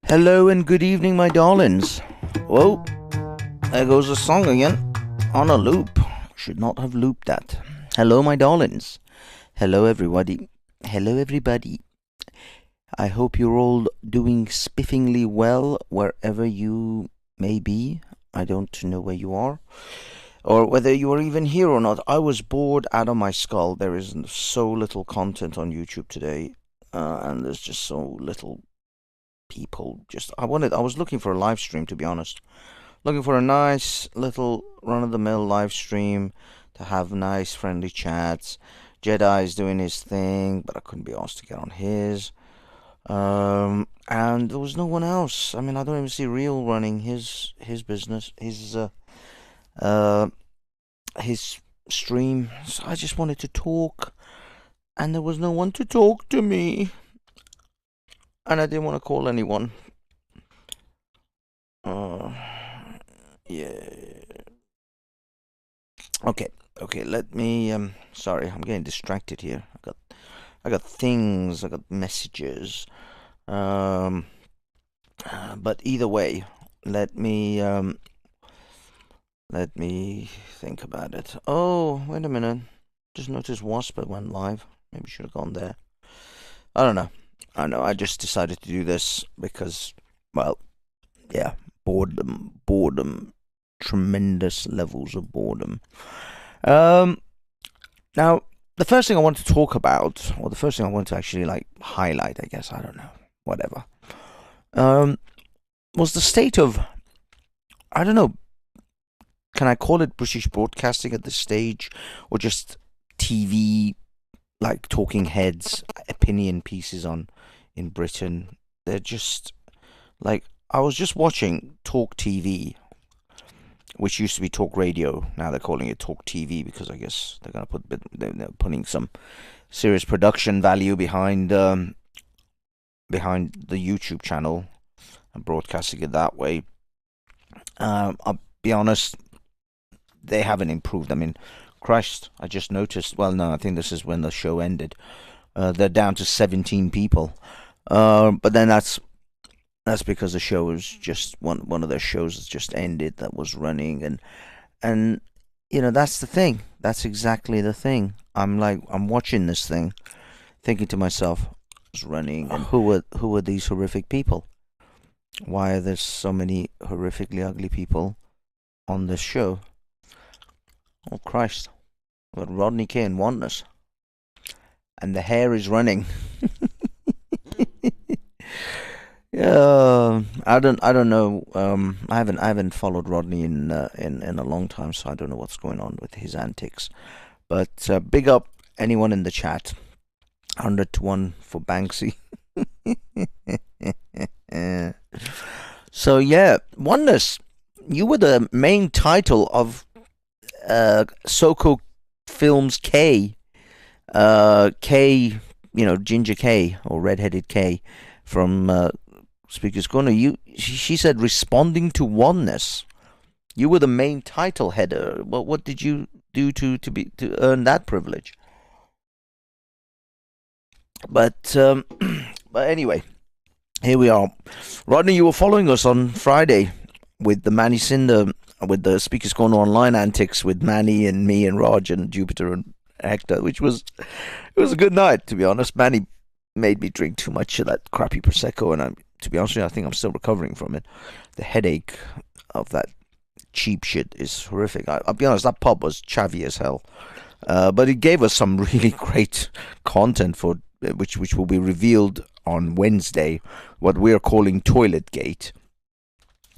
Hello and good evening, my darlings. Whoa, there goes the song again. On a loop. Should not have looped that. Hello, my darlings. Hello, everybody. Hello, everybody. I hope you're all doing spiffingly well wherever you may be. I don't know where you are, or whether you are even here or not. I was bored out of my skull. There is so little content on YouTube today, and there's just so little people. I was looking for a live stream, to be honest. Looking for a nice little run-of-the-mill live stream to have nice friendly chats. Jedi's doing his thing, but I couldn't be asked to get on his. And there was no one else. I mean, I don't even see Real running his business, his stream. So I just wanted to talk, and there was no one to talk to me. And I didn't want to call anyone. Yeah. Okay. Let me. Sorry, I'm getting distracted here. I got things. I got messages. But either way, let me think about it. Oh, wait a minute. Just noticed Wasp went live. Maybe should have gone there. I don't know. I just decided to do this because, well, yeah, boredom, tremendous levels of boredom. Now, the first thing I want to talk about, or the first thing I want to actually highlight, I guess, I don't know, whatever, was the state of, I don't know, can I call it British broadcasting at this stage, or just TV, like talking heads, opinion pieces in Britain. They're just I was just watching Talk TV, which used to be Talk Radio. Now they're calling it Talk TV because I guess they're putting some serious production value behind the YouTube channel and broadcasting it that way. I'll be honest, they haven't improved. I mean, Christ, I just noticed. Well, no, I think this is when the show ended. They're down to 17 people. But then that's because the show was just one of their shows that's just ended that was running, and that's the thing. That's exactly the thing. I'm watching this thing, thinking to myself, it's running, and who are these horrific people? Why are there so many horrifically ugly people on this show? Oh Christ! We've got Rodney K and Oneness, and the hair is running. Yeah, I don't know. I haven't followed Rodney in a long time, so I don't know what's going on with his antics. But big up anyone in the chat. 100-1 for Banksy. So yeah, Oneness. You were the main title of Soko Films K. K, Ginger K or Redheaded K from Speaker's Corner. She said responding to Oneness. You were the main title header. What did you do to earn that privilege? But anyway, here we are. Rodney, you were following us on Friday with the Manny Cinder, with the Speaker's Corner online antics with Manny and me and Raj and Jupiter and Hector, which was a good night, to be honest. Manny made me drink too much of that crappy prosecco, and to be honest with you, I think I'm still recovering from it. The headache of that cheap shit is horrific. I'll be honest, that pub was chavvy as hell, but it gave us some really great content for which will be revealed on Wednesday. What we are calling Toilet Gate.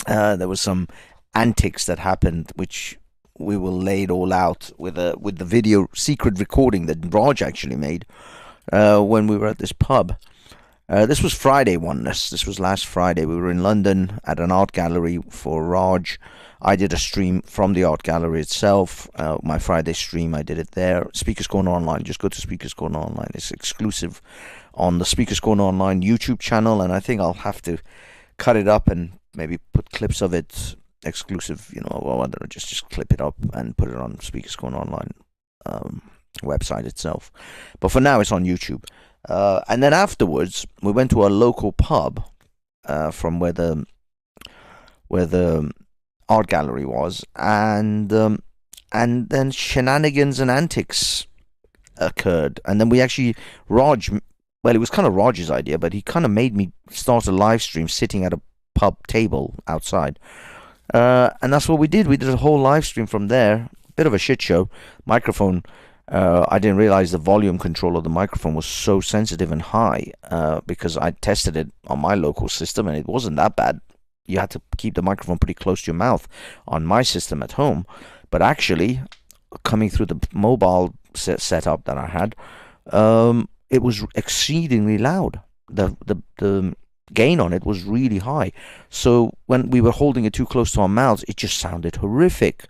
There was some antics that happened, which we will lay it all out with the video secret recording that Raj actually made when we were at this pub. This was Friday, Oneness. This was last Friday. We were in London at an art gallery for Raj. I did a stream from the art gallery itself. My Friday stream, I did it there. Speakers Corner Online. Just go to Speakers Corner Online. It's exclusive on the Speakers Corner Online YouTube channel, and I think I'll have to cut it up and maybe put clips of it exclusive, or I don't know, just clip it up and put it on Speakers Corner Online website itself. But for now, it's on YouTube. And then afterwards, we went to a local pub from where the art gallery was, and then shenanigans and antics occurred, and then we actually Raj. Well, it was kind of Raj's idea, but he kind of made me start a live stream sitting at a pub table outside. And that's what we did. We did a whole live stream from there. Bit of a shit show. Microphone. I didn't realize the volume control of the microphone was so sensitive and high because I tested it on my local system and it wasn't that bad. You had to keep the microphone pretty close to your mouth on my system at home. But actually, coming through the mobile setup that I had, it was exceedingly loud. The gain on it was really high. So when we were holding it too close to our mouths, it just sounded horrific.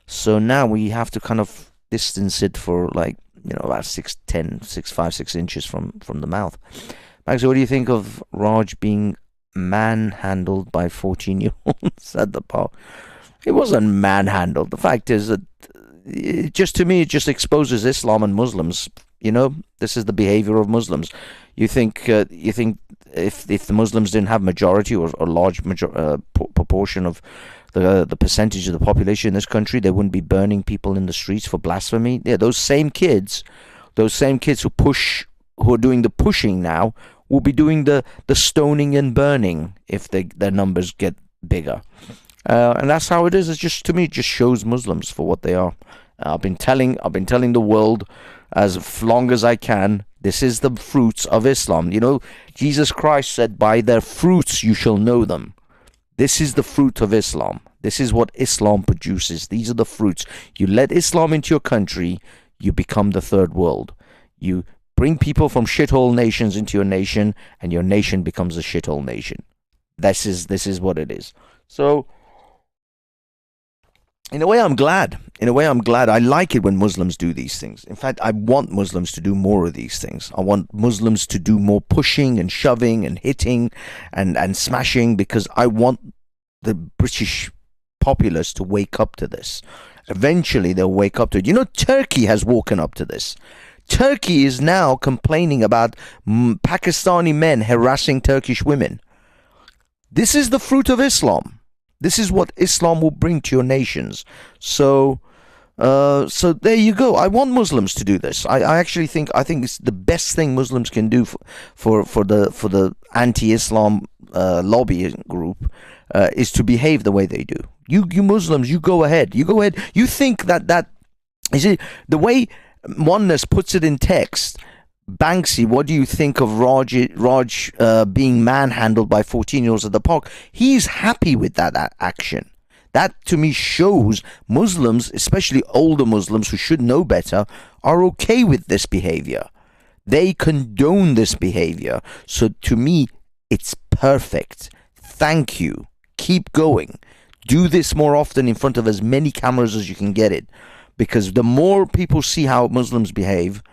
So now we have to kind of distance it for about 6 inches from the mouth. Maxie, what do you think of Raj being manhandled by 14-year-olds at the park? It wasn't manhandled. The fact is that it just exposes Islam and Muslims. This is the behavior of Muslims. You think if the Muslims didn't have majority or a large proportion of the percentage of the population in this country, they wouldn't be burning people in the streets for blasphemy. Yeah, those same kids who are doing the pushing now will be doing the stoning and burning if their numbers get bigger. And that's how it is. It's just, to me, it just shows Muslims for what they are. I've been telling the world as long as I can, this is the fruits of Islam. Jesus Christ said, by their fruits you shall know them. This is the fruit of Islam. This is what Islam produces. These are the fruits. You let Islam into your country, you become the third world. You bring people from shithole nations into your nation, and your nation becomes a shithole nation. This is what it is. So, in a way, I'm glad. I like it when Muslims do these things. In fact, I want Muslims to do more of these things. I want Muslims to do more pushing and shoving and hitting and smashing, because I want the British populace to wake up to this. Eventually, they'll wake up to it. Turkey has woken up to this. Turkey is now complaining about Pakistani men harassing Turkish women. This is the fruit of Islam. This is what Islam will bring to your nations. So there you go. I want Muslims to do this. I think it's the best thing Muslims can do for the anti-Islam lobby group is to behave the way they do. You Muslims, you go ahead. You think that is it the way Oneness puts it in text. Banksy, what do you think of Raj being manhandled by 14-year-olds at the park? He's happy with that action. That, to me, shows Muslims, especially older Muslims who should know better, are okay with this behavior. They condone this behavior. So, to me, it's perfect. Thank you. Keep going. Do this more often in front of as many cameras as you can get it. Because the more people see how Muslims behave,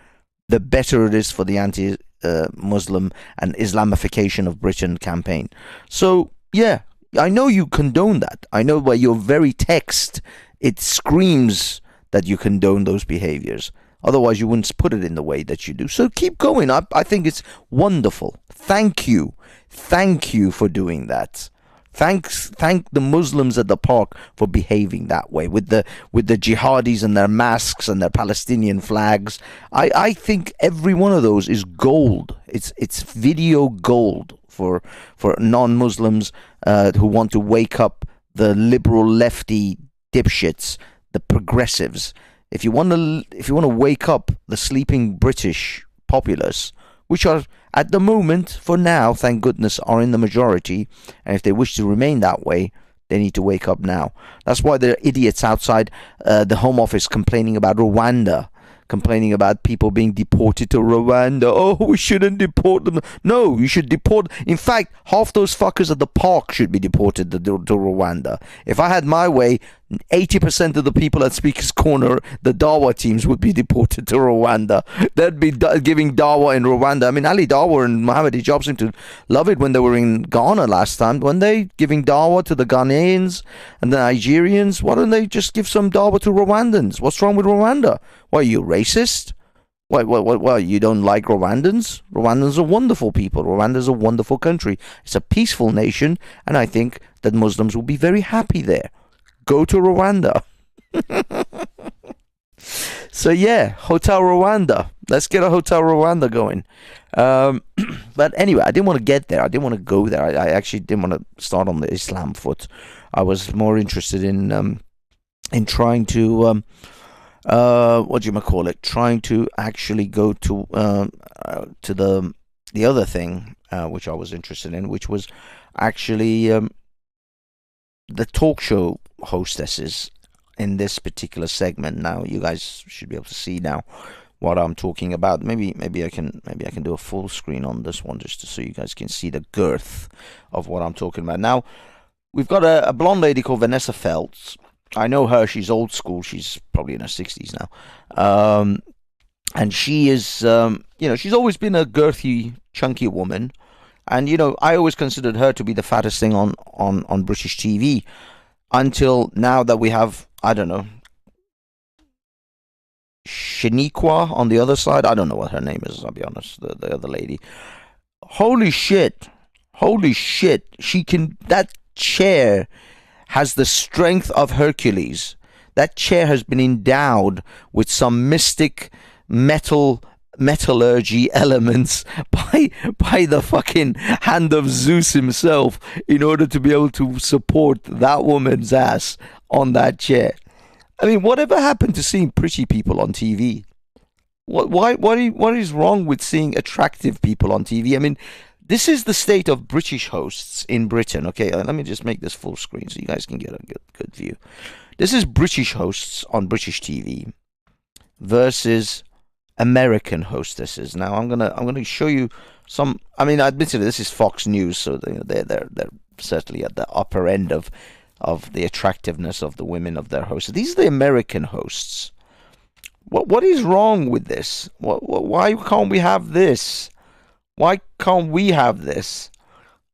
the better it is for the anti-Muslim and Islamification of Britain campaign. So, yeah, I know you condone that. I know by your very text, it screams that you condone those behaviors. Otherwise, you wouldn't put it in the way that you do. So keep going. I think it's wonderful. Thank you. Thank you for doing that. Thank the Muslims at the park for behaving that way with the jihadis and their masks and their Palestinian flags. I think every one of those is gold. It's video gold for non-Muslims who want to wake up the liberal lefty dipshits, the progressives. If you want to wake up the sleeping British populace, which are at the moment, for now, thank goodness, are in the majority, and if they wish to remain that way, they need to wake up now. That's why there are idiots outside the Home Office complaining about Rwanda, complaining about people being deported to Rwanda. Oh, we shouldn't deport them. No, you should deport. In fact, half those fuckers at the park should be deported to Rwanda. If I had my way, 80% of the people at Speaker's Corner, the Dawah teams, would be deported to Rwanda. They'd be giving Dawah in Rwanda. I mean, Ali Dawah and Mohammed Hijab seemed to love it when they were in Ghana last time. When they giving Dawah to the Ghanaians and the Nigerians, why don't they just give some Dawah to Rwandans? What's wrong with Rwanda? Why, are you racist? What? You don't like Rwandans? Rwandans are wonderful people. Rwanda's a wonderful country. It's a peaceful nation, and I think that Muslims will be very happy there. Go to Rwanda. So yeah, Hotel Rwanda. Let's get a Hotel Rwanda going. But anyway, I didn't want to get there. I didn't want to go there. I actually didn't want to start on the Islam foot. I was more interested in trying to what do you call it? Trying to actually go to the other thing which I was interested in, which was actually the talk show hostesses in this particular segment. Now you guys should be able to see now what I'm talking about. Maybe I can do a full screen on this one just so you guys can see the girth of what I'm talking about. Now we've got a blonde lady called Vanessa Feltz. I know her. She's old school. She's probably in her 60s now. And she is, she's always been a girthy, chunky woman. And, I always considered her to be the fattest thing on British TV until now that we have, I don't know, Shaniqua on the other side. I don't know what her name is, I'll be honest, the other lady. Holy shit. That chair has the strength of Hercules. That chair has been endowed with some mystic metallurgy elements by the fucking hand of Zeus himself in order to be able to support that woman's ass on that chair. I mean, whatever happened to seeing pretty people on TV? What is wrong with seeing attractive people on TV? I mean, this is the state of British hosts in Britain. Okay, let me just make this full screen so you guys can get a good view. This is British hosts on British TV versus American hostesses. Now I'm gonna show you some. I mean, admittedly, this is Fox News, so they're certainly at the upper end of the attractiveness of the women of their hosts. These are the American hosts. What is wrong with this? Why can't we have this? Why can't we have this?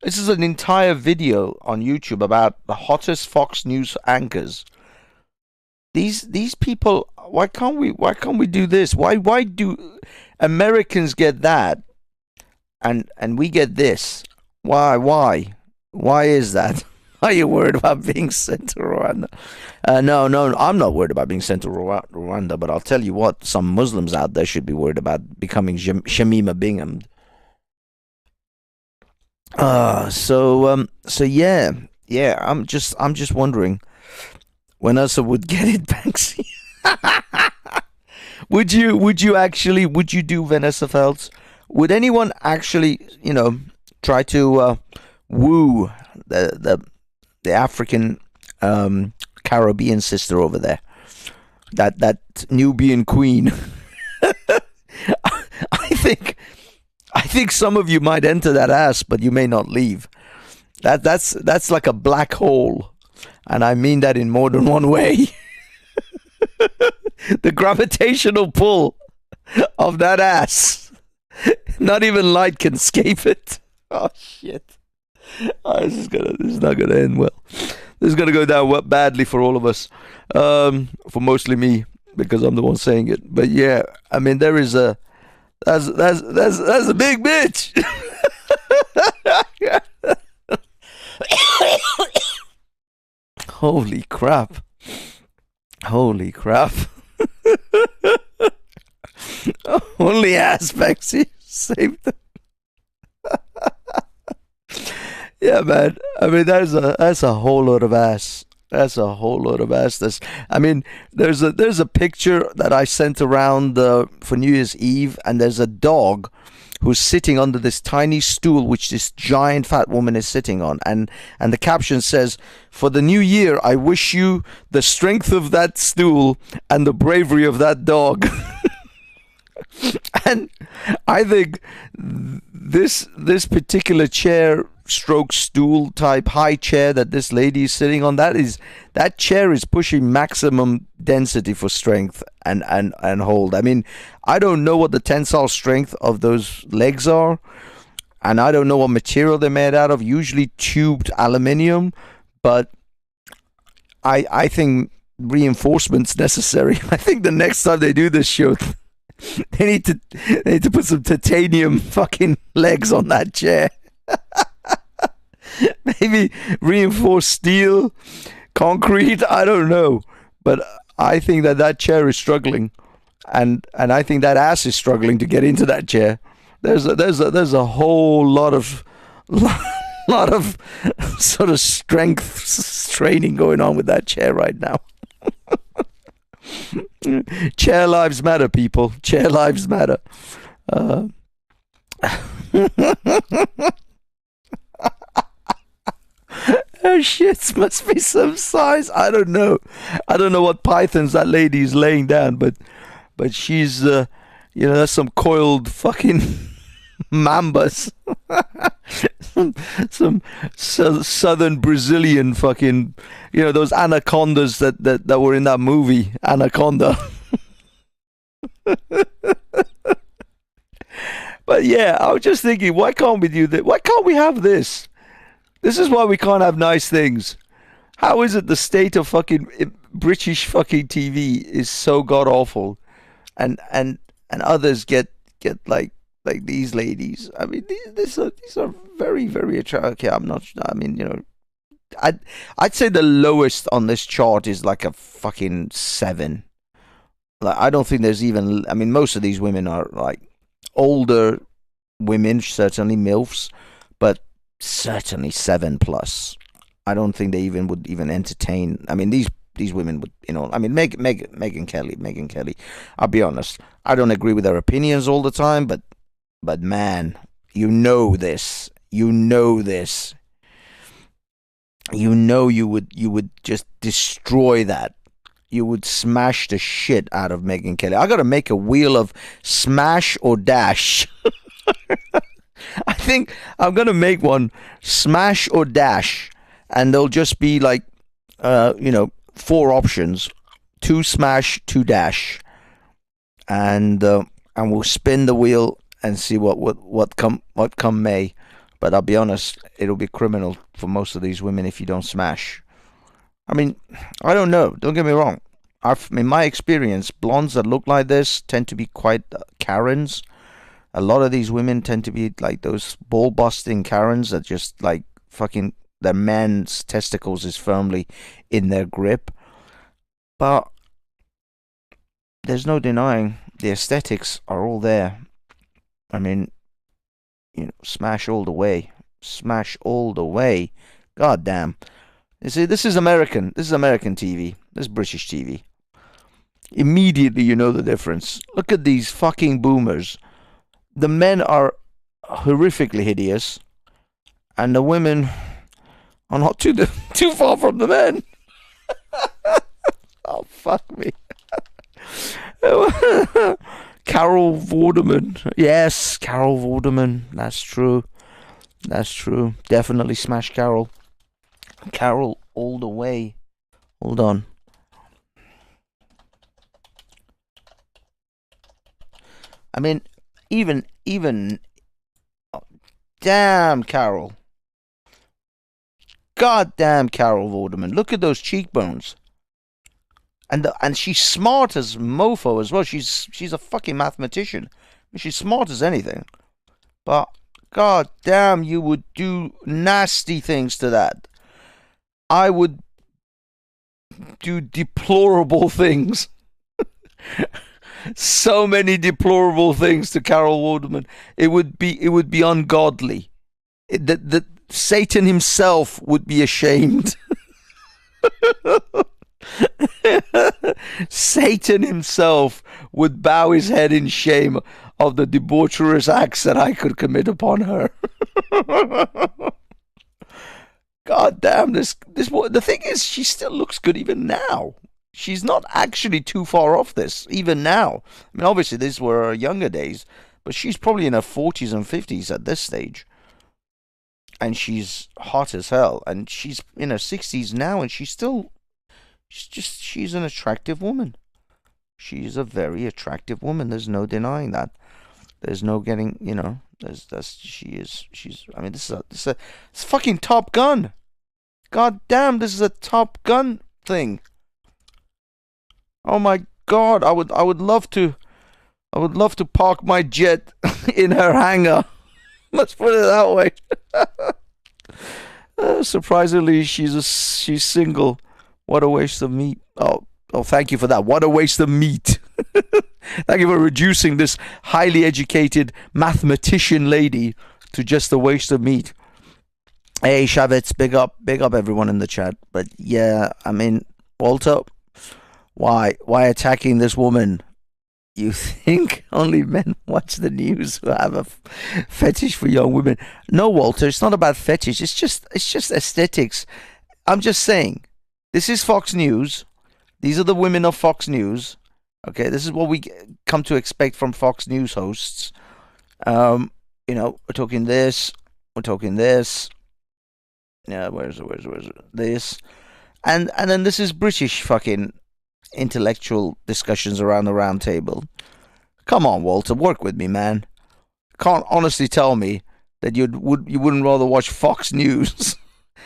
This is an entire video on YouTube about the hottest Fox News anchors. These people, why can't we do this? Why do Americans get that and we get this? Why is that? Are you worried about being sent to Rwanda? No, I'm not worried about being sent to Rwanda, but I'll tell you what, some Muslims out there should be worried about becoming Shamima Bingham. So yeah, I'm just wondering when else would get it, Banksy. Would you do Vanessa Feltz? Would anyone actually, try to woo the African Caribbean sister over there, that Nubian queen? I think some of you might enter that ass, but you may not leave. That's like a black hole, and I mean that in more than one way. The gravitational pull of that ass, not even light can escape it. Oh shit! This is not gonna end well. This is gonna go down badly for all of us, for mostly me because I'm the one saying it. But yeah, I mean there is a. That's a big bitch. Holy crap. Only aspects he saved them. Yeah, man. I mean, that's a whole lot of ass. That's a whole lot of ass. I mean, there's a picture that I sent around for New Year's Eve, and there's a dog who's sitting under this tiny stool which this giant fat woman is sitting on, and the caption says, "For the new year, I wish you the strength of that stool and the bravery of that dog." And I think this particular chair stroke stool type high chair that this lady is sitting on, that chair is pushing maximum density for strength and hold. I mean, I don't know what the tensile strength of those legs are, and I don't know what material they're made out of, usually tubed aluminium, but I think reinforcement's necessary. I think the next time they do this show, they need to put some titanium fucking legs on that chair. Maybe reinforced steel, concrete. I don't know, but I think that chair is struggling, and I think that ass is struggling to get into that chair. There's a whole lot of sort of strength training going on with that chair right now. Chair lives matter, people. Chair lives matter. Her shits must be some size. I don't know. I don't know what pythons that lady is laying down, but she's that's some coiled fucking mambas. some southern Brazilian fucking, those anacondas that were in that movie Anaconda. But yeah, I was just thinking, why can't we do that? Why can't we have this? This is why we can't have nice things. How is it the state of fucking British fucking TV is so god awful, and others get like these ladies? I mean, these are very, very attractive. Okay, I'm not. I mean, I'd say the lowest on this chart is like a fucking 7. Like, I don't think there's even. I mean, most of these women are like older women, certainly MILFs, but certainly 7+. I don't think they would even entertain. I mean, these women would, I mean, Megyn Kelly. I'll be honest, I don't agree with her opinions all the time, but man, you this. You would just destroy that. You would smash the shit out of Megyn Kelly. I gotta make a wheel of smash or dash. I think I'm gonna make one smash or dash, and there'll just be like, 4 options: 2 smash, 2 dash, and we'll spin the wheel and see what come may. But I'll be honest, it'll be criminal for most of these women if you don't smash. I mean, I don't know. Don't get me wrong. In my experience, blondes that look like this tend to be quite Karens. A lot of these women tend to be like those ball-busting Karens that just like fucking their man's testicles is firmly in their grip. But there's no denying the aesthetics are all there. I mean, smash all the way. Smash all the way. God damn. You see, this is American. This is American TV. This is British TV. Immediately you know the difference. Look at these fucking boomers. The men are horrifically hideous, and the women are not too far from the men. Oh, fuck me. Carol Vorderman. Yes, Carol Vorderman. That's true. Definitely smash Carol. Carol all the way. Hold on. I mean, even damn Carol. God damn Carol Vorderman. Look at those cheekbones. And she's smart as mofo as well. She's a fucking mathematician. She's smart as anything. But god damn, you would do nasty things to that. I would do deplorable things. So many deplorable things to Carol Vorderman. It would be ungodly. That Satan himself would be ashamed. Satan himself would bow his head in shame of the debaucherous acts that I could commit upon her. God damn, this the thing is, she still looks good even now. She's not actually too far off this, even now. I mean, obviously, these were her younger days, but she's probably in her 40s and 50s at this stage. And she's hot as hell. And she's in her 60s now, and she's an attractive woman. She's a very attractive woman. There's no denying that. There's no getting, she's, I mean, this is a fucking Top Gun. God damn, this is a Top Gun thing. Oh my god, I would love to I would love to park my jet in her hangar. Let's put it that way. Surprisingly, she's single. What a waste of meat. Oh, thank you for that. What a waste of meat. Thank you for reducing this highly educated mathematician lady to just a waste of meat. Hey, Shavitz, big up everyone in the chat. But yeah, I mean, Walter, why attacking this woman? You think only men watch the news who have a fetish for young women? No, Walter, it's not about fetish. It's just aesthetics. I'm just saying, this is Fox News. These are the women of Fox News. Okay, this is what we come to expect from Fox News hosts. We're talking this. We're talking this. Yeah, where's it? This, and then this is British fucking intellectual discussions around the round table. Come on, Walter, work with me, man. Can't honestly tell me that you wouldn't rather watch Fox News.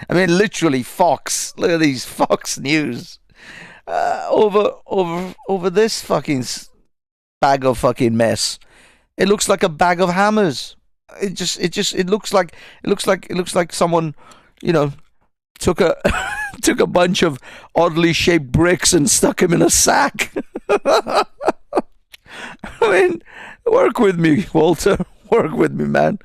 I mean, literally Fox. Look at these Fox News over this fucking bag of fucking mess. It looks like a bag of hammers. It looks like someone, took a took a bunch of oddly shaped bricks and stuck them in a sack. I mean, work with me, Walter. Work with me, man.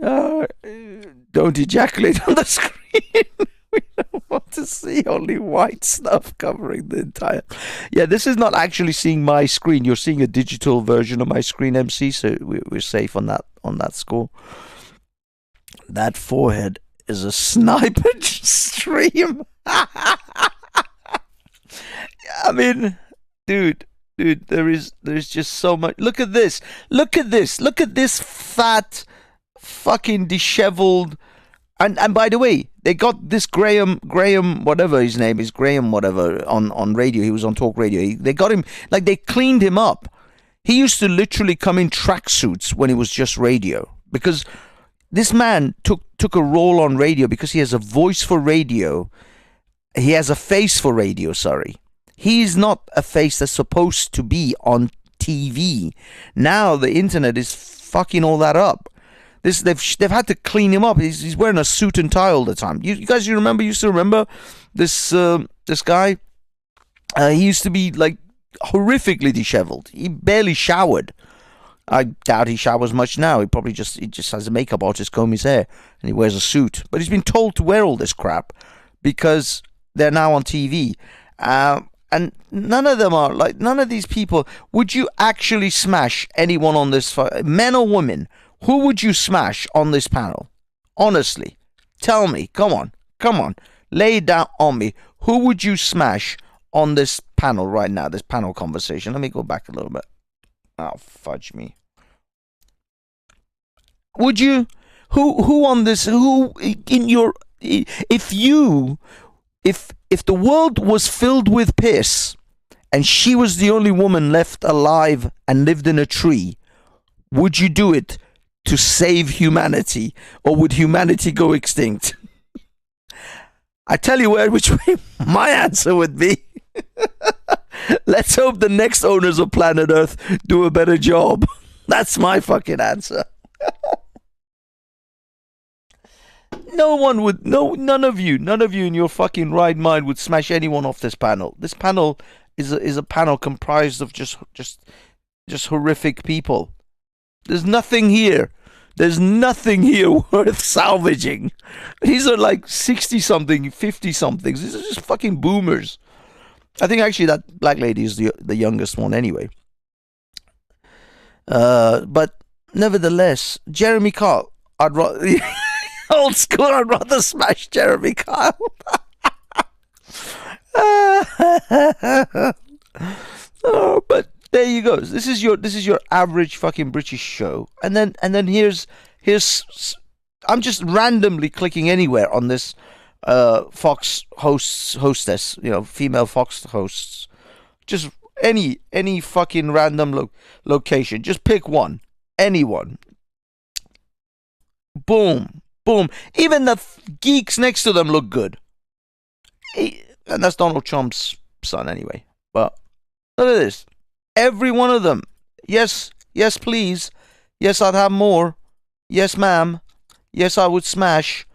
Don't ejaculate on the screen. We don't want to see only white stuff covering the entire. Yeah, this is not actually seeing my screen. You're seeing a digital version of my screen, MC. So we're safe on that score. That forehead is a sniper stream. I mean, dude, there's just so much. Look at this fat, fucking disheveled. And by the way, they got this Graham, whatever his name is, Graham, whatever, on radio. He was on talk radio. They got him, like, they cleaned him up. He used to literally come in tracksuits when it was just radio, because this man took a role on radio because he has a voice for radio. He has a face for radio, sorry. He's not a face that's supposed to be on TV. Now the internet is fucking all that up. They've had to clean him up. He's wearing a suit and tie all the time. You guys used to remember this guy? He used to be like horrifically disheveled. He barely showered. I doubt he showers much now. He just has a makeup artist comb his hair and he wears a suit. But he's been told to wear all this crap because they're now on TV. And none of these people. Would you actually smash anyone on this, men or women? Who would you smash on this panel? Honestly, tell me. Come on. Lay it down on me. Who would you smash on this panel right now? This panel conversation. Let me go back a little bit. Oh, fudge me. Would you? Who on this? Who in your? If the world was filled with piss, and she was the only woman left alive and lived in a tree, would you do it to save humanity, or would humanity go extinct? I tell you which way my answer would be. Let's hope the next owners of planet Earth do a better job. That's my fucking answer. None of you in your fucking right mind would smash anyone off this panel. This panel is a panel comprised of just horrific people. There's nothing here worth salvaging. These are like 60-something, 50-somethings. These are just fucking boomers. I think actually that black lady is the youngest one anyway. But nevertheless, Jeremy Kyle, I'd rather old school. I'd rather smash Jeremy Kyle. But there you go. This is your average fucking British show, and then here's I'm just randomly clicking anywhere on this Fox hostess, female Fox hosts, just any fucking random location. Just pick one, anyone. Boom. Even the geeks next to them look good, and that's Donald Trump's son anyway. But look at this. Every one of them Yes, yes, please. Yes, I'd have more. Yes, ma'am. Yes, I would smash.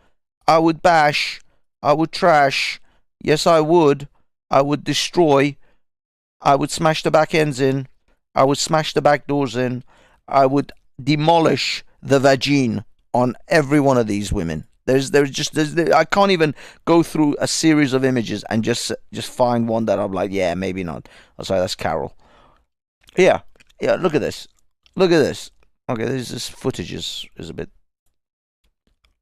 I would bash. I would trash. Yes, I would. I would destroy. I would smash the back ends in. I would smash the back doors in. I would demolish the vagine on every one of these women. I can't even go through a series of images and just find one that I'm like, yeah, maybe not. Oh, sorry, that's Carol. Yeah, yeah. Look at this. Look at this. Okay, this footage is a bit.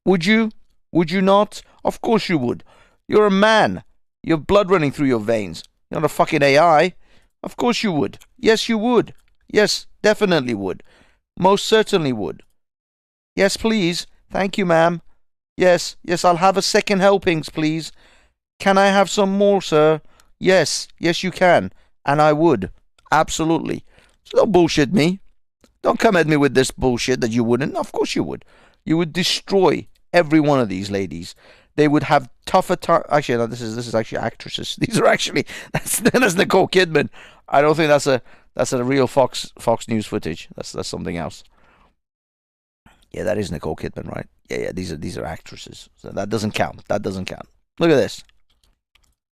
Would you? Would you not? Of course you would. You're a man. You have blood running through your veins. You're not a fucking AI. Of course you would. Yes, you would. Yes, definitely would. Most certainly would. Yes, please. Thank you, ma'am. Yes, yes, I'll have a second helpings, please. Can I have some more, sir? Yes, yes, you can. And I would. Absolutely. So don't bullshit me. Don't come at me with this bullshit that you wouldn't. Of course you would. You would destroy every one of these ladies. They would have tougher time. Actually, no, this is actually actresses. These are actually that's Nicole Kidman. I don't think that's a real Fox News footage. That's something else. Yeah, that is Nicole Kidman, right? Yeah. These are actresses. So that doesn't count. That doesn't count. Look at this.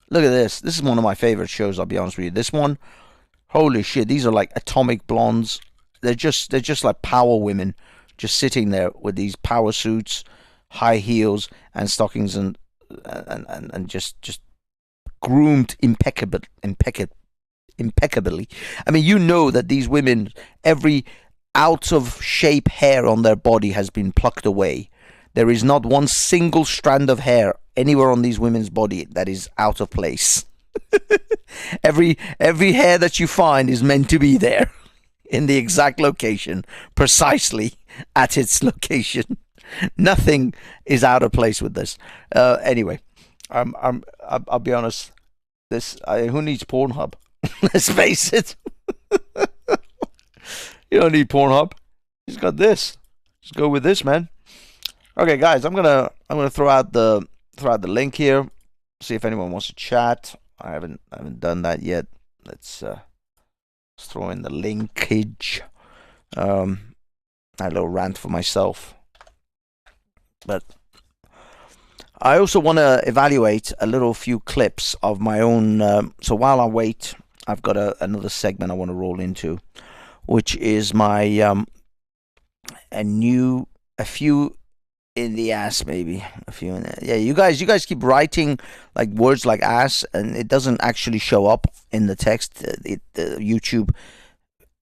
Look at this. This is one of my favorite shows. I'll be honest with you. This one, holy shit. These are like atomic blondes. They're just like power women, just sitting there with these power suits, high heels, and stockings, and just groomed impeccably. I mean, you know that these women, every out of shape hair on their body has been plucked away. There is not one single strand of hair anywhere on these women's body that is out of place. every hair that you find is meant to be there in the exact location, precisely at its location. Nothing is out of place with this. Anyway, I'll be honest. Who needs Pornhub? Let's face it. You don't need Pornhub. He's got this. Just go with this, man. Okay, guys, I'm gonna throw out the link here. See if anyone wants to chat. I haven't done that yet. Let's throw in the linkage. A little rant for myself, but I also want to evaluate a few clips of my own. So while I wait, I've got another segment I want to roll into, which is my a few in the ass, maybe a few in there. Yeah, you guys keep writing like words like ass, and it doesn't actually show up in the text. YouTube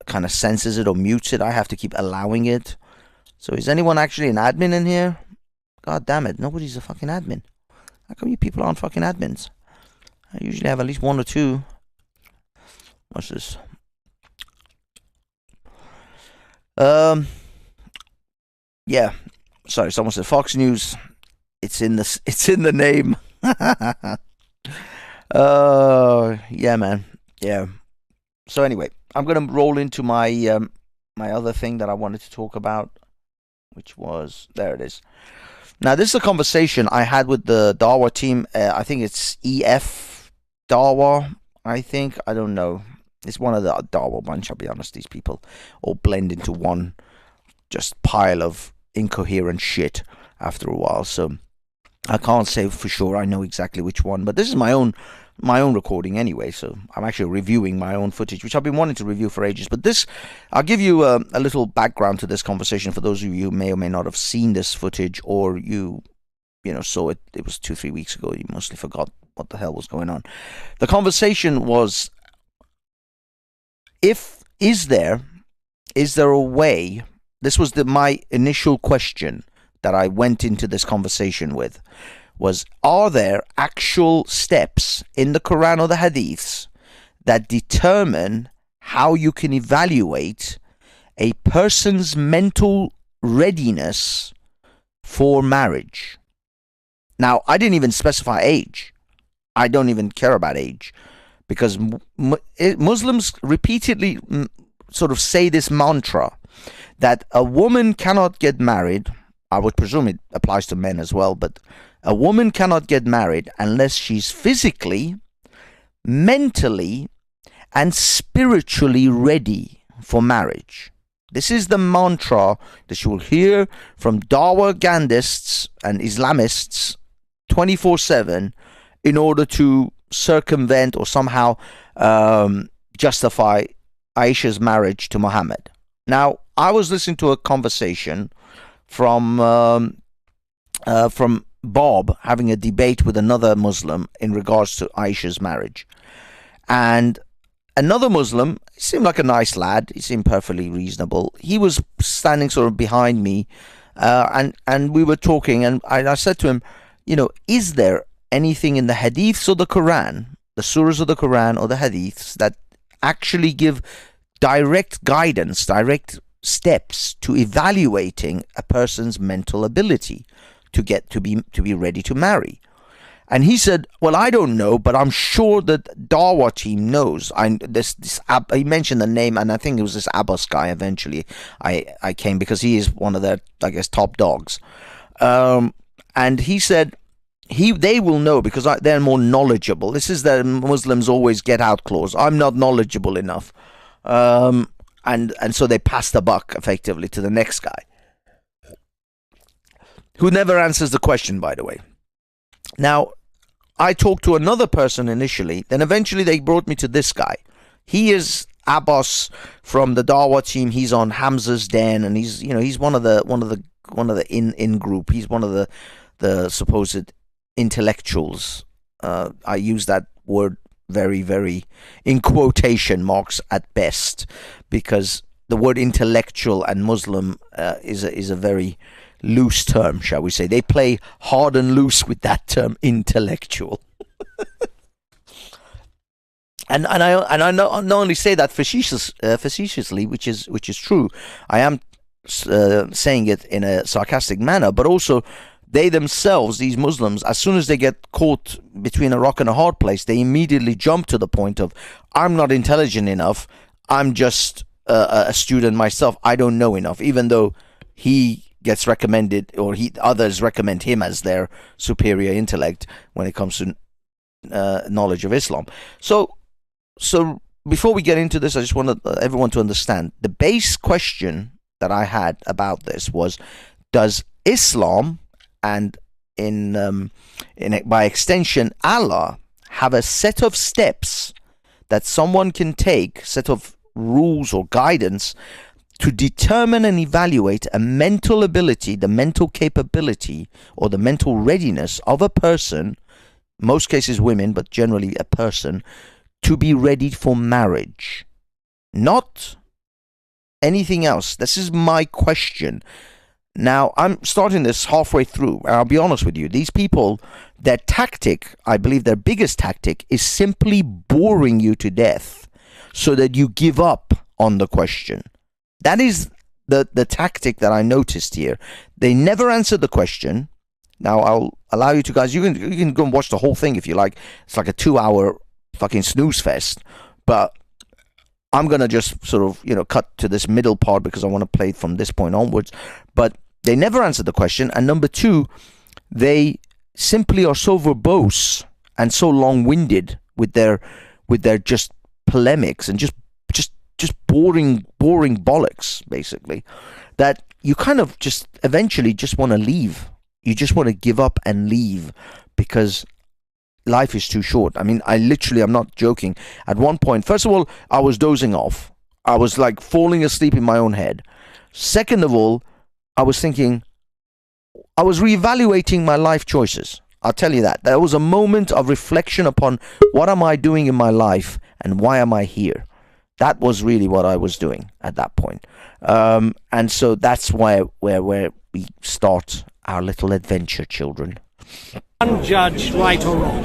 kind of censors it or mutes it. I have to keep allowing it. So is anyone actually an admin in here? God damn it, nobody's a fucking admin. How come you people aren't fucking admins? I usually have at least one or two. What's this? Yeah. Sorry, someone said Fox News. It's in the name. Yeah, man. Yeah. So anyway, I'm gonna roll into my my other thing that I wanted to talk about, which was there it is. Now this is a conversation I had with the Dawah team. I think it's EF Dawah. I don't know. It's one of the Dawah bunch. I'll be honest. These people all blend into one just pile of incoherent shit after a while. So I can't say for sure I know exactly which one, but this is my own recording anyway. So I'm actually reviewing my own footage, which I've been wanting to review for ages. But I'll give you a little background to this conversation for those of you who may or may not have seen this footage, or you saw it. It was 2-3 weeks ago. You mostly forgot what the hell was going on. The conversation was, is there a way? This was my initial question that I went into this conversation with, was, are there actual steps in the Quran or the Hadiths that determine how you can evaluate a person's mental readiness for marriage? Now, I didn't even specify age. I don't even care about age, because Muslims repeatedly sort of say this mantra that a woman cannot get married. I would presume it applies to men as well, but a woman cannot get married unless she's physically, mentally, and spiritually ready for marriage. This is the mantra that you will hear from Dawah Gandhists and Islamists 24/7 in order to circumvent or somehow justify Aisha's marriage to Mohammed. Now, I was listening to a conversation from Bob having a debate with another Muslim in regards to Aisha's marriage. And another Muslim, he seemed like a nice lad, he seemed perfectly reasonable. He was standing sort of behind me, and we were talking, and I said to him, is there anything in the hadiths or the Quran, the surahs of the Quran or the hadiths, that actually give direct guidance, direct steps to evaluating a person's mental ability to get to be ready to marry? And he said, well, I don't know, but I'm sure that Dawah team knows. He mentioned the name, and I think it was this Abbas guy. Eventually I came, because he is one of their, I guess, top dogs. And he said they will know because they're more knowledgeable. This is the Muslims always get out clause. I'm not knowledgeable enough. And so they pass the buck effectively to the next guy, who never answers the question, by the way. Now, I talked to another person initially, then eventually they brought me to this guy. He is Abbas from the Dawah team. He's on Hamza's Den, and he's one of the in group. He's one of the supposed intellectuals. I use that word very, very in quotation marks at best, because the word intellectual and Muslim is a very loose term, shall we say. They play hard and loose with that term, intellectual. and I not only say that facetiously, which is true. I am saying it in a sarcastic manner, but also they themselves, these Muslims, as soon as they get caught between a rock and a hard place, they immediately jump to the point of, I'm not intelligent enough, I'm just a student myself, I don't know enough, even though he gets recommended, or others recommend him as their superior intellect when it comes to knowledge of Islam. So before we get into this, I just want everyone to understand the base question that I had about this was: does Islam, and by extension Allah, have a set of steps that someone can take, set of rules or guidance, to determine and evaluate a mental ability, the mental capability or the mental readiness of a person, most cases women, but generally a person, to be ready for marriage? Not anything else. This is my question. Now, I'm starting this halfway through, and I'll be honest with you. These people, their tactic, I believe their biggest tactic, is simply boring you to death so that you give up on the question. That is the tactic that I noticed here. They never answer the question. Now, I'll allow you to guys, you can go and watch the whole thing if you like. It's like a 2-hour fucking snooze fest. But I'm going to just sort of, cut to this middle part because I want to play from this point onwards. But they never answer the question. And number two, they simply are so verbose and so long-winded with their just polemics and just boring bollocks, basically, that you kind of just eventually just want to leave. You just want to give up and leave because life is too short. I mean, I'm not joking. At one point, first of all, I was dozing off. I was like falling asleep in my own head. Second of all, I was thinking, I was reevaluating my life choices. I'll tell you that. There was a moment of reflection upon what am I doing in my life and why am I here? That was really what I was doing at that point. And so that's where we start our little adventure, children. Unjudged, right or wrong?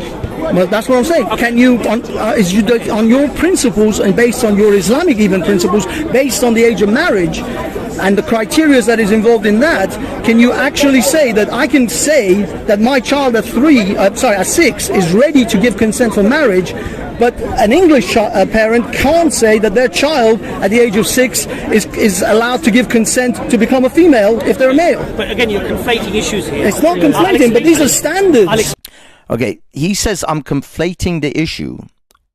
Well, that's what I'm saying. Can you, on your principles and based on your Islamic even principles, based on the age of marriage and the criteria that is involved in that, can you actually say that I can say that my child at 6 is ready to give consent for marriage, but an English parent can't say that their child at the age of 6 is allowed to give consent to become a female if they're a male? But again, you're conflating issues here. It's not conflating, but these are standards. Okay, he says I'm conflating the issue,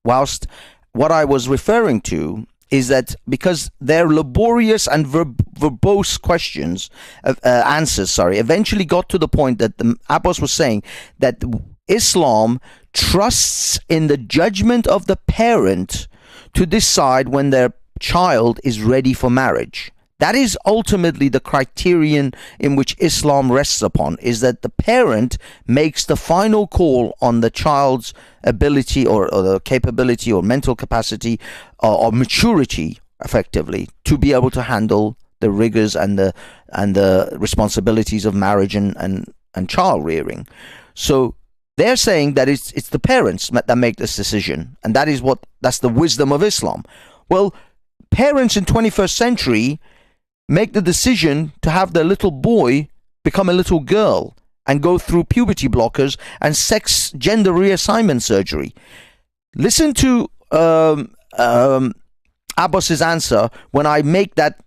whilst what I was referring to is that because their laborious and verbose questions, answers, eventually got to the point that the Abbas was saying that Islam trusts in the judgment of the parent to decide when their child is ready for marriage. That is ultimately the criterion in which Islam rests upon, is that the parent makes the final call on the child's ability or the capability or mental capacity or maturity, effectively, to be able to handle the rigors and the responsibilities of marriage and child rearing. So they're saying that it's the parents that make this decision, and that's the wisdom of Islam. Well, parents in 21st century make the decision to have their little boy become a little girl and go through puberty blockers and gender reassignment surgery. Listen to Abbas's answer when I make that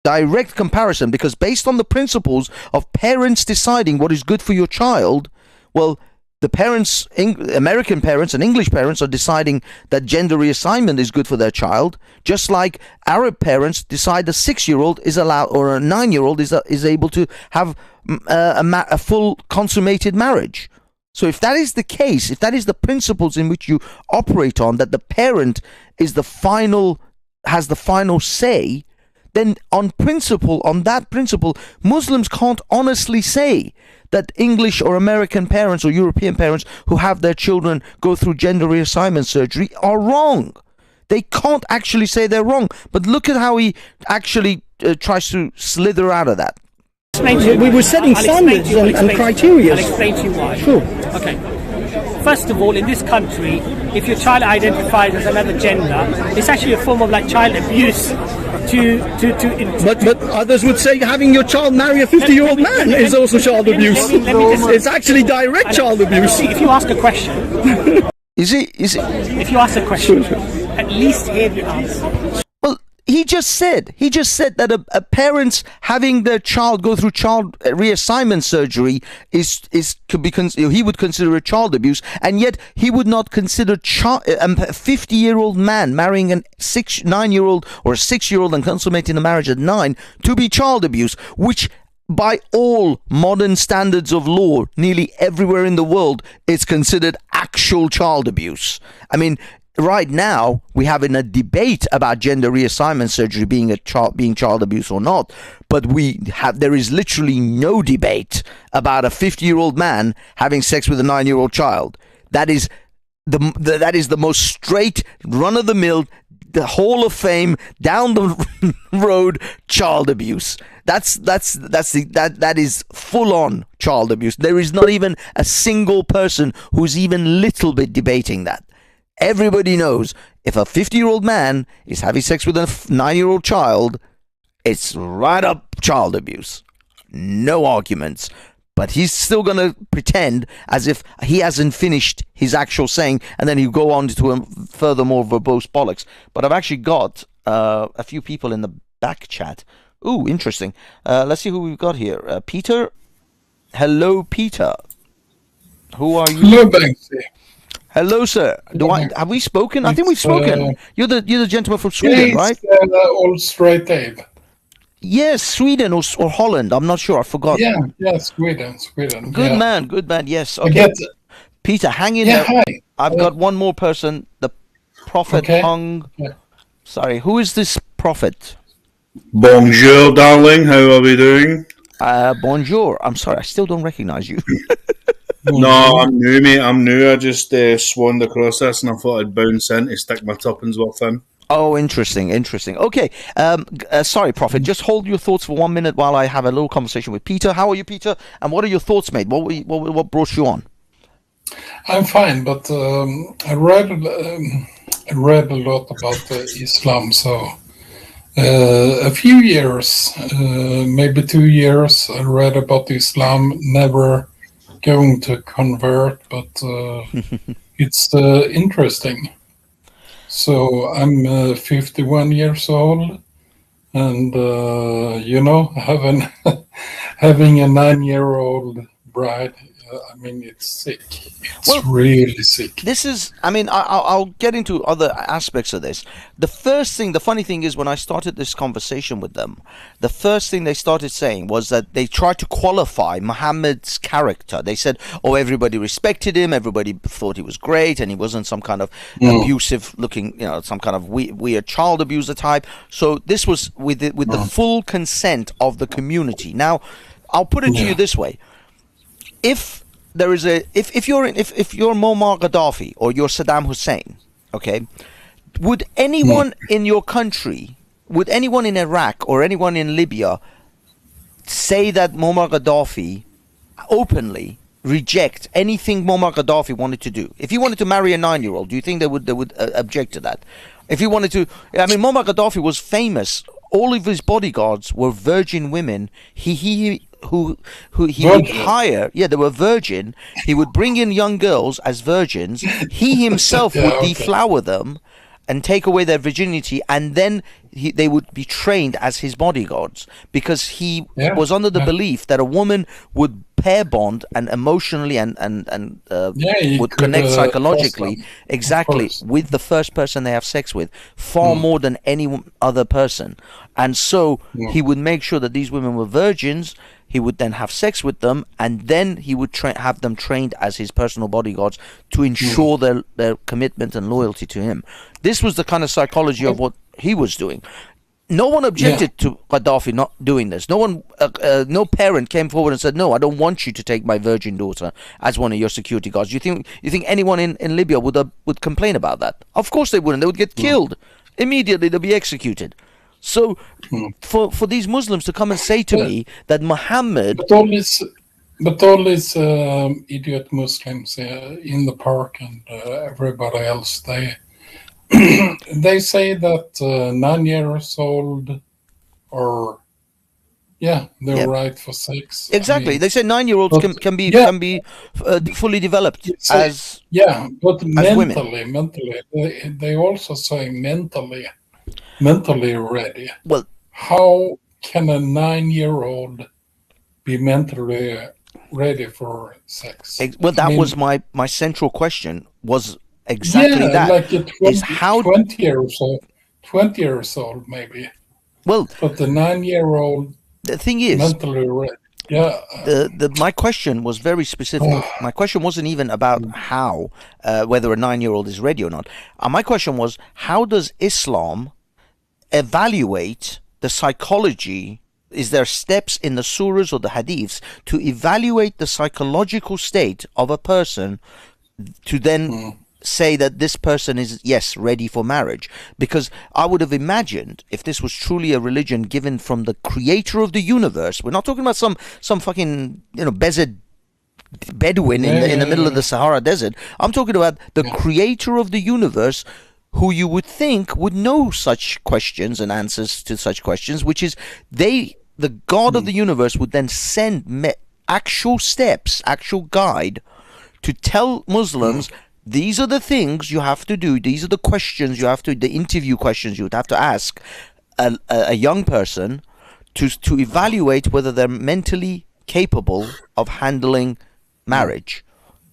direct comparison, because based on the principles of parents deciding what is good for your child, well, the parents, American parents and English parents, are deciding that gender reassignment is good for their child, just like Arab parents decide a 6-year-old is allowed, or a 9-year-old is able to have a full consummated marriage. So if that is the case, if that is the principles in which you operate on, that the parent has the final say, then on that principle, Muslims can't honestly say that English or American parents or European parents who have their children go through gender reassignment surgery are wrong. They can't actually say they're wrong. But look at how he actually tries to slither out of that. We were setting standards and criteria. I'll explain to you why. Sure. Okay. First of all, in this country, if your child identifies as another gender, it's actually a form of like child abuse. But others would say having your child marry a 50-year-old man is also child abuse. It's actually direct child abuse. See, if you ask a question, is it? If you ask a question, at least hear the answer. Well, he just said that a parent's having their child go through child reassignment surgery he would consider a child abuse, and yet he would not consider a 50-year-old man marrying a 9-year-old or a 6-year-old and consummating the marriage at 9 to be child abuse, which by all modern standards of law, nearly everywhere in the world, is considered actual child abuse. I mean, right now, we have in a debate about gender reassignment surgery being child abuse or not, but there is literally no debate about a 50-year-old man having sex with a 9-year-old child. That is the most straight, run-of-the-mill, the Hall of Fame, down the road child abuse. That is full-on child abuse. There is not even a single person who's even little bit debating that. Everybody knows if a 50-year-old man is having sex with a 9-year-old child, it's right up child abuse. No arguments. But he's still going to pretend as if he hasn't finished his actual saying, and then he'll go on to a furthermore verbose bollocks. But I've actually got a few people in the back chat. Ooh, interesting. Let's see who we've got here. Peter. Hello, Peter. Who are you? Hello, Banksy. Hello, sir. Have we spoken? I think we've spoken. You're the gentleman from Sweden, right? Old straight Dave. Yes, Sweden or Holland. I'm not sure. I forgot. Yeah, Sweden. Good man. Yes. Okay. Peter, hang in there. Hi. I've got one more person. The Prophet Hung. Yeah. Sorry, who is this prophet? Bonjour, darling. How are we doing? Bonjour. I'm sorry, I still don't recognize you. No, I'm new, mate. I'm new. I just swanned across this and I thought I'd bounce in to stick my tuppence worth in. Oh, interesting. Okay. Sorry, Prophet. Just hold your thoughts for 1 minute while I have a little conversation with Peter. How are you, Peter? And what are your thoughts, mate? What brought you on? I'm fine, but I read a lot about Islam, so a few years, maybe 2 years, I read about Islam. Never going to convert, but it's interesting. So I'm 51 years old, and having a 9-year-old bride I mean, it's sick. It's really sick. This is, I mean, I'll get into other aspects of this. The funny thing is, when I started this conversation with them, the first thing they started saying was that they tried to qualify Mohammed's character. They said, oh, everybody respected him, everybody thought he was great, and he wasn't some kind of abusive looking, some kind of weird child abuser type. So this was with the full consent of the community. Now, I'll put it to you this way. If there is if you're Muammar Gaddafi or you're Saddam Hussein, okay, would anyone in your country, would anyone in Iraq or anyone in Libya say that Muammar Gaddafi openly reject anything Muammar Gaddafi wanted to do? If he wanted to marry a 9-year-old, do you think they would object to that? If he wanted to, I mean, Muammar Gaddafi was famous. All of his bodyguards were virgin women. Who he would hire. Yeah, they were virgin. He would bring in young girls as virgins. He himself would deflower them and take away their virginity, and then they would be trained as his bodyguards, because he was under the belief that a woman would pair bond and emotionally and would connect psychologically exactly with the first person they have sex with far more than any other person. And so he would make sure that these women were virgins. He would then have sex with them, and then he would have them trained as his personal bodyguards to ensure their commitment and loyalty to him. This was the kind of psychology of what he was doing. No one objected to Gaddafi not doing this. No one, no parent came forward and said, "No, I don't want you to take my virgin daughter as one of your security guards." You think anyone in Libya would complain about that? Of course they wouldn't. They would get killed immediately. They'd be executed. So, for these Muslims to come and say to me that Muhammad, but all these idiot Muslims in the park and everybody else, they say that 9 years old they're right for sex. Exactly, I mean, they say 9-year-olds can be fully developed as but as mentally, they also say mentally ready. Well, how can a 9-year-old be mentally ready for sex? Well, that was my central question. Was exactly that. Like how 20 years old maybe. Well, but the 9-year-old. The thing is, mentally ready. Yeah. My question was very specific. My question wasn't even about how whether a 9-year-old is ready or not. My question was, how does Islam evaluate the psychology? Is there steps in the surahs or the hadiths to evaluate the psychological state of a person to then say that this person is, yes, ready for marriage? Because I would have imagined, if this was truly a religion given from the creator of the universe, we're not talking about some fucking Bezed Bedouin in the middle of the Sahara Desert. I'm talking about the creator of the universe, who you would think would know such questions and answers to such questions, which is the God of the universe would then send actual steps, actual guide to tell Muslims, these are the things you have to do, these are the questions you have to, the interview questions you would have to ask a young person to evaluate whether they're mentally capable of handling marriage.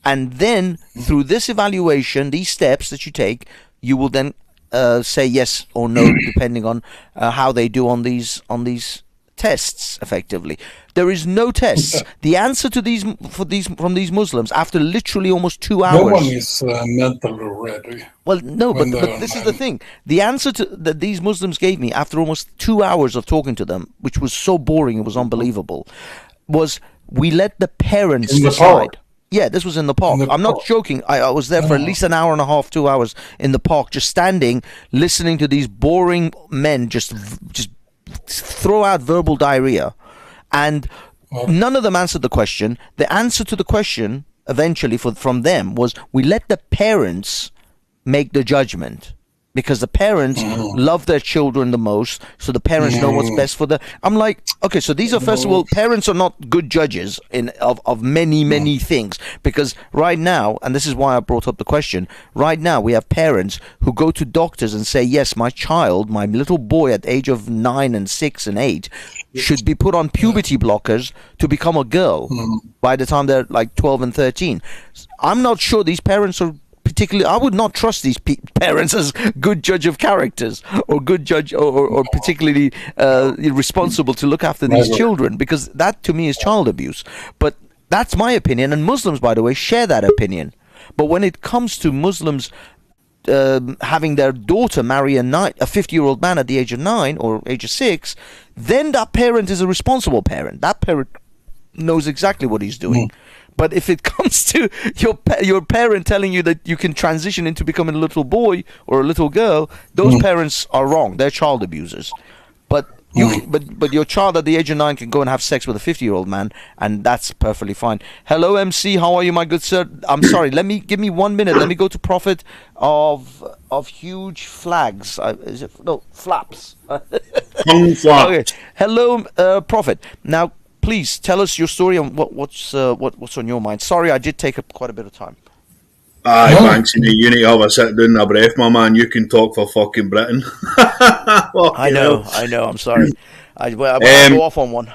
And then through this evaluation, these steps that you take, you will then say yes or no, depending on how they do on these tests. Effectively, there is no tests. The answer to from these Muslims, after literally almost 2 hours, no one is mentally ready. Well, no, but this is the thing. The answer that these Muslims gave me after almost 2 hours of talking to them, which was so boring, it was unbelievable, was we let the parents decide. Yeah, this was in the park. I'm not joking. I was there for at least an hour and a half, 2 hours in the park, just standing, listening to these boring men just throw out verbal diarrhea. And none of them answered the question. The answer to the question, eventually, from them was, we let the parents make the judgment. because the parents love their children the most, so the parents know what's best for them. I'm like, okay, so these are, first of all, parents are not good judges of many things, because right now, and this is why I brought up the question, right now we have parents who go to doctors and say, yes, my child, my little boy at the age of 9 and 6 and 8 should be put on puberty blockers to become a girl by the time they're like 12 and 13. I'm not sure these parents are particularly, I would not trust these parents as good judge of characters, or good judge, or particularly responsible to look after these children, because that to me is child abuse. But that's my opinion, and Muslims, by the way, share that opinion. But when it comes to Muslims having their daughter marry a 50-year-old man at the age of 9 or age of 6, then that parent is a responsible parent. That parent knows exactly what he's doing. But if it comes to your parent telling you that you can transition into becoming a little boy or a little girl, those parents are wrong. They're child abusers. But but your child at the age of 9 can go and have sex with a 50-year-old man, and that's perfectly fine. Hello, MC. How are you, my good sir? I'm sorry. Give me 1 minute. Let me go to Prophet of huge flags. Is it flaps? Okay. Hello, Prophet. Now, please tell us your story and what's on your mind. Sorry, I did take up quite a bit of time. Aye, Banksy, you need to have a sit down and a breath, my man. You can talk for fucking Britain. I know. I'm sorry. I'll go off on one.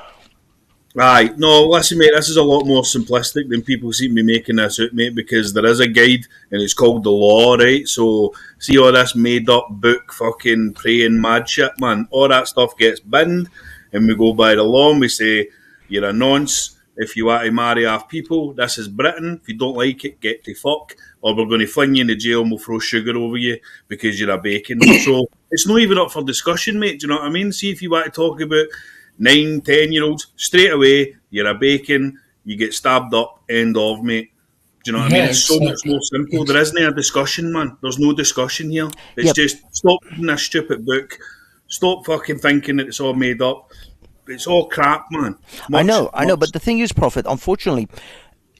Aye, no, listen, mate, this is a lot more simplistic than people seem to be making this out, mate, because there is a guide, and it's called the law, right? So, see all this made-up book fucking praying mad shit, man. All that stuff gets binned, and we go by the law, and we say, you're a nonce. If you want to marry half people, this is Britain. If you don't like it, get to fuck. Or we're going to fling you into jail and we'll throw sugar over you because you're a bacon. So it's not even up for discussion, mate. Do you know what I mean? See, if you want to talk about 9, 10-year-olds, straight away, you're a bacon, you get stabbed up, end of, mate. Do you know what I mean? It's so much more simple. There isn't a discussion, man. There's no discussion here. It's just stop reading this stupid book. Stop fucking thinking that it's all made up. It's all crap, man. I know. But the thing is, Prophet, unfortunately,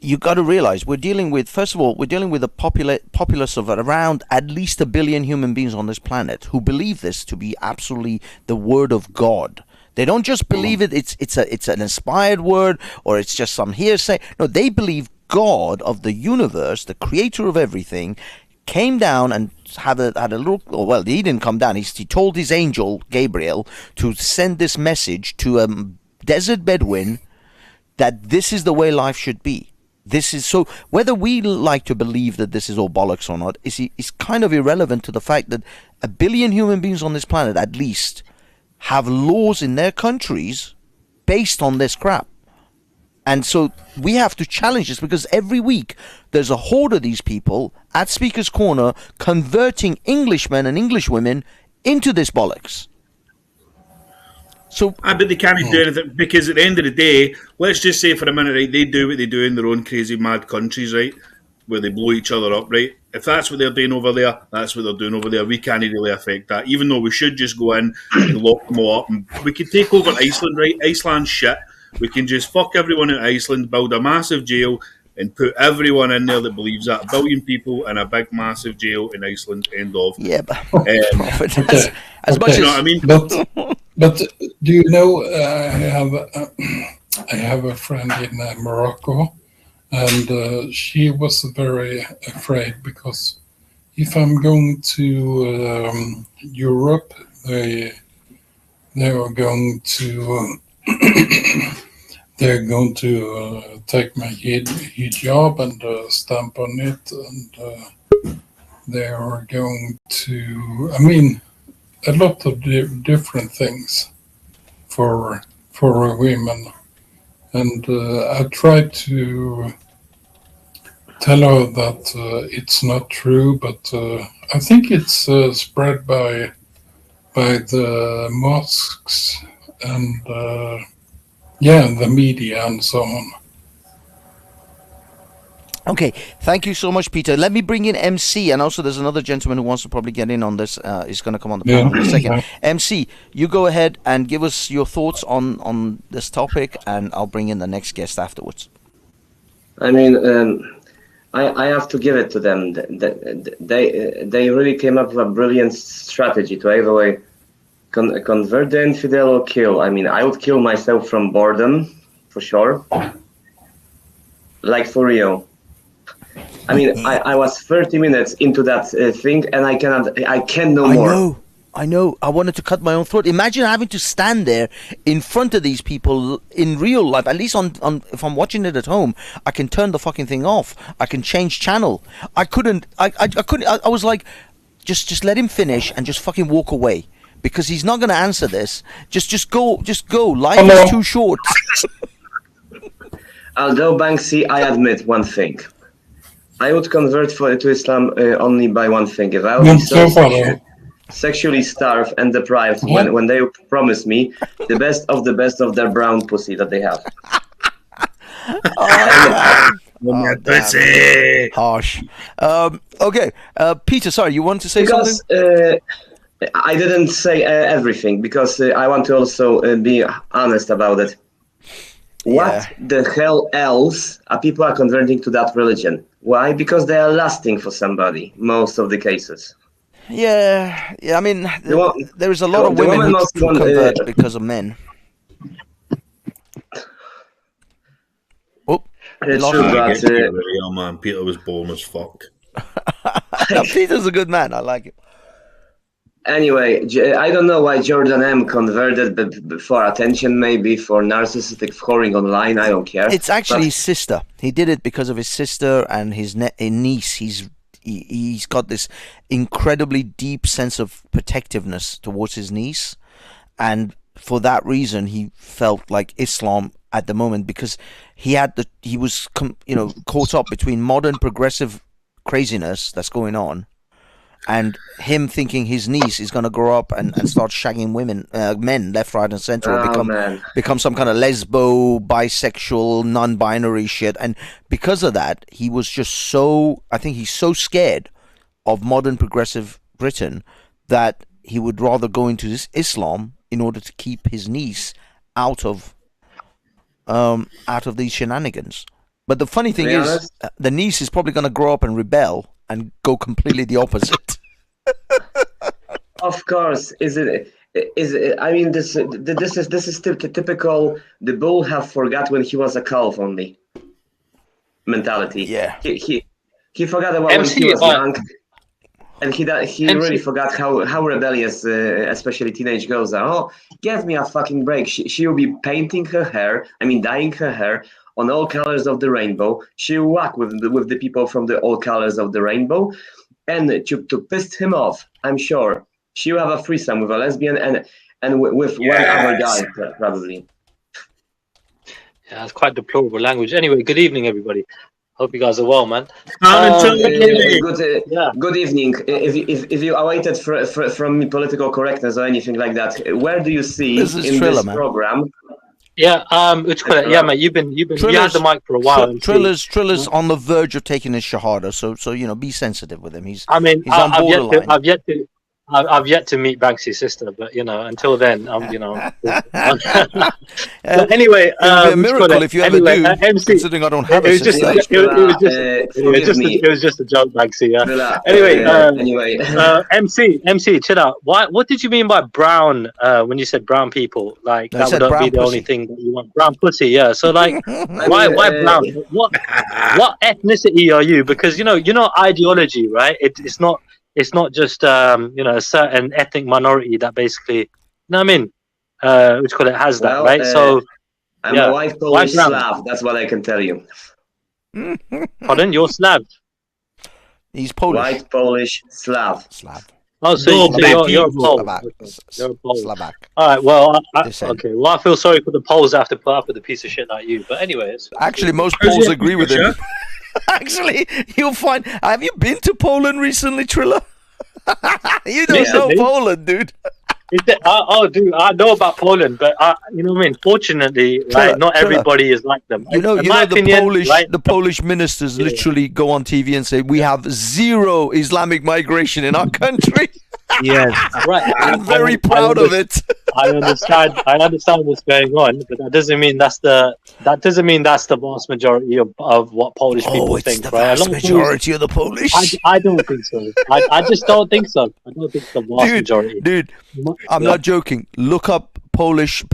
you got to realize we're dealing with a populace of around at least 1 billion human beings on this planet who believe this to be absolutely the word of God. They don't just believe it. It's an inspired word, or it's just some hearsay. No, they believe God of the universe, the creator of everything, came down and had a little. Well, he didn't come down. He told his angel Gabriel to send this message to a desert Bedouin that this is the way life should be. This is so. Whether we like to believe that this is all bollocks or not is kind of irrelevant to the fact that 1 billion human beings on this planet, at least, have laws in their countries based on this crap. And so we have to challenge this, because every week there's a horde of these people at Speaker's Corner converting Englishmen and Englishwomen into this bollocks. So, but they can't do anything, because at the end of the day, let's just say for a minute, right, they do what they do in their own crazy mad countries, right, where they blow each other up, right? If that's what they're doing over there, that's what they're doing over there. We can't really affect that, even though we should just go in and lock them all up. And we could take over Iceland, right? Iceland's shit. We can just fuck everyone in Iceland, build a massive jail, and put everyone in there that believes that. 1 billion people in a big, massive jail in Iceland, end of. Yeah, but as much as... You know what I mean? But do you know, I have a friend in Morocco, and she was very afraid, because if I'm going to Europe, they are going to... they're going to take my hijab and stamp on it, and they are going to, I mean, a lot of different things for women. And I tried to tell her that it's not true, but I think it's spread by the mosques and the media and so on. Okay, thank you so much, Peter. Let me bring in MC, and also there's another gentleman who wants to probably get in on this. He's going to come on the panel in a second. MC, you go ahead and give us your thoughts on this topic, and I'll bring in the next guest afterwards. I mean, I have to give it to them. They really came up with a brilliant strategy to either way convert the infidel or kill. I mean, I would kill myself from boredom, for sure. Like, for real. I mean, I was 30 minutes into that thing, and I can't no more. I know. I wanted to cut my own throat. Imagine having to stand there in front of these people in real life. At least on if I'm watching it at home, I can turn the fucking thing off. I can change channel. I couldn't. I couldn't. I was like, just let him finish and just fucking walk away, because he's not going to answer this. Just go. Life is too short. Although, Banksy, I admit one thing. I would convert to Islam only by one thing. If I would be so sexually starved and deprived when they promise me the best of their brown pussy that they have. Harsh. Okay, Peter, sorry, you want to say something? I didn't say everything, because I want to also be honest about it. What the hell else are people converting to that religion? Why? Because they are lusting for somebody, most of the cases. Yeah. I mean, there is a lot of women who convert because of men. Oh, it's true, but man, Peter was born as fuck. No, Peter's a good man. I like him. Anyway, I don't know why Jordan M converted, but for attention, maybe for narcissistic whoring online. I don't care. It's actually his sister. He did it because of his sister and his niece. He's got this incredibly deep sense of protectiveness towards his niece, and for that reason he felt like Islam at the moment, because he was caught up between modern progressive craziness that's going on and him thinking his niece is going to grow up and start shagging men left, right and center, or become some kind of lesbo, bisexual, non-binary shit. And because of that, he was just I think he's so scared of modern progressive Britain that he would rather go into this Islam in order to keep his niece out of these shenanigans. But the funny thing is, the niece is probably going to grow up and rebel and go completely the opposite. Of course, is it? I mean, this is typical. The bull have forgot when he was a calf only mentality. Yeah, he forgot about when he was young, and he really forgot how rebellious, especially teenage girls are. Oh, give me a fucking break. She will be painting her hair. I mean, dyeing her hair on all colors of the rainbow. She'll walk with the people from the all colors of the rainbow, and to piss him off, I'm sure she'll have a threesome with a lesbian and with one other guy probably. Yeah, it's quite deplorable language. Anyway, good evening, everybody. Hope you guys are well, man. Good evening. If you awaited from political correctness or anything like that, where do you see this program? Yeah, yeah, mate. You had the mic for a while. Triller's on the verge of taking his shahada, so be sensitive with him. He's on borderline. I've yet to meet Banksy's sister, but until then, But anyway, it would be a miracle if you ever do. MC, considering I don't have a sister. It was just a joke, Banksy. Yeah. Anyway, MC, chill out. What did you mean by brown when you said brown people? Like that would not be the only thing that you want. Brown pussy, yeah. So like, why brown? What ethnicity are you? Because ideology, right? It's not. It's not just a certain ethnic minority that basically, has that, right? So I'm a white Polish Slav. That's what I can tell you. Pardon, you're Slav. He's Polish. White Polish Slav. Oh, so you're a Pole. You're a Pole. Slovak. All right. Well, okay. Well, I feel sorry for the Poles that have to put up with a piece of shit like you. But anyways, actually, most Poles agree with him. Actually, you'll find. Have you been to Poland recently, Triller? You don't know Poland, dude. Dude, I know about Poland, but you know what I mean. Fortunately, not everybody is like them. The Polish ministers literally go on TV and say we have zero Islamic migration in our country. Yes, right. I'm very proud of it. I understand what's going on, but that doesn't mean that's the vast majority of what Polish people think. The vast majority of the Polish. I don't think so. I just don't think so. I don't think the vast majority. Dude, I'm not joking. Look up Polish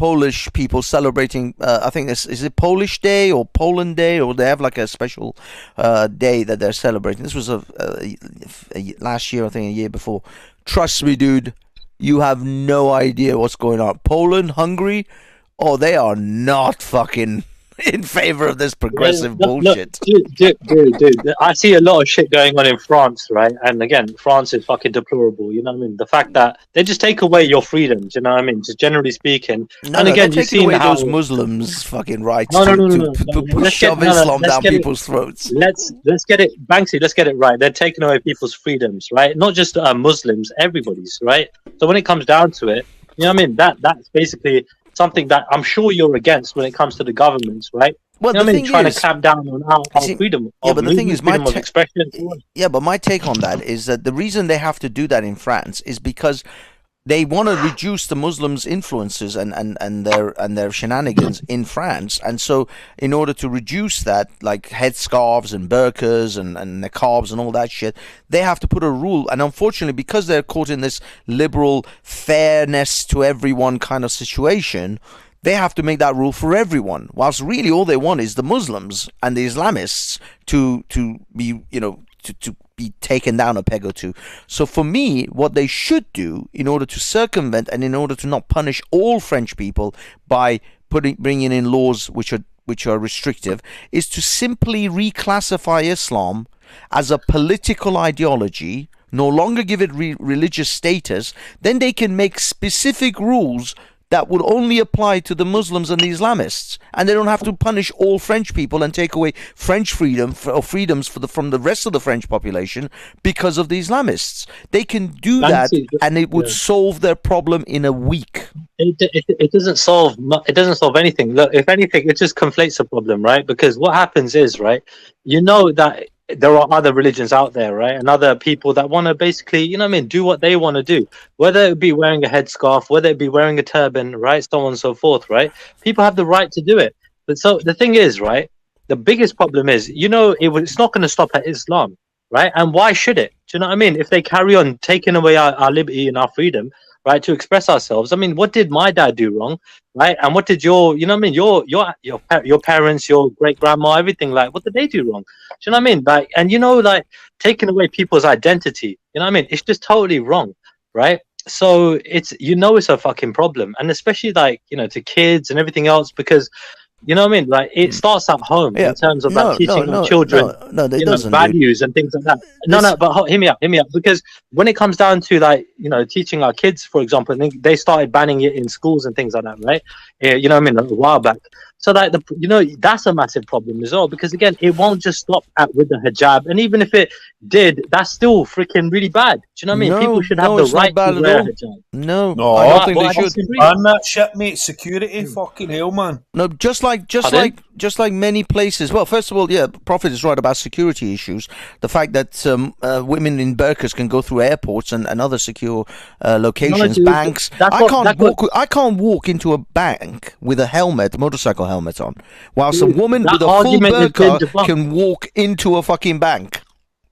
people celebrating. I think is it Polish Day or Poland Day, or they have like a special day that they're celebrating. This was last year, I think, a year before. Trust me, dude. You have no idea what's going on. Poland, Hungary, they are not fucking in favor of this progressive bullshit. Dude. I see a lot of shit going on in France, right? And again, France is fucking deplorable. You know what I mean? The fact that they just take away your freedoms. You know what I mean? Just generally speaking. Again, you see how those Muslims fucking rights to shove Islam down people's throats. Let's get it, Banksy. Let's get it right. They're taking away people's freedoms, right? Not just Muslims, everybody's, right? So when it comes down to it, you know what I mean? That's basically something that I'm sure you're against when it comes to the governments, right? Well, you know trying to clamp down on our freedom. Yeah, but the thing is, of expression. Yeah, but my take on that is that the reason they have to do that in France is because they want to reduce the Muslims' influences and their shenanigans in France, and so in order to reduce that, like headscarves and burqas and niqabs and all that shit, they have to put a rule. And unfortunately, because they're caught in this liberal fairness to everyone kind of situation, they have to make that rule for everyone. Whilst really all they want is the Muslims and the Islamists to be, to be taken down a peg or two. So for me, what they should do in order to circumvent and in order to not punish all French people by bringing in laws which are restrictive, is to simply reclassify Islam as a political ideology, no longer give it religious status. Then they can make specific rules that would only apply to the Muslims and the Islamists, and they don't have to punish all French people and take away French freedoms from the rest of the French population because of the Islamists. They can do that, and it would solve their problem in a week. It doesn't solve anything. Look, if anything, it just conflates the problem, right? Because what happens is, right, that there are other religions out there, right, and other people that want to basically, do what they want to do, whether it be wearing a headscarf, whether it be wearing a turban, right, so on and so forth, right? People have the right to do it. But so the thing is, right, the biggest problem is, it's not going to stop at Islam, right? And why should it? Do you know what I mean? If they carry on taking away our liberty and our freedom, right, to express ourselves. I mean, what did my dad do wrong, right? And what did your parents, your great grandma, everything, like, what did they do wrong? Do you know what I mean? Like, and taking away people's identity, you know what I mean? It's just totally wrong, right? So it's a fucking problem, and especially to kids and everything else, because you know what I mean? Like, it starts at home in terms of teaching our children values and things like that. But hear me out, because when it comes down to teaching our kids, for example, they started banning it in schools and things like that, right? You know what I mean? A while back. So that's a massive problem as well, because again, it won't just stop with the hijab, and even if it did, that's still freaking really bad. Do you know what I mean? People should have the right to wear a hijab. No, I don't think they should. Ban that shit, mate. Security, fucking hell, man. No, just like many places. Well, first of all, yeah, Prophet is right about security issues. The fact that women in burqas can go through airports and other secure locations, banks. I can't walk into a bank with a motorcycle helmet on, whilst a woman with a full burqa can walk into a fucking bank.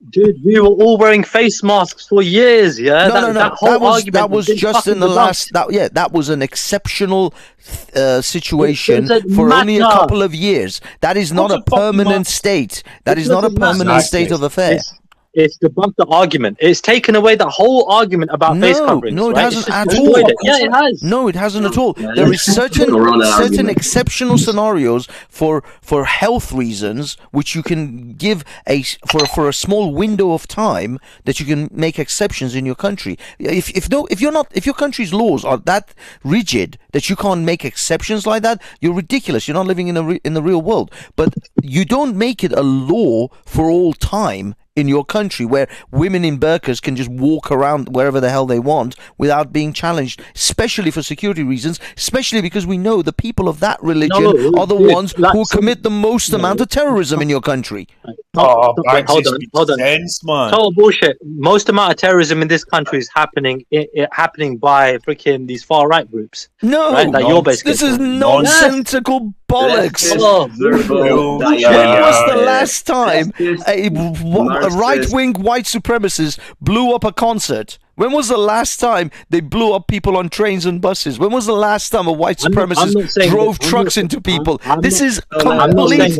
Dude, we were all wearing face masks for years, yeah? No. That was just in the last... That was an exceptional situation for only a couple of years. That is not a permanent state. That is not a permanent state of affairs. It's debunked the argument. It's taken away the whole argument about face coverings. No, it hasn't at all. Yeah, it has. No, it hasn't at all. There is certain exceptional scenarios for health reasons which you can give for a small window of time that you can make exceptions in your country. If your country's laws are that rigid that you can't make exceptions like that, you're ridiculous. You're not living in the real world. But you don't make it a law for all time in your country where women in burqas can just walk around wherever the hell they want without being challenged, especially for security reasons, especially because we know the people of that religion are the ones who commit the most amount of terrorism in your country. Hold on. Sense, man. Total bullshit. Most amount of terrorism in this country is happening by freaking these far right groups. No, right? This is nonsensical bollocks. When was the last time a right-wing white supremacist blew up a concert? When was the last time they blew up people on trains and buses? When was the last time a white supremacist drove trucks into people? This is complete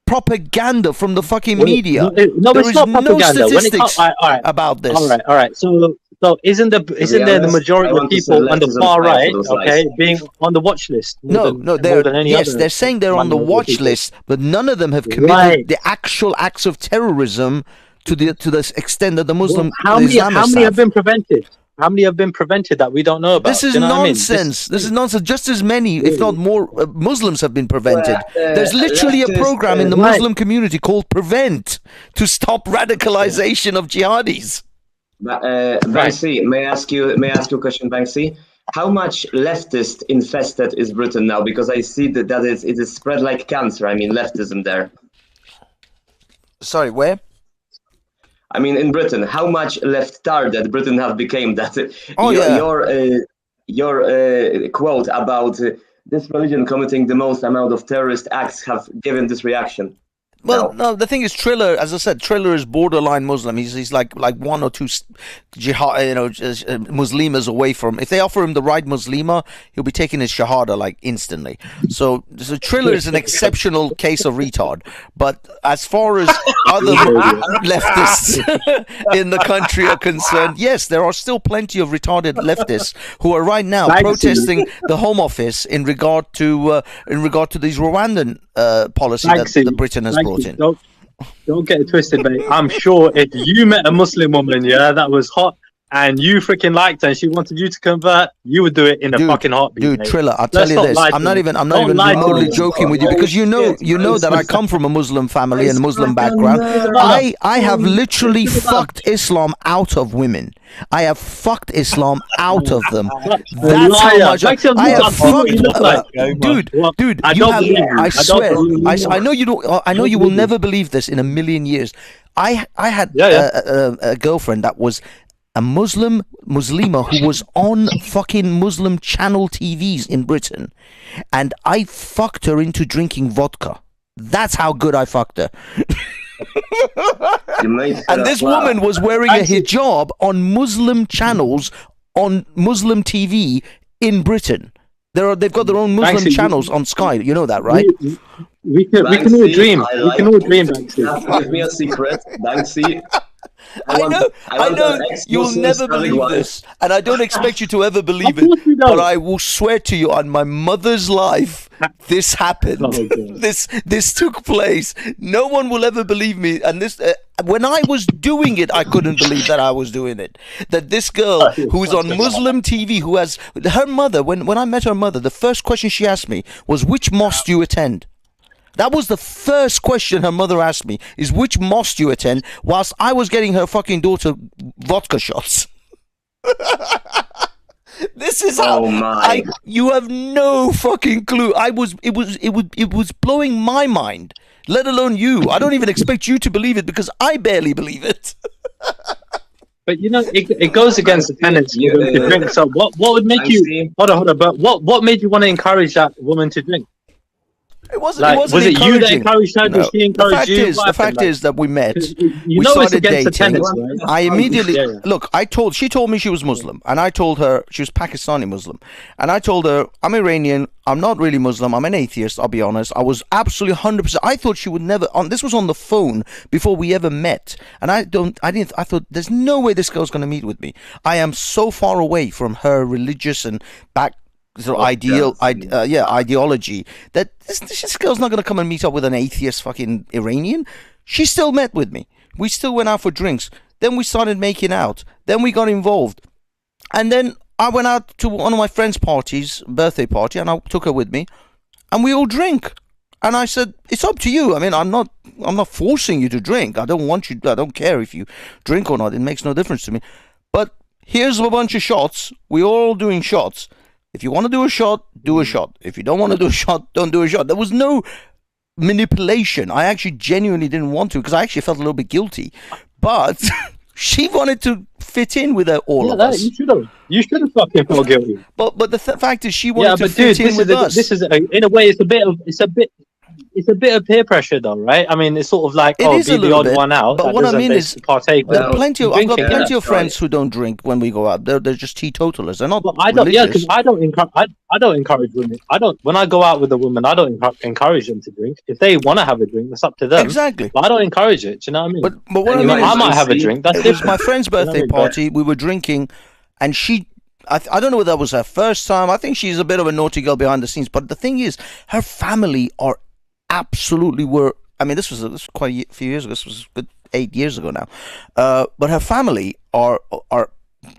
propaganda from the fucking media. No, there it's not propaganda. No statistics about this. All right. So isn't there the majority of people on the far right, being on the watch list? They're saying they're on the watch list, but none of them have committed the actual acts of terrorism to the extent that the Muslim. How many have been prevented? How many have been prevented that we don't know about? This is nonsense. This is nonsense. Just as many, if not more, Muslims have been prevented. There's literally a program in the Muslim community called Prevent to stop radicalization of jihadis. Banksy, may I ask you a question, Banksy? How much leftist infested is Britain now? Because I see that it is spread like cancer. I mean, leftism there. Sorry, where? I mean, in Britain, how much left-tarded Britain have become that your quote about this religion committing the most amount of terrorist acts have given this reaction? Well, no, the thing is, Triller, as I said, Triller is borderline Muslim. He's like one or two jihad, Muslimas away from. If they offer him the right Muslima, he'll be taking his shahada like instantly. So Triller is an exceptional case of retard. But as far as other leftists in the country are concerned, yes, there are still plenty of retarded leftists who are right now protesting the Home Office in regard to these Rwandan policy that Britain has brought in. Don't get it twisted, mate. I'm sure if you met a Muslim woman, that was hot, and you freaking liked her, and she wanted you to convert, you would do it in a fucking heartbeat. Dude, mate. Triller, I'll tell you this. I'm not even remotely joking with you, because you know that I come from a Muslim family and a Muslim background. I have literally fucked Islam out of women. I have fucked Islam out of them. That's how much I have fucked. Dude, I swear. I know you don't. I know you will never believe this in a million years. I had a girlfriend that was a Muslima who was on fucking Muslim channel TVs in Britain, and I fucked her into drinking vodka. That's how good I fucked her. And this woman was wearing a hijab on Muslim channels on Muslim TV in Britain. They've got their own Muslim channels on Sky. You know that, right? We can all dream. We can all dream, Banksy. Give me a secret, Banksy. I know you'll never believe this, and I don't expect you to ever believe it, but I will swear to you on my mother's life, this happened. This took place. No one will ever believe me, and this when I was doing it, I couldn't believe that I was doing it. That this girl who's on Muslim TV, who has her mother, when I met her mother, the first question she asked me was, which mosque do you attend? That was the first question her mother asked me, is which mosque do you attend, whilst I was getting her fucking daughter vodka shots. This is how you have no fucking clue. It was blowing my mind, let alone you. I don't even expect you to believe it, because I barely believe it. But it goes against the tenets to drink. So what would make you hold on, but what made you want to encourage that woman to drink? It wasn't was it you that encouraged her? Did she encourage you? The fact is that we met. We started dating. The tenets, right? I immediately look. She told me she was Muslim, and I told her she was Pakistani Muslim, and I told her I'm Iranian. I'm not really Muslim. I'm an atheist. I'll be honest. I was absolutely 100%. I thought she would never. This was on the phone before we ever met, and I thought there's no way this girl's going to meet with me. I am so far away from her religious and ideology that this girl's not going to come and meet up with an atheist fucking Iranian. She still met with me. We still went out for drinks. Then we started making out. Then we got involved. And then I went out to one of my friend's parties, birthday party, and I took her with me. And we all drink. And I said, it's up to you. I mean, I'm not forcing you to drink. I don't care if you drink or not. It makes no difference to me. But here's a bunch of shots. We're all doing shots. If you want to do a shot, do a shot. If you don't want to do a shot, don't do a shot. There was no manipulation. I actually genuinely didn't want to, because I actually felt a little bit guilty. But she wanted to fit in with all of us. You should have fucking felt guilty. But the fact is, she wanted to fit in with us. This is in a way, it's a bit of peer pressure, though, right? I mean, it's sort of like, be the odd one out. But what I mean is, partake. I've got plenty of friends who don't drink when we go out. They're just teetotalers. They're not. Well, I don't. Religious. Yeah, because I don't encourage women. When I go out with a woman, I don't encourage them to drink. If they want to have a drink, that's up to them. Exactly. But I don't encourage it. Do you know what I mean? But what I mean is, I might have a drink. It was my friend's birthday party. We were drinking, and she. I don't know whether that was her first time. I think she's a bit of a naughty girl behind the scenes. But the thing is, her family are absolutely were. I mean, this was quite a few years ago. This was good 8 years ago now. But her family are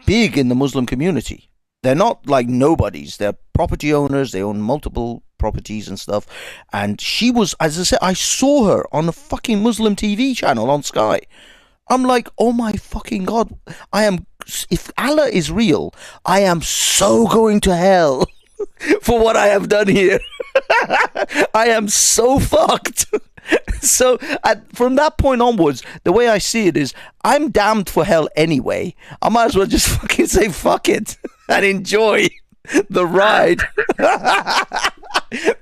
big in the Muslim community. They're not like nobodies. They're property owners. They own multiple properties and stuff. And she was, as I said, I saw her on a fucking Muslim TV channel on Sky. I'm like, oh my fucking God. If Allah is real, I am so going to hell for what I have done here. I am so fucked. So from that point onwards, the way I see it is, I'm damned for hell anyway. I might as well just fucking say fuck it and enjoy the ride.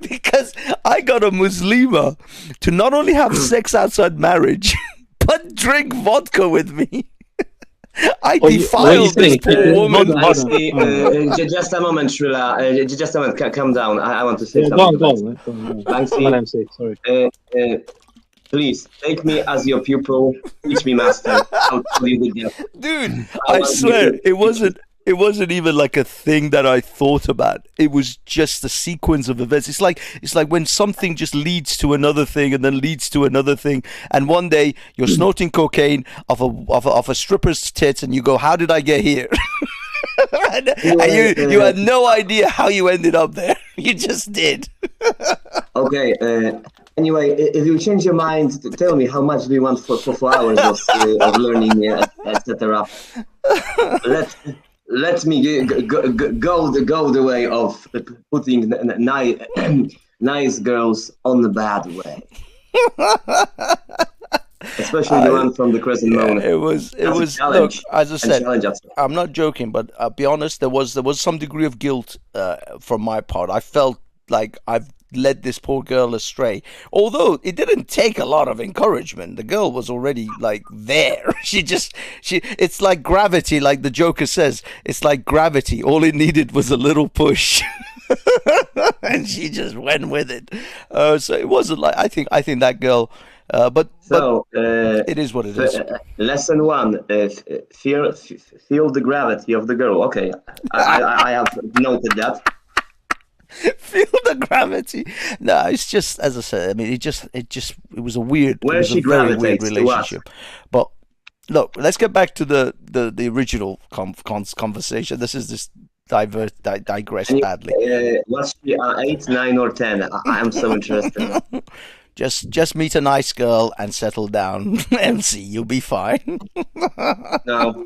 Because I got a Muslima to not only have sex outside marriage, but drink vodka with me. I defiled this poor woman. Just a moment, Shrila. Just a moment. Calm down. I want to say something. Go on. Banksy, sorry. Please take me as your pupil. Teach me, master. How to do the Dude, I swear it wasn't even like a thing that I thought about. It was just a sequence of events. It's like when something just leads to another thing and then leads to another thing. And one day you're snorting cocaine off a stripper's tits, and you go, "How did I get here?" and you had no idea how you ended up there. You just did. Okay. Anyway, if you change your mind, tell me how much do you want for 4 hours of learning, etc. Let me go the way of putting nice girls on the bad way. Especially the one from the Crescent Moon. It was. Look, as I said, I'm not joking, but I'll be honest. There was some degree of guilt from my part. I felt like I've led this poor girl astray. Although it didn't take a lot of encouragement. The girl was already like there. It's like gravity, like the Joker says. It's like gravity. All it needed was a little push. And she just went with it. So it wasn't like, I think that girl, but it is what it is. Lesson 1, feel the gravity of the girl. Okay, I have noted that. Feel the gravity. No, it's just, as I said, I mean, it was a weird, very weird relationship. But look, let's get back to the original conversation. This is just digress badly. Was she 8, 9, or 10? I'm so interested. Just meet a nice girl and settle down, MC. You'll be fine. No.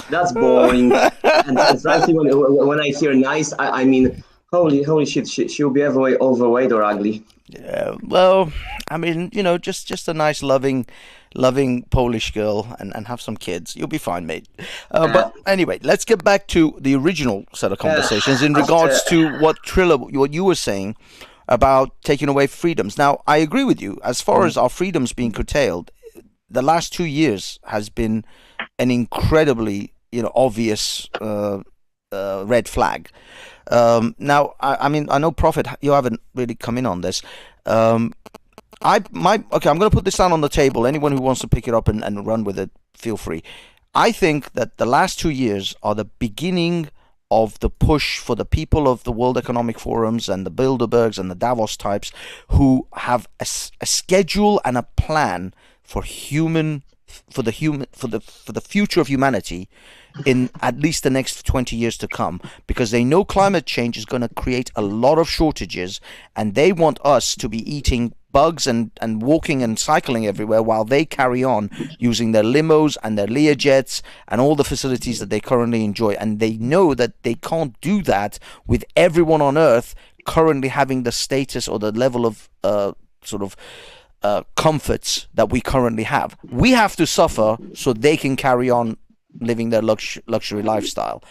That's boring. and frankly, when I hear nice, I mean, holy shit, she'll be overweight or ugly. Yeah, well, I mean, just a nice, loving Polish girl and have some kids. You'll be fine, mate. But anyway, let's get back to the original set of conversations in regards to what you were saying about taking away freedoms. Now, I agree with you. As far as our freedoms being curtailed, the last 2 years has been an incredibly, obvious red flag. Now, I mean, I know, Prophet, you haven't really come in on this. I'm going to put this down on the table. Anyone who wants to pick it up and run with it, feel free. I think that the last 2 years are the beginning of the push for the people of the World Economic Forums and the Bilderbergs and the Davos types who have a schedule and a plan for human the future of humanity in at least the next 20 years to come, because they know climate change is going to create a lot of shortages, and they want us to be eating bugs and walking and cycling everywhere while they carry on using their limos and their Learjets and all the facilities that they currently enjoy. And they know that they can't do that with everyone on Earth currently having the status or the level of comforts that we currently have. We have to suffer so they can carry on living their luxury lifestyle.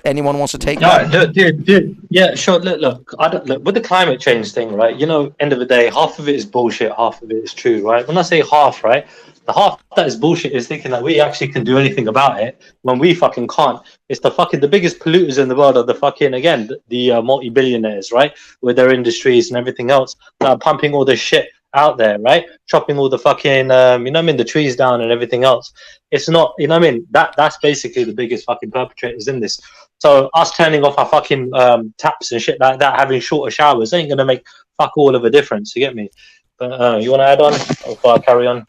Anyone wants to take that? Dude. Yeah, sure. Look. Look with the climate change thing, right? You know, end of the day, half of it is bullshit, half of it is true, right? When I say half, right, the half that is bullshit is thinking that we actually can do anything about it when we fucking can't. It's the biggest polluters in the world are the fucking, again, the multi-billionaires, right, with their industries and everything else that are pumping all this shit out there, right, chopping all the fucking the trees down and everything else. It's not, that's basically the biggest fucking perpetrators in this. So us turning off our fucking taps and shit like that, having shorter showers, ain't gonna make fuck all of a difference. You get me? But you want to add on before I carry on?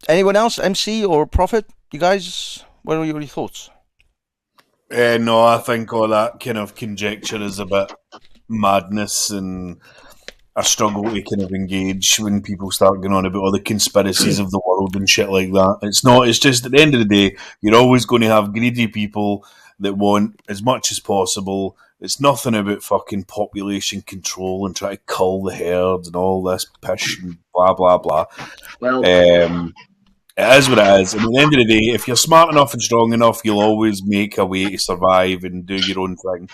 Anyone else, MC or Prophet? You guys, what are your thoughts? No, I think all that kind of conjecture is a bit madness, and I struggle to kind of engage when people start going on about all the conspiracies of the world and shit like that. It's just at the end of the day, you're always going to have greedy people that want as much as possible. It's nothing about fucking population control and try to cull the herd and all this pish and blah, blah, blah. Well, it is what it is. And at the end of the day, if you're smart enough and strong enough, you'll always make a way to survive and do your own thing.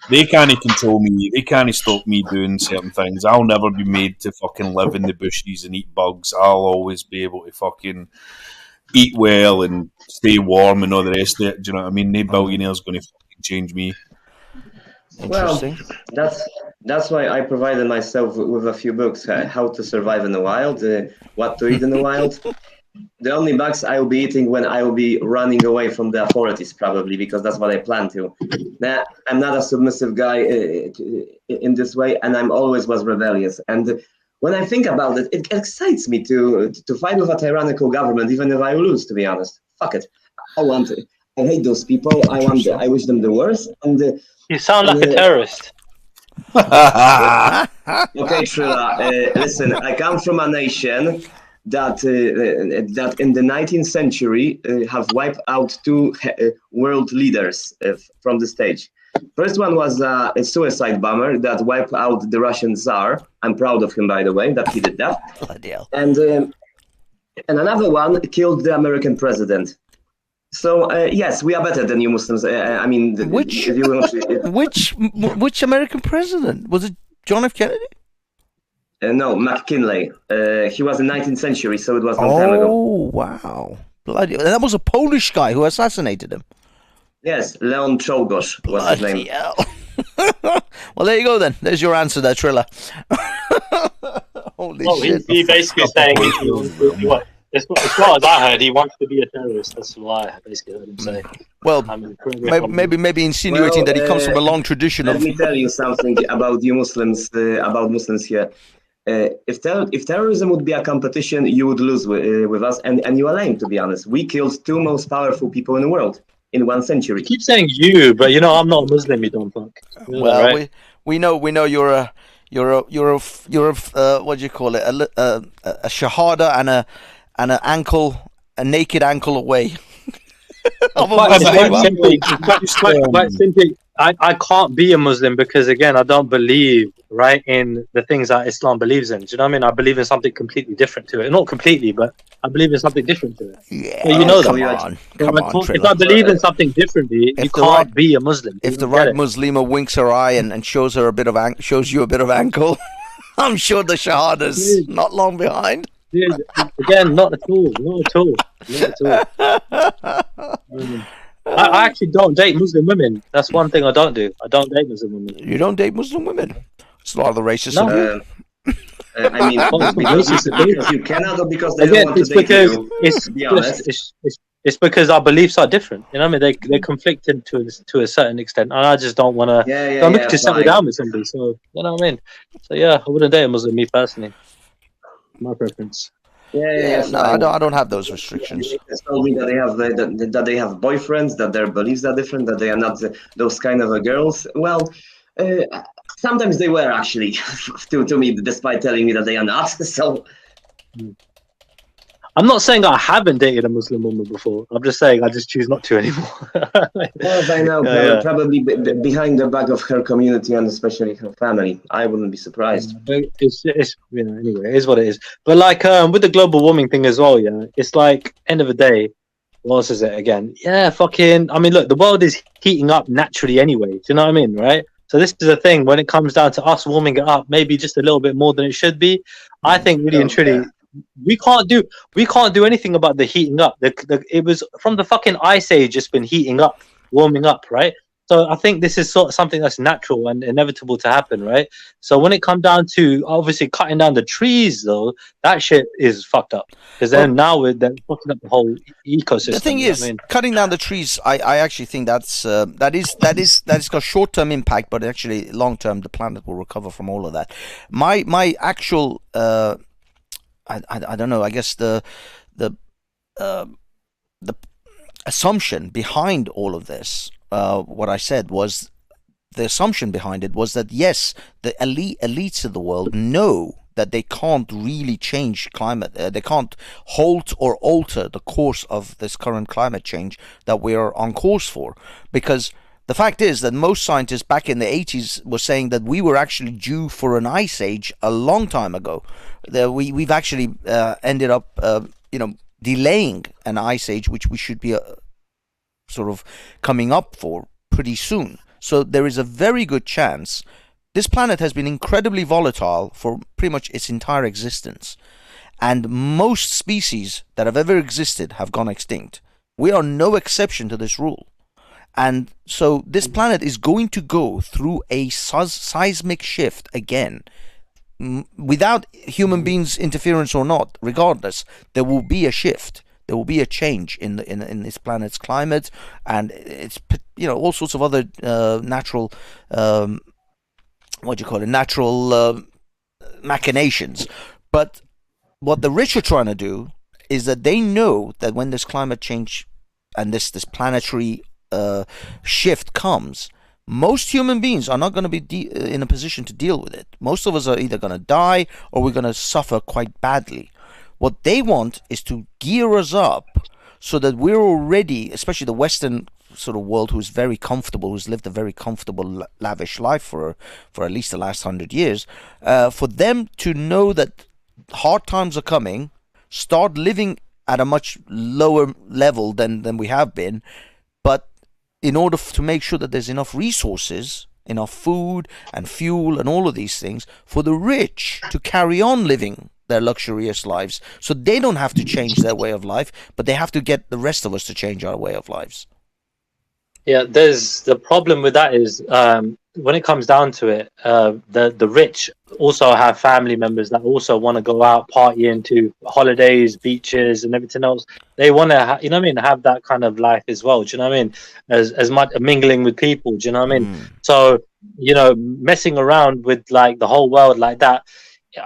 They can't control me. They can't stop me doing certain things. I'll never be made to fucking live in the bushes and eat bugs. I'll always be able to fucking eat well and stay warm and all the rest of it. Do you know what I mean? No billionaire's going to fucking change me. Well, that's why I provided myself with a few books: How to Survive in the Wild, What to Eat in the Wild. The only bugs I will be eating when I will be running away from the authorities, probably, because that's what I plan to. Now, I'm not a submissive guy in this way, and I'm always was rebellious. And when I think about it, it excites me to fight with a tyrannical government, even if I lose. To be honest, fuck it. I hate those people. I wish them the worst. And you sound like a terrorist. Okay, Trilla. Listen, I come from a nation that in the 19th century have wiped out two world leaders from the stage. First one was a suicide bomber that wiped out the Russian Tsar. I'm proud of him, by the way, that he did that. And another one killed the American president. So yes, we are better than you Muslims. I mean, which American president? Was it John F. Kennedy? No, McKinley. He was in the 19th century, so it was a long time ago. Oh, wow. Bloody, and that was a Polish guy who assassinated him. Yes, Leon Czolgosz was his name. Hell. Well, there you go then. There's your answer there, Trilla. Holy shit. He basically saying, what? As far as I heard, he wants to be a terrorist. That's what I basically heard him say. Well, maybe insinuating that he comes from a long tradition of... Let me tell you something about you Muslims, about Muslims here. If terrorism would be a competition, you would lose with us, and you are lame, to be honest. We killed two most powerful people in the world in 1 century. You keep saying you, but I'm not a Muslim. You don't fuck. Well, right? we know you're a what do you call it? A shahada and a naked ankle away. Quite simply, I can't be a Muslim because, again, I don't believe in the things that Islam believes in. Do you know what I mean? I believe in something completely different to it. Not completely, but I believe in something different to it. Yeah, so you know come that. on, if I believe in something differently, you can't be a Muslim. If the right Muslima winks her eye and shows you a bit of ankle, I'm sure the shahada's not long behind. Dude, again, not at all. I actually don't date Muslim women. That's one thing I don't do. I don't date Muslim women. You don't date Muslim women? It's a lot of the racists. No. I mean, because you cannot, or because they don't want to date you. It's because our beliefs are different. You know what I mean? They're conflicted to a certain extent, and I just don't want to. I'm looking to settle down with somebody. So you know what I mean? So yeah, I wouldn't date a Muslim, me personally. My preference. Yes, no, I don't have those restrictions. They told me that they have that they have boyfriends, that their beliefs are different, that they are not those kind of girls. Well, sometimes they were actually to me, despite telling me that they are not. So. I'm not saying I haven't dated a Muslim woman before. I'm just saying I just choose not to anymore. Yes, I know. Probably behind the back of her community and especially her family. I wouldn't be surprised. It's anyway, it is what it is. But like with the global warming thing as well, yeah, it's like end of the day, what else is it again? Yeah, fucking. I mean, look, the world is heating up naturally anyway. Do you know what I mean, right? So this is the thing when it comes down to us warming it up, maybe just a little bit more than it should be. I think really and truly. We can't do anything about the heating up. It was from the fucking ice age. It's been heating up, warming up, right? So I think this is sort of something that's natural and inevitable to happen, right? So when it comes down to obviously cutting down the trees, though, that shit is fucked up because then now they're fucking up the whole ecosystem. The thing is, cutting down the trees, I actually think that is got short-term impact, but actually long-term, the planet will recover from all of that. My actual I don't know. I guess the assumption behind all of this, what I said was, the assumption behind it was that yes, the elites of the world know that they can't really change climate. They can't halt or alter the course of this current climate change that we are on course for, because the fact is that most scientists back in the 80s were saying that we were actually due for an ice age a long time ago. We've actually ended up, delaying an ice age, which we should be sort of coming up for pretty soon. So there is a very good chance. This planet has been incredibly volatile for pretty much its entire existence. And most species that have ever existed have gone extinct. We are no exception to this rule. And so this planet is going to go through a seismic shift again. Without human beings' interference or not, regardless, there will be a shift. There will be a change in this planet's climate, and it's all sorts of other natural natural machinations. But what the rich are trying to do is that they know that when this climate change and this planetary shift comes, most human beings are not going to be in a position to deal with it. Most of us are either going to die or we're going to suffer quite badly. What they want is to gear us up so that we're already, especially the Western sort of world, who's very comfortable, who's lived a very comfortable, lavish life for at least the last 100 years, for them to know that hard times are coming, start living at a much lower level than we have been, but in order to make sure that there's enough resources, enough food and fuel and all of these things for the rich to carry on living their luxurious lives. So they don't have to change their way of life, but they have to get the rest of us to change our way of lives. Yeah, there's the problem with that is when it comes down to it, the rich also have family members that also want to go out partying to holidays, beaches, and everything else. They want to, have that kind of life as well. Do you know what I mean? As much mingling with people. Do you know what I mean? So messing around with like the whole world like that.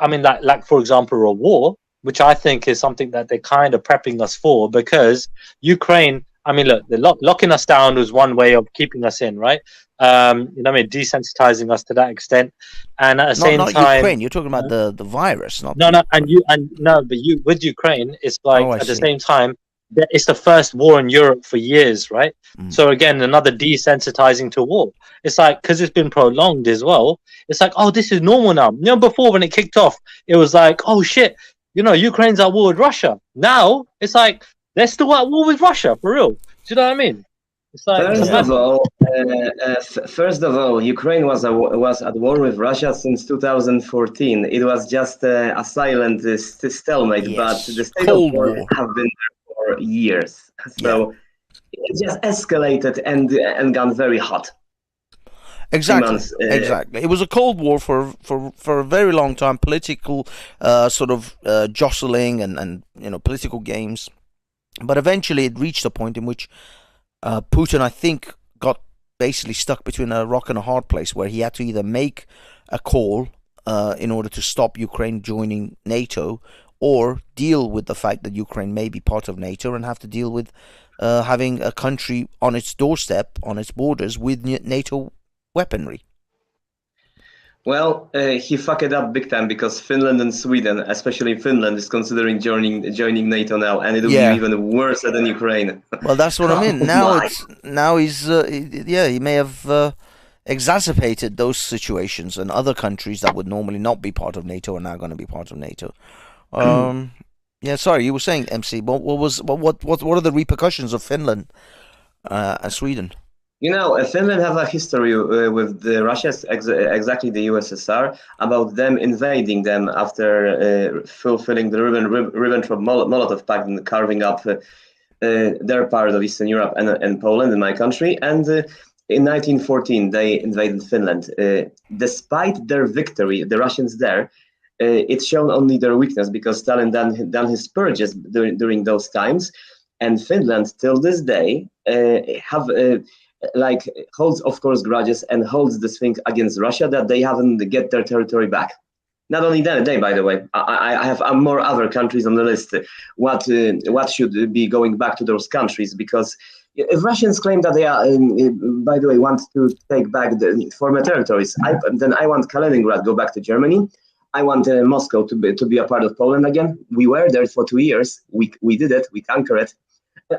I mean, like for example, a war, which I think is something that they're kind of prepping us for, because Ukraine. I mean, look, locking us down was one way of keeping us in, right? Desensitizing us to that extent, and at the same time, Ukraine. You're talking about the virus, not with Ukraine, it's like at the same time, it's the first war in Europe for years, right? So again, another desensitizing to war. It's like because it's been prolonged as well. It's like, oh, this is normal now. Before when it kicked off, it was like, oh shit, Ukraine's at war with Russia. Now it's like, they're still at war with Russia, for real. Do you know what I mean? It's like, first of all, Ukraine was at war with Russia since 2014. It was just a silent stalemate, but the state of war have been there for years. So it just escalated and gone very hot. Exactly. It was a Cold War for a very long time. Political jostling and political games. But eventually it reached a point in which Putin, I think, got basically stuck between a rock and a hard place, where he had to either make a call in order to stop Ukraine joining NATO, or deal with the fact that Ukraine may be part of NATO and have to deal with having a country on its doorstep, on its borders, with NATO weaponry. Well, he fucked it up big time because Finland and Sweden, especially Finland, is considering joining NATO now, and it'll be even worse than Ukraine. Well, that's what I mean. Now he may have exacerbated those situations, and other countries that would normally not be part of NATO are now going to be part of NATO. Yeah, sorry, you were saying, MC. What are the repercussions of Finland and Sweden? You know, Finland have a history with Russia, exactly the USSR, about them invading them after fulfilling the Ribbentrop-Molotov Pact and carving up their part of Eastern Europe and Poland, in my country. And in 1914, they invaded Finland. Despite their victory, the Russians there, it's shown only their weakness because Stalin done his purges during those times. And Finland, till this day, holds, of course, grudges and holds this thing against Russia that they haven't get their territory back. Not only that, by the way, I have more other countries on the list. What should be going back to those countries? Because if Russians claim that they are, by the way, want to take back the former territories, then I want Kaliningrad go back to Germany. I want Moscow to be a part of Poland again. We were there for 2 years. We did it. We conquered it.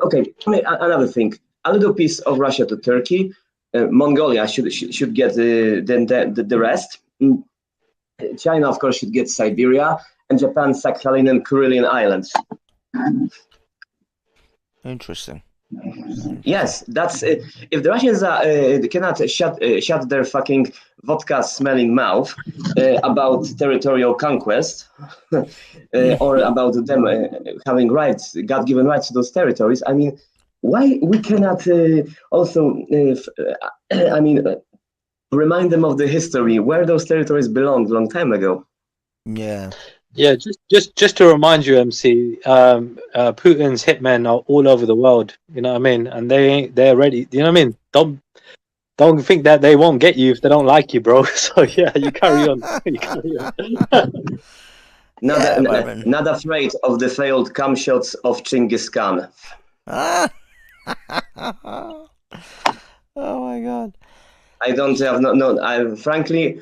Okay, another thing. A little piece of Russia to Turkey. Mongolia should get the rest. China, of course, should get Siberia, and Japan, Sakhalin and Kurilian Islands. Interesting. Yes, that's if the Russians cannot shut their fucking vodka-smelling mouth about territorial conquest or about them having rights, God-given rights to those territories. I mean, why we cannot remind them of the history where those territories belonged a long time ago? Yeah, just to remind you, MC, Putin's hitmen are all over the world. You know what I mean? And they're ready. You know what I mean? Don't think that they won't get you if they don't like you, bro. So yeah, you carry on. Not afraid of the failed cum shots of Genghis Khan. Oh my God! I don't have frankly.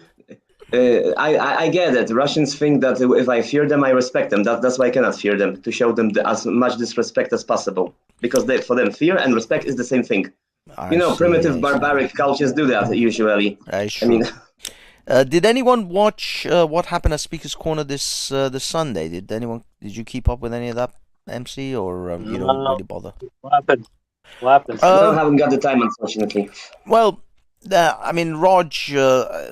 I get it. Russians think that if I fear them, I respect them. That's why I cannot fear them, to show them as much disrespect as possible. Because for them, fear and respect is the same thing. Primitive barbaric cultures do that usually. I mean, did anyone watch what happened at Speaker's Corner this Sunday? Did you keep up with any of that, MC, or you don't really bother? What happened? I haven't got the time, unfortunately. Well. Raj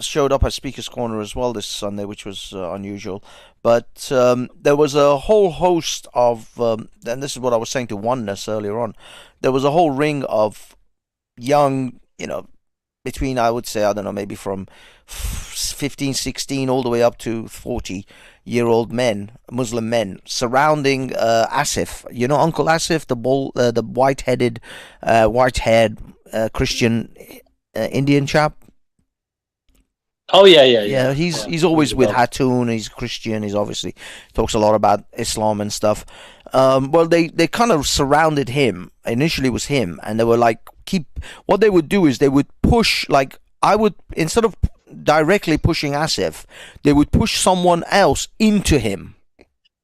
showed up at Speaker's Corner as well this Sunday, which was unusual. But there was a whole host of, and this is what I was saying to Oneness earlier on, there was a whole ring of young, between, I would say, I don't know, maybe from 15, 16, all the way up to 40-year-old men, Muslim men, surrounding Asif. Uncle Asif, the white-haired Christian Indian chap. Oh yeah. He's always with Hatun. He's Christian. He's obviously talks a lot about Islam and stuff. Well, they kind of surrounded him. Initially, it was him, and they were like, what they would do is they would push, like, instead of directly pushing Asif, they would push someone else into him.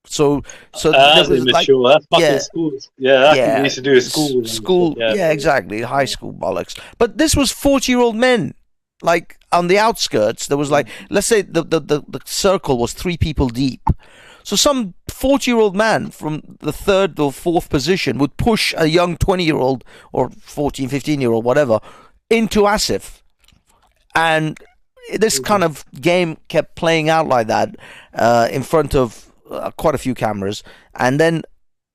So that's immature. That's fucking schools. Yeah, that's what we used to do at school. Yeah, exactly. High school bollocks. But this was 40-year-old men. Like, on the outskirts, there was like, let's say the circle was 3 people deep. So some 40-year-old man from the 3rd or 4th position would push a young 20-year-old or 14, 15-year-old, whatever, into Asif. And this kind of game kept playing out like that in front of quite a few cameras, and then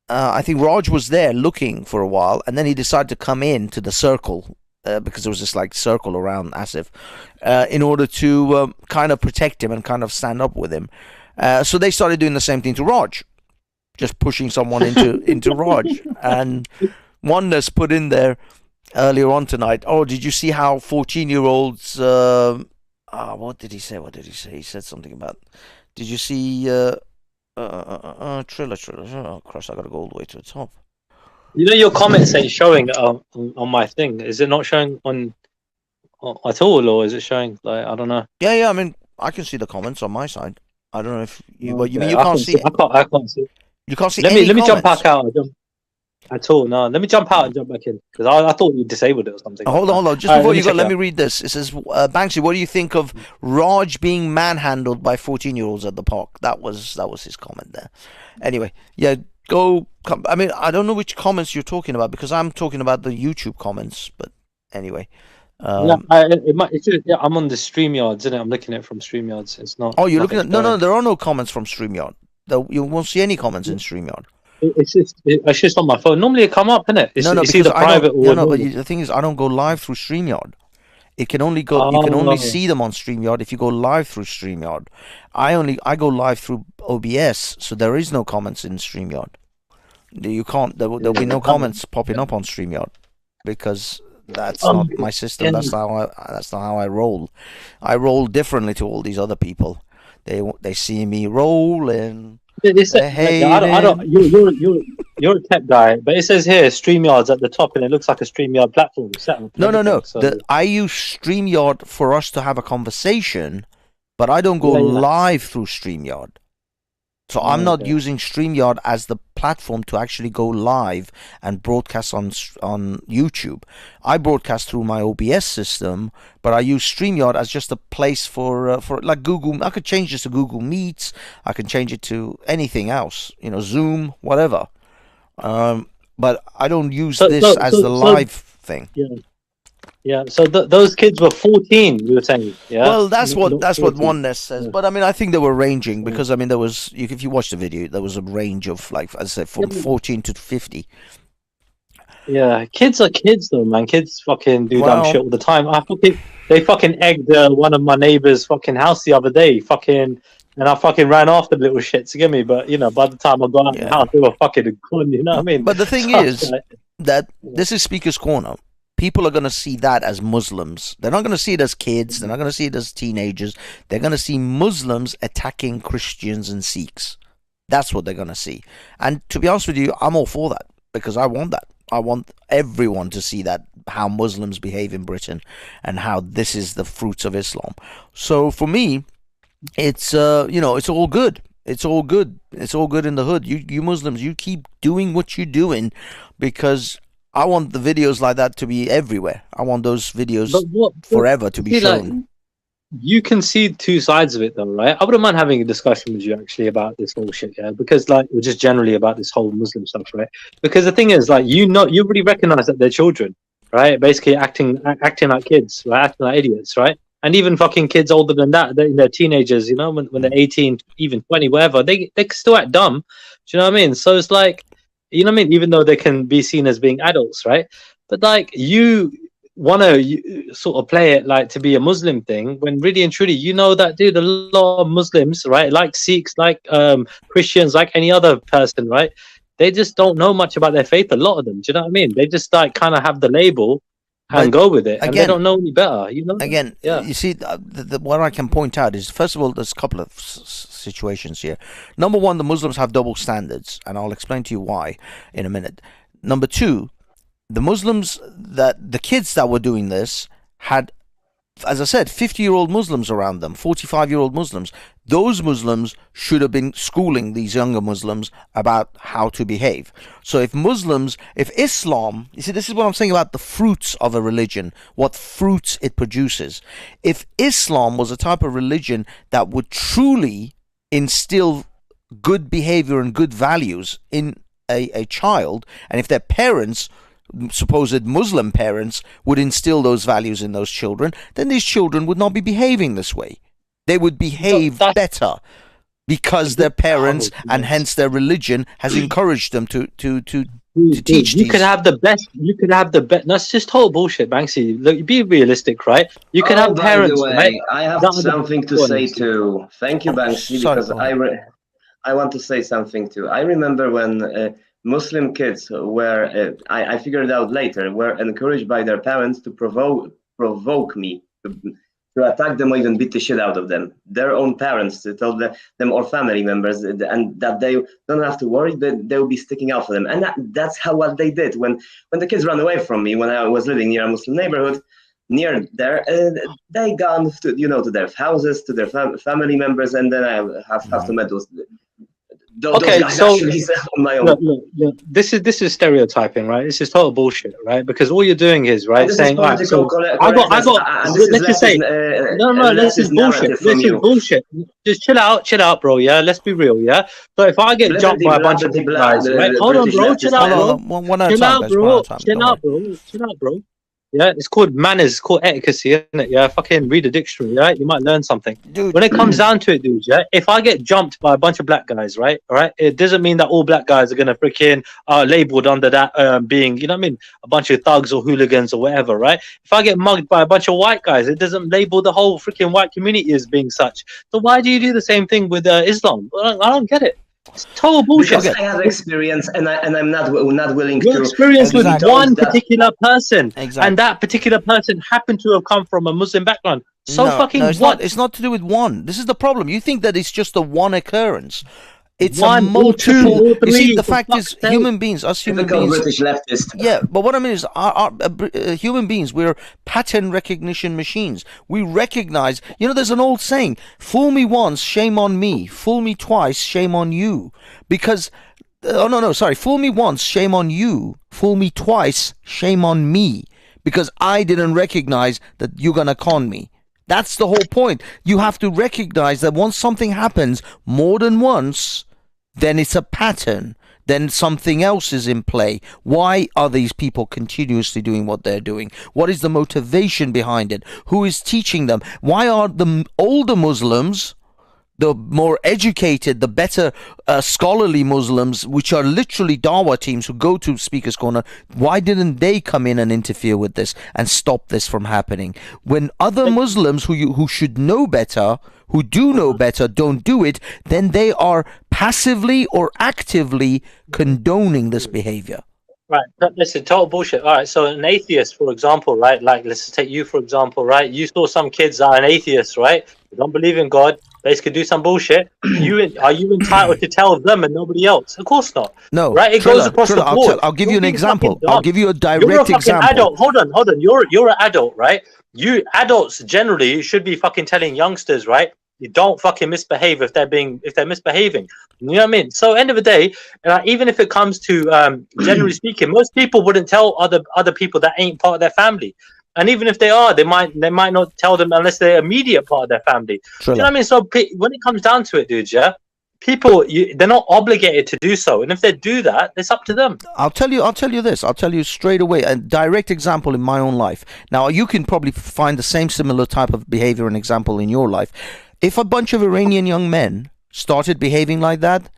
I think Raj was there looking for a while, and then he decided to come into the circle because there was this like circle around Asif in order to kind of protect him and kind of stand up with him. So they started doing the same thing to Raj, just pushing someone into Raj. And Oneness put in there earlier on tonight, did you see how 14-year-olds what did he say? He said something about, did you see Triller. Oh, Christ, I gotta go all the way to the top. You know, your comments ain't showing on my thing. Is it not showing on at all, or is it showing? Like, I don't know. Yeah. I mean, I can see the comments on my side. I don't know if you. Well, you mean you I can't see? I can't see. You can't see. Let me jump back out. At all, no. Let me jump out and jump back in because I thought you disabled it or something. Hold on. Just before you go, let me read this. It says, Banksy, what do you think of Raj being manhandled by 14-year-olds at the park? That was his comment there. Anyway, yeah, I mean, I don't know which comments you're talking about because I'm talking about the YouTube comments. But anyway, I'm on the StreamYards, isn't it? I'm looking at it from StreamYards. It's not. Oh, you're looking at no. There are no comments from StreamYard. You won't see any comments in StreamYard. It's just on my phone. Normally it come up, innit? It's either private or but the thing is, I don't go live through StreamYard. It can only go. You can only see them on StreamYard if you go live through StreamYard. I go live through OBS, so there is no comments in StreamYard. You can't. There'll be no comments popping up on StreamYard because that's not my system. That's not how I roll. I roll differently to all these other people. They see me rolling. You're a tech guy, but it says here StreamYard's at the top, and it looks like a StreamYard platform set up. No. So. I use StreamYard for us to have a conversation, but I don't go live through StreamYard. So I'm not using StreamYard as the platform to actually go live and broadcast on YouTube. I broadcast through my OBS system, but I use StreamYard as just a place for like Google. I could change this to Google Meets. I can change it to anything else, Zoom, whatever. But I don't use this as the live thing. Yeah, so those kids were 14, you were saying, yeah? Well, that's what Oneness says. But I mean, I think they were ranging because I mean, there was, if you watch the video, there was a range of, like I said, from 14 to 50. Yeah, kids are kids though, man. Kids fucking do dumb shit all the time. They fucking egged one of my neighbor's fucking house the other day, and I fucking ran after the little shits, get me? But by the time I got out of the house, they were fucking gone, you know what I mean? But the thing is that this is Speaker's Corner. People are going to see that as Muslims. They're not going to see it as kids. They're not going to see it as teenagers. They're going to see Muslims attacking Christians and Sikhs. That's what they're going to see. And to be honest with you, I'm all for that because I want that. I want everyone to see that, how Muslims behave in Britain and how this is the fruits of Islam. So for me, it's it's all good. It's all good. It's all good in the hood. You Muslims, you keep doing what you're doing because I want the videos like that to be everywhere. I want those videos forever to be shown. Like, you can see two sides of it, though, right? I wouldn't mind having a discussion with you actually about this whole shit, yeah. Because just generally about this whole Muslim stuff, right? Because the thing is, you really recognize that they're children, right? Basically acting like kids, right? Acting like idiots, right? And even fucking kids older than that, they're teenagers, when they're 18, even 20, whatever, they still act dumb. Do you know what I mean? So it's like, you know what I mean? Even though they can be seen as being adults, right? But you want to sort of play it to be a Muslim thing when really and truly, that, dude, a lot of Muslims, right? Like Sikhs, like Christians, like any other person, right? They just don't know much about their faith, a lot of them. Do you know what I mean? They just kind of have the label and go with it. And they don't know any better, Again, you see, what I can point out is, first of all, there's a couple of situations here. Number one, the Muslims have double standards, and I'll explain to you why in a minute. Number two, the kids that were doing this had, as I said, 50-year-old Muslims around them, 45-year-old Muslims. Those Muslims should have been schooling these younger Muslims about how to behave. So if Islam, you see, this is what I'm saying about the fruits of a religion, what fruits it produces. If Islam was a type of religion that would truly instill good behavior and good values in a child, and if their parents, supposed Muslim parents, would instill those values in those children, then these children would not be behaving this way. They would behave better because their parents and hence their religion has encouraged them to teach. You could have the best. That's just total bullshit, Banksy. Look, be realistic, right? You can have parents. By the way, right? I have something to say too. Thank you, Banksy, because I want to say something too. I remember when Muslim kids were, I figured out later, were encouraged by their parents to provoke me, to attack them or even beat the shit out of them. Their own parents told them or family members, and that they don't have to worry, that they will be sticking out for them. And that's what they did. When the kids ran away from me, when I was living near a Muslim neighborhood, near there, they gone to, to their houses, to their family members, and then I have to meet those guys actually on my own. Look, this is stereotyping, right? This is total bullshit, right? Because all you're doing is saying, all right, so let's just say, this is bullshit. This is bullshit. Just chill out, bro. Yeah, let's be real. Yeah. So if I get jumped by a bunch of guys, right? Hold on, bro. Chill out, bro. Yeah, it's called manners, it's called etiquette, isn't it? Yeah, fucking read a dictionary, right? You might learn something. Dude. When it comes down to it, dude, yeah, if I get jumped by a bunch of black guys, right, all right, it doesn't mean that all black guys are gonna freaking labeled under that being, you know what I mean, a bunch of thugs or hooligans or whatever, right? If I get mugged by a bunch of white guys, it doesn't label the whole freaking white community as being such. So why do you do the same thing with Islam? I don't get it. It's total bullshit. Because I have experience, and I'm not willing to. Your experience with one particular person, and that particular person happened to have come from a Muslim background. So it's not to do with one. This is the problem. You think that it's just a one occurrence. It's a multiple. You see, the fact is, human beings, us human beings. British leftist. Yeah, but what I mean is, our human beings, we're pattern recognition machines. We recognize. There's an old saying: "Fool me once, shame on me. Fool me twice, shame on you." Because, fool me once, shame on you. Fool me twice, shame on me. Because I didn't recognize that you're gonna con me. That's the whole point. You have to recognize that once something happens more than once, then it's a pattern. Then something else is in play. Why are these people continuously doing what they're doing? What is the motivation behind it? Who is teaching them? Why are the older Muslims, the more educated, the better scholarly Muslims, which are literally Dawah teams who go to Speaker's Corner, why didn't they come in and interfere with this and stop this from happening? When other Muslims who should know better, who do know better, don't do it, then they are passively or actively condoning this behavior. Right, but listen, total bullshit. All right, so an atheist, for example, right? Like, let's take you, for example, right? You saw some kids that are an atheist, right? They don't believe in God. Basically do some bullshit. Are you entitled to tell them and nobody else? Of course not. No. Right? It goes across the board. I'll give you an example. I'll give you a direct example. Adult. Hold on. You're an adult, right? You adults generally should be fucking telling youngsters, right? You don't fucking misbehave if they're misbehaving. You know what I mean? So end of the day, even if it comes to generally speaking, most people wouldn't tell other people that ain't part of their family. And even if they are, they might not tell them unless they're immediate part of their family. True. You know what I mean? So when it comes down to it, dudes, yeah, people they're not obligated to do so, and if they do that, it's up to them. I'll tell you this. I'll tell you straight away a direct example in my own life. Now you can probably find the same similar type of behavior and example in your life. If a bunch of Iranian young men started behaving like that,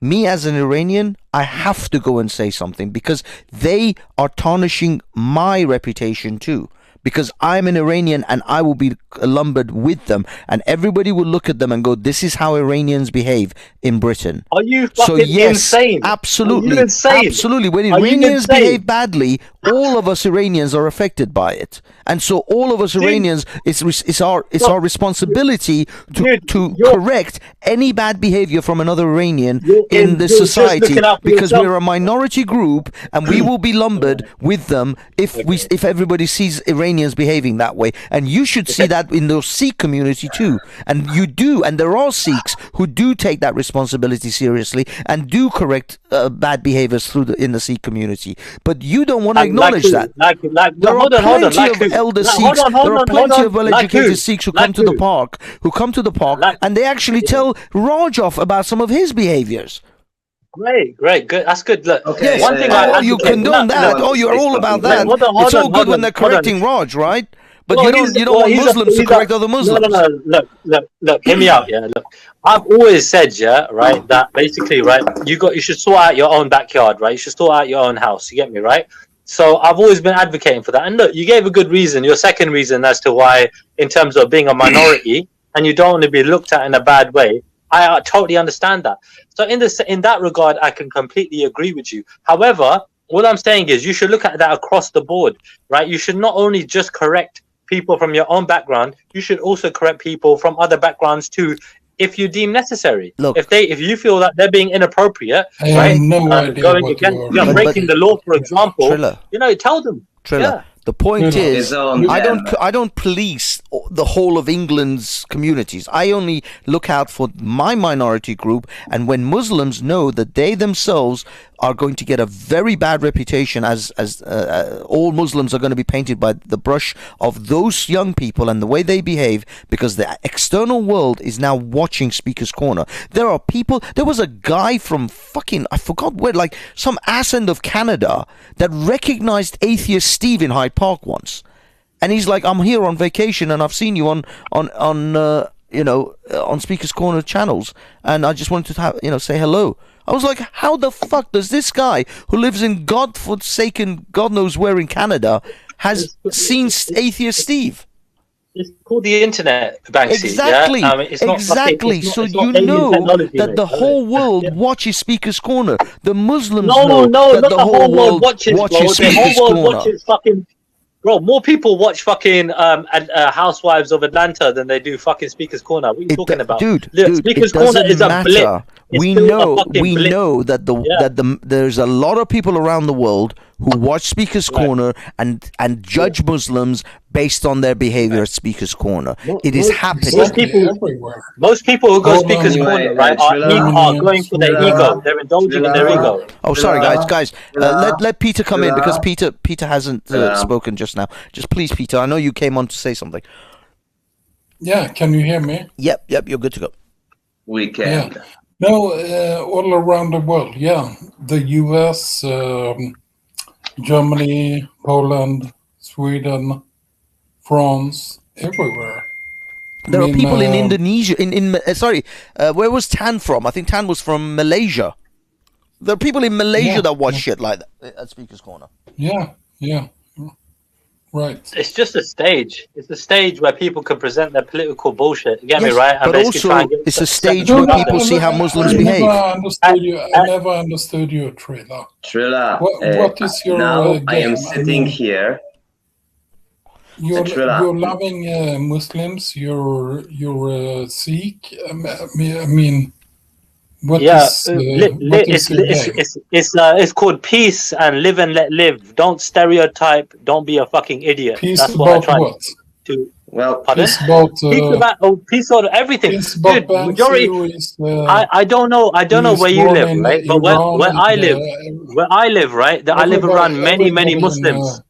me as an Iranian, I have to go and say something because they are tarnishing my reputation too. Because I'm an Iranian and I will be lumbered with them, and everybody will look at them and go, "This is how Iranians behave in Britain." Are you fucking insane? Absolutely, are you insane? Absolutely. When Iranians behave badly, all of us Iranians are affected by it, and so all of us Iranians, it's our responsibility to correct any bad behavior from another Iranian in this society, because we're a minority group and we will be lumbered with them if everybody sees Iranians behaving that way. And you should see that in the Sikh community too, and you do, and there are Sikhs who do take that responsibility seriously and do correct bad behaviors in the Sikh community, but you don't want to acknowledge that. There are plenty of elder Sikhs, there are plenty of well-educated Sikhs who come to the park, and they actually tell Raj off about some of his behaviors. Great, good. That's good. Look, okay. Yes. One thing you condone that. You're all about that. It's all good when they're correcting Raj, right? But you don't want Muslims to correct other Muslims. No. Look. Hear me out. Yeah. Look, I've always said, yeah, right, that basically, right, you should sort out your own backyard, right? You should sort out your own house. You get me, right? So I've always been advocating for that. And look, you gave a good reason. Your second reason as to why, in terms of being a minority, and you don't want to be looked at in a bad way. I totally understand that. So in that regard, I can completely agree with you. However, what I'm saying is you should look at that across the board, right? You should not only just correct people from your own background, you should also correct people from other backgrounds too, if you deem necessary. Look, if you feel that they're being inappropriate, I right? have no idea Going what against, you are breaking the law, for example. Triller, You know, tell them. Triller. The point is, I I don't police the whole of England's communities. I only look out for my minority group, and when Muslims know that they themselves are going to get a very bad reputation, as all Muslims are going to be painted by the brush of those young people and the way they behave, because the external world is now watching Speaker's Corner. There are people. There was a guy from fucking, I forgot where, like some ass end of Canada, that recognized atheist Steve in Hyde Park once, and he's like, I'm here on vacation and I've seen you on Speaker's Corner channels, and I just wanted to say hello. I was like, how the fuck does this guy who lives in God-forsaken, God knows where in Canada, has seen atheist Steve? It's called the internet, Banksy. Exactly. Yeah? It's exactly. Not, so it's you know that the whole world watches Speaker's Corner. The Muslims know that the whole world watches Speaker's Corner. Watches fucking. Bro, more people watch fucking Housewives of Atlanta than they do fucking Speaker's Corner. What are you talking about? Dude, Speaker's Corner is a blip. We know that there's a lot of people around the world who watch Speaker's Corner and judge Muslims based on their behavior at Speaker's Corner. It is happening. Most people who go Speaker's Corner, right, are going for their ego. They're indulging in their ego. Oh, sorry, guys. Let Peter come in, because Peter hasn't spoken just now. Just please, Peter. I know you came on to say something. Yeah, can you hear me? Yep, you're good to go. We can. Yeah. No, all around the world, the US, Germany, Poland, Sweden, France, everywhere. There are people in Indonesia. Where was Tan from? I think Tan was from Malaysia. There are people in Malaysia that watch shit like that at Speaker's Corner. Yeah. Right. It's just a stage. It's a stage where people can present their political bullshit. You get me, right? But also, it's a stage where people see how Muslims behave. I never understood you, Trilla. Trilla. What is your now game? I am sitting here. You're loving Muslims. You're Sikh. I mean, it's called peace and live and let live. Don't stereotype. Don't be a fucking idiot. Peace That's about what I try what? to. Well, peace about peace about everything. Peace about Dude, majority. I don't know where you live, right? But where I live, right? I live around many Muslims.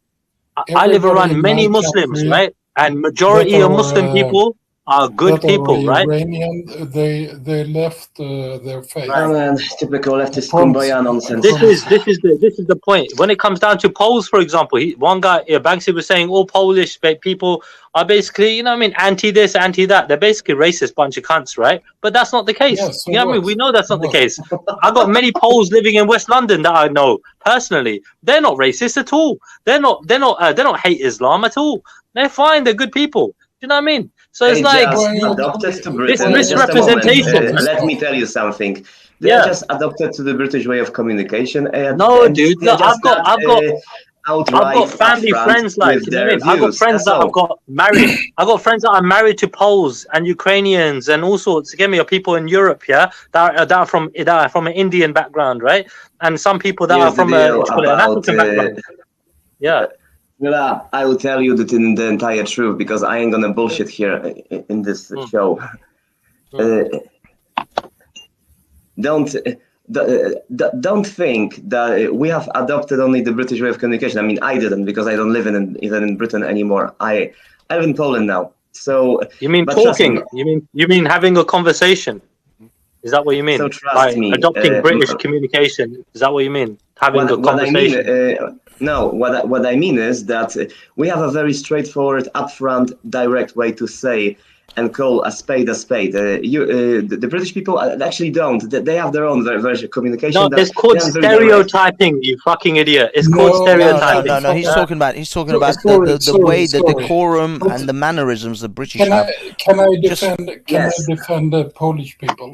I live around many Muslims, right? And majority of Muslim people are good people, right? Iranian, they left their faith. Oh, man, typical leftist kumbaya nonsense. This is the point. When it comes down to Poles, for example, one guy, Banksy, was saying all Polish people are basically, anti this, anti that. They're basically racist bunch of cunts, right? But that's not the case. Yeah, so you know what I mean? We know that's not the case. I've got many Poles living in West London that I know personally. They're not racist at all. They don't hate Islam at all. They're fine. They're good people. Do you know what I mean? So it's adopted to Britain. This misrepresentation. Let me tell you something. They're just adopted to the British way of communication. No, dude. No, I've got family friends like I've got friends that I've got married. I've got friends that are married to Poles and Ukrainians and all sorts. Give me people in Europe, that are from an Indian background, right? And some people that are from an African background. Yeah. Well, I will tell you the entire truth, because I ain't gonna bullshit here in this show. Don't think that we have adopted only the British way of communication. I mean, I didn't, because I don't live even in Britain anymore. I live in Poland now. So you mean talking? You mean having a conversation? Is that what you mean? So trust me, adopting British communication. Is that what you mean? Having a conversation. What I mean is that we have a very straightforward, upfront, direct way to say and call a spade a spade. The British people actually don't. They have their own version of communication. No, it's called stereotyping. You fucking idiot! It's called stereotyping. No. He's talking about the way, the decorum and the mannerisms the British have. Can I defend the Polish people?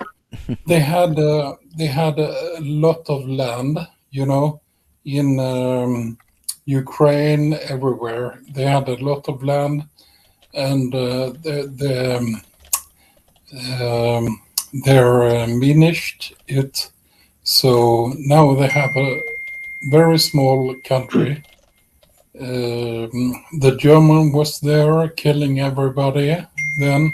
They had a lot of land, in Ukraine, everywhere. They had a lot of land, and they're diminished it. So now they have a very small country. The German was there killing everybody. Then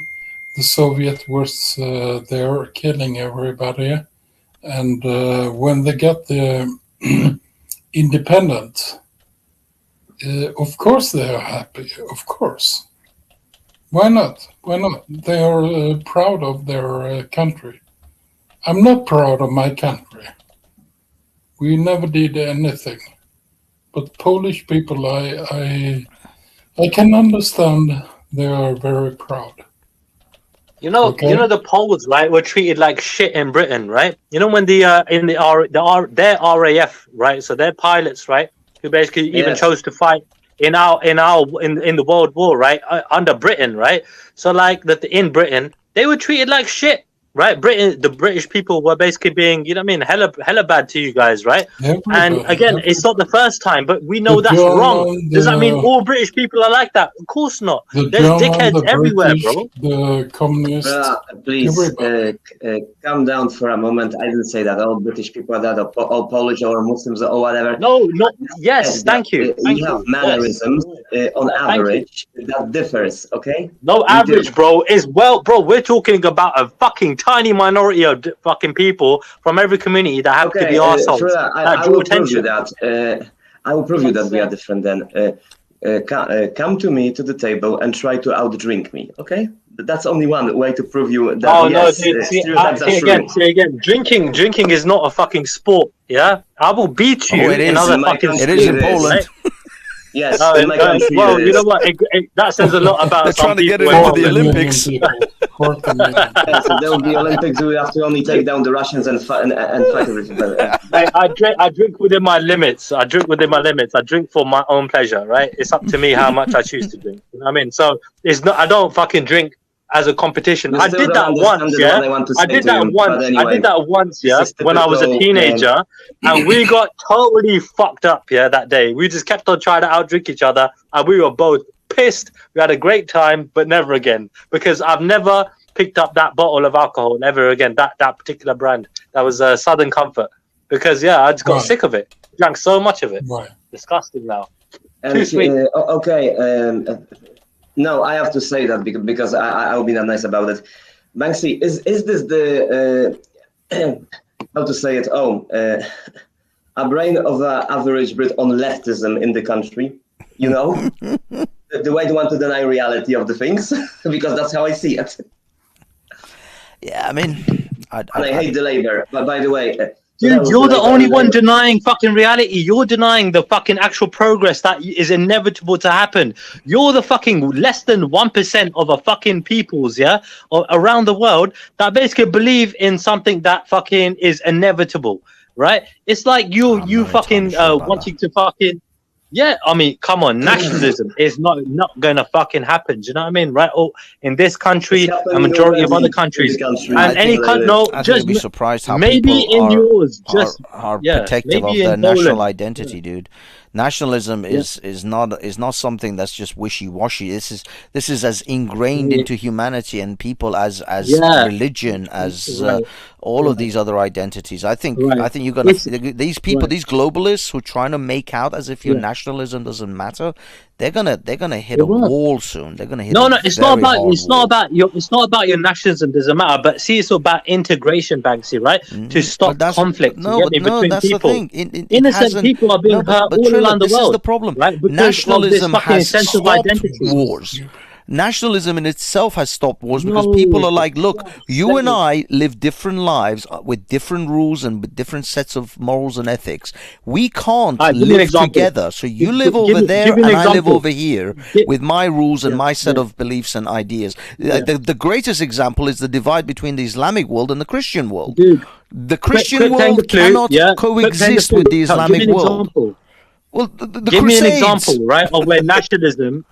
the Soviet was there killing everybody. And when they got the independent, of course they are happy. Of course. Why not? Why not? They are proud of their country. I'm not proud of my country. We never did anything. But Polish people, I can understand they are very proud. You know, the Poles, right, were treated like shit in Britain, right? You know, when their RAF, right? So their pilots, right, who basically even chose to fight in the World War, right, under Britain, right? So like in Britain, they were treated like shit. Right, the British people were basically being, you know what I mean, hella bad to you guys, right? And again, it's not the first time, but we know that's wrong. Does that mean all British people are like that? Of course not. There's dickheads everywhere, bro. The communists. Please calm down for a moment. I didn't say that all British people are that, or all Polish or Muslims or whatever. No. Yes, thank you. You have mannerisms on average that differs. Okay. No average, bro. Bro. We're talking about a fucking tiny minority of fucking people from every community that have to be assholes. I will prove you that. I will prove you that we are different. Then come to me to the table and try to outdrink me. Okay, that's only one way to prove you that. See again. Drinking is not a fucking sport. Yeah, I will beat you in other fucking. It is in Poland. Yes. Well, you know what? That says a lot about. They're trying to get it into the Olympics. So there will be Olympics. We have to only take down the Russians and fight everything. I drink within my limits. I drink for my own pleasure. Right? It's up to me how much I choose to drink. You know what I mean? So it's not. I don't fucking drink as a competition. I did that once, yeah. I did that once, yeah, when I was a teenager, and we got totally fucked up, yeah, that day. We just kept on trying to outdrink each other, and we were both pissed. We had a great time, but never again, because I've never picked up that bottle of alcohol ever again. That particular brand, that was Southern Comfort, because I just got sick of it. Drank so much of it. Disgusting now. Too sweet. No, I have to say that because I will be not nice about it. Banksy, is this the how to say it? A brain of an average Brit on leftism in the country? You know, the way they want to deny reality of the things, because that's how I see it. Yeah, I mean, I hate the Labour, but by the way. Dude, you're the only one denying fucking reality. You're denying the fucking actual progress that is inevitable to happen. You're the fucking less than 1% of a fucking peoples, or around the world that basically believe in something that fucking is inevitable, right? It's like you fucking wanting to fucking. Yeah, I mean, come on, nationalism is not going to fucking happen. Do you know what I mean? Right? In this country, a majority of other countries, and any country, just be surprised how maybe in yours, are protective of their national identity, dude. Nationalism is not something that's just wishy-washy. This is as ingrained into humanity and people as religion, as all of these other identities. I think you're gonna these people, these globalists who are trying to make out as if your nationalism doesn't matter. They're gonna hit a wall soon. They're gonna hit. It's not about your nationalism doesn't matter. But see, it's about integration, Banksy, right? To stop conflict between that's people. The thing. Innocent people are being hurt all around the world. This is the problem. Right? Nationalism has stopped wars. Nationalism in itself has stopped wars because people are like, look, you and I live different lives with different rules and with different sets of morals and ethics. We can't live together. So you live over there and I live over here with my rules and my set of beliefs and ideas. The greatest example is the divide between the Islamic world and the Christian world. The Christian world cannot coexist with the Islamic world. Well, give me an example, right, of where nationalism,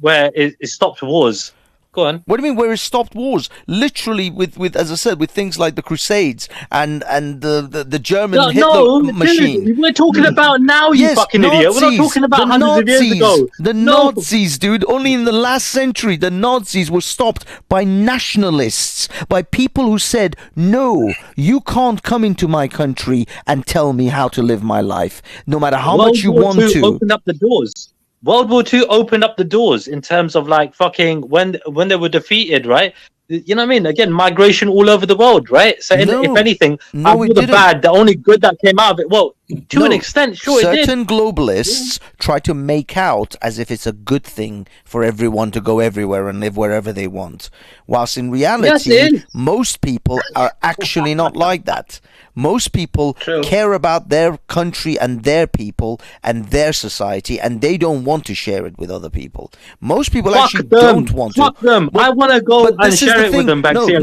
where it stopped wars. Go on. What do you mean where it stopped wars? Literally with as I said, with things like the Crusades and the German Hitler machine. Dude, we're talking about now, you fucking Nazis, idiot. We're not talking about hundreds of years ago. The Nazis, dude. Only in the last century, the Nazis were stopped by nationalists, by people who said, no, you can't come into my country and tell me how to live my life, no matter how much you want to. Opened up the doors. World War II opened up the doors in terms of like fucking when they were defeated, right? You know what I mean? Again, migration all over the world, right? So if anything, the only good that came out of it, well, to an extent, sure, it did. Certain globalists try to make out as if it's a good thing for everyone to go everywhere and live wherever they want, whilst in reality, most people are actually not like that. Most people care about their country and their people and their society, and they don't want to share it with other people. Most people don't want to. Fuck them. I want to go and share it with them, Banksy. You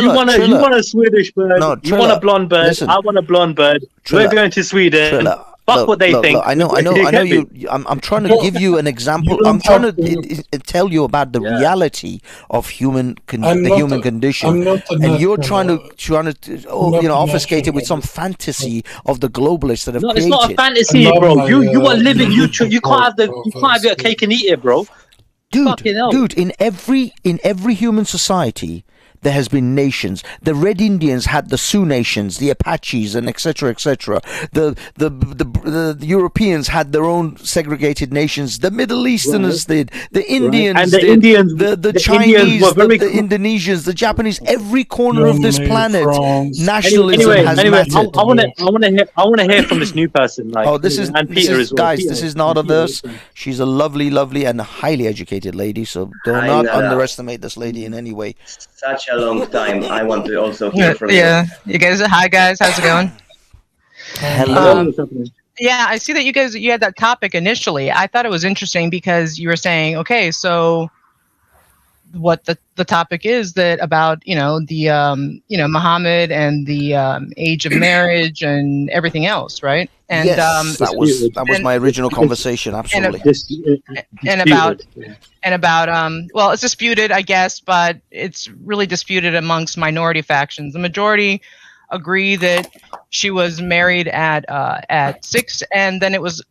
want a Swedish bird. You want a blonde bird. Listen, I want a blonde bird. We're going to Sweden. Fuck what they think. I know you. I'm trying to give you an example. I'm trying to tell you about the reality of the human condition, and you're trying to obfuscate it with some fantasy of the globalists that have created. It's not a fantasy, bro. You are living. You can't have your cake and eat it, bro. Dude, in every human society, there has been nations. The Red Indians had the Sioux nations, the Apaches, and etc., etc. The Europeans had their own segregated nations. The Middle Easterners did. The Indians and the did. Indians, the Chinese, the Indonesians, the Japanese. Every corner of this planet, nationalism has mattered. I want to hear from this new person. Like, this is not a verse. She's a lovely, and highly educated lady. So do not underestimate this lady in any way. Such a long time. I want to also hear from you. Yeah, you guys. Hi guys, how's it going? Hello. Yeah, I see that you had that topic initially. I thought it was interesting because you were saying, okay, so what the topic is that about Mohammed and the age of marriage and everything else, right? And yes, that was my original conversation. Absolutely. And about well, it's disputed, I guess, but it's really disputed amongst minority factions. The majority agree that she was married at 6, and then it was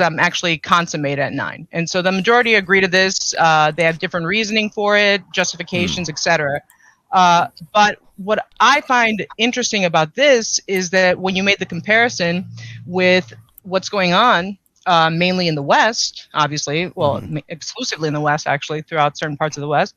actually consummated at 9. And so the majority agree to this. They have different reasoning for it, justifications, etc. But what I find interesting about this is that when you made the comparison with what's going on, mainly in the West, obviously, exclusively in the West, actually, throughout certain parts of the West,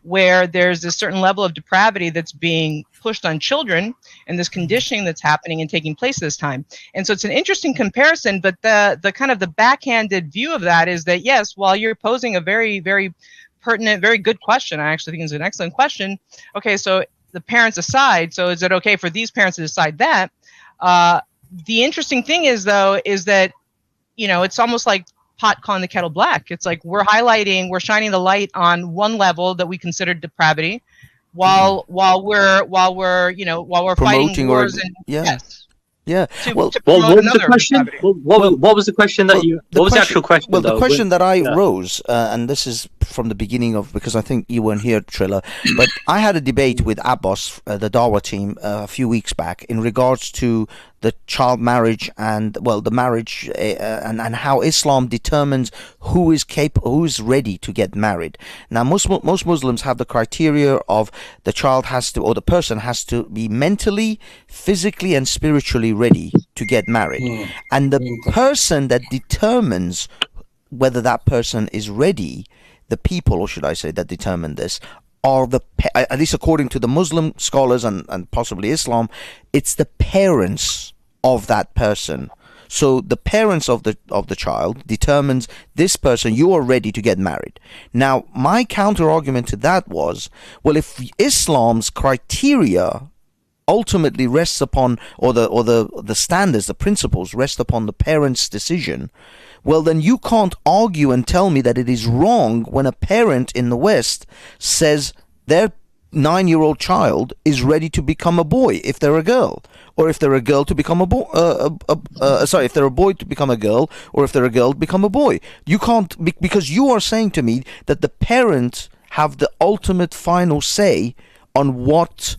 where there's a certain level of depravity that's being pushed on children and this conditioning that's happening and taking place this time. And so it's an interesting comparison, but the kind of the backhanded view of that is that, yes, while you're posing a very, very pertinent, very good question, I actually think it's an excellent question. Okay, so the parents aside, so is it okay for these parents to decide that? The interesting thing is, though, is that, it's almost like pot calling the kettle black. It's like we're shining the light on one level that we consider depravity, while we're fighting wars Yeah. What was the question? What was the question that you? What was the actual question? Well, the question that I rose, and this is from the beginning of, because I think you weren't here, Triller, but I had a debate with Abbas, the Dawah team, a few weeks back in regards to the child marriage and the marriage and how Islam determines who is ready to get married. Now, most Muslims have the criteria of the child has to, or the person has to be mentally, physically, and spiritually ready to get married. And the person that determines whether that person is ready, the people, or should I say, that determine this, are at least according to the Muslim scholars and possibly Islam, it's the parents of that person. So the parents of the child determines this person, you are ready to get married. Now, my counter argument to that was, well, if Islam's criteria ultimately rests upon, or the standards, the principles rest upon the parents' decision, well, then you can't argue and tell me that it is wrong when a parent in the West says their 9-year-old child is ready to become a boy if they're a girl, or if they're a girl to become a boy. If they're a boy to become a girl, or if they're a girl to become a boy. You can't, because you are saying to me that the parent have the ultimate final say on what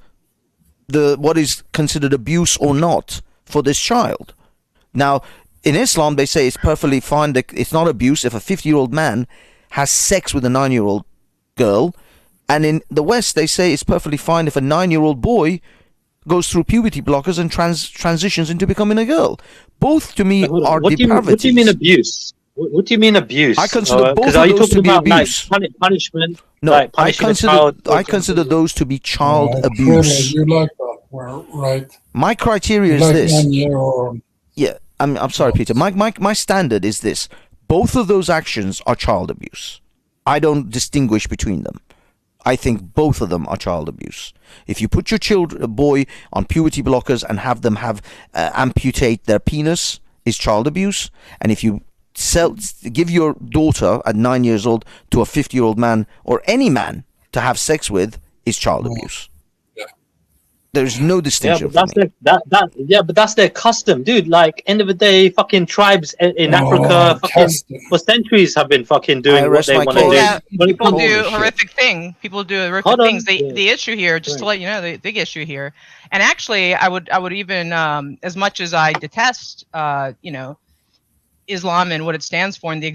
is considered abuse or not for this child. Now, in Islam, they say it's perfectly fine that it's not abuse if a 50-year-old man has sex with a 9-year-old girl, and in the West, they say it's perfectly fine if a 9-year-old boy goes through puberty blockers and transitions into becoming a girl. Both to me are depravities. What do you mean abuse? What do you mean abuse? I consider both of those to be abuse. Like punishment? No, like I consider those to be child abuse. You like that, well, right? My criteria is this. Yeah, I'm sorry, Peter. My standard is this. Both of those actions are child abuse. I don't distinguish between them. I think both of them are child abuse. If you put your boy on puberty blockers and have them amputate their penis, is child abuse. And if you give your daughter at 9 years old to a 50-year-old man or any man to have sex with, is child abuse. There's no distinction. But that's their custom, dude. Like, end of the day, fucking tribes in Africa, for centuries have been fucking doing what they want to do. Yeah, people do horrific things. People do horrific things. The issue here, just to let you know, the big issue here, and actually, I would even, as much as I detest, Islam and what it stands for, and the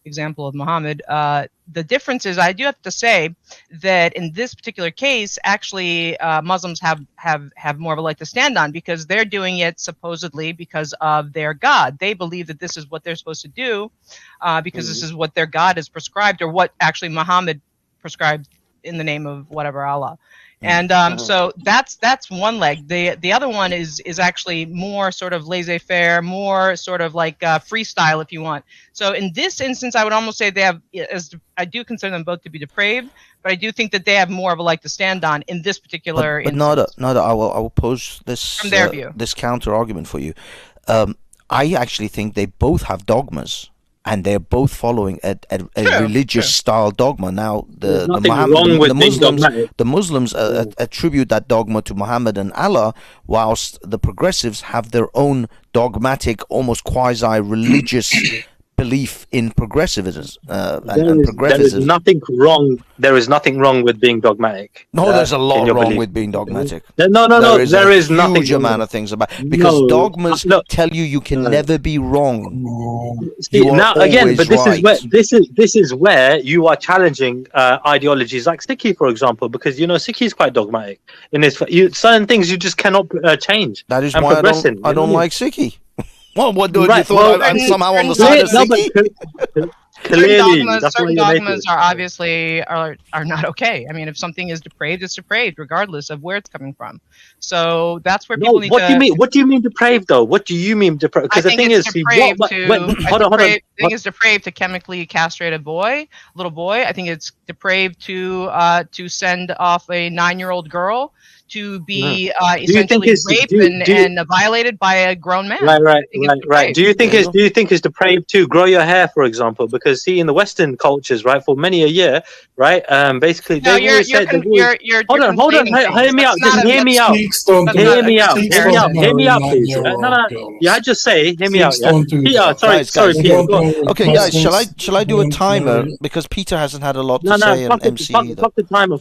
example of Mohammed, the difference is, I do have to say that in this particular case, actually, Muslims have more of a leg to stand on, because they're doing it supposedly because of their God. They believe that this is what they're supposed to do, because this is what their God has prescribed, or what actually Muhammad prescribed in the name of whatever Allah. And so that's one leg. The other one is actually more sort of laissez-faire, more sort of like freestyle, if you want. So in this instance, I would almost say they have, I do consider them both to be depraved, but I do think that they have more of a leg to stand on in this particular instance. Nada, I will pose this from their view, this counter argument for you. I actually think they both have dogmas, and they're both following a religious style dogma. Now, the Muslims attribute that dogma to Muhammad and Allah, whilst the progressives have their own dogmatic, almost quasi-religious belief in progressivism. And progressivism. There is nothing wrong with being dogmatic. No, there's a lot wrong with being dogmatic. No. There is nothing. Huge amount of things about, because dogmas tell you can never be wrong. Now again, but this is where you are challenging ideologies like Sikhi, for example, because Sikhi is quite dogmatic in this. Certain things you just cannot change. That is why I don't like Sikhi. Well, what do you thought I'm somehow on the side of Sikhi? Clearly, certain dogmas are obviously are not okay. I mean, if something is depraved, it's depraved, regardless of where it's coming from. So that's where people need to. What do you mean depraved, though? What do you mean depraved? Because the thing is, hold on. I think it's depraved to chemically castrate a little boy. I think it's depraved to send off a 9-year-old girl to be essentially raped and violated by a grown man. Right. Do you think it's depraved to grow your hair, for example? Because see, in the Western cultures, right, for many a year, right, basically they always said, hold on, hear me out, just hear me out, please. No, I just say, hear me out. Sorry, Peter. Okay, guys, shall I do a timer, because Peter hasn't had a lot to say, and MC either. Fuck the timer.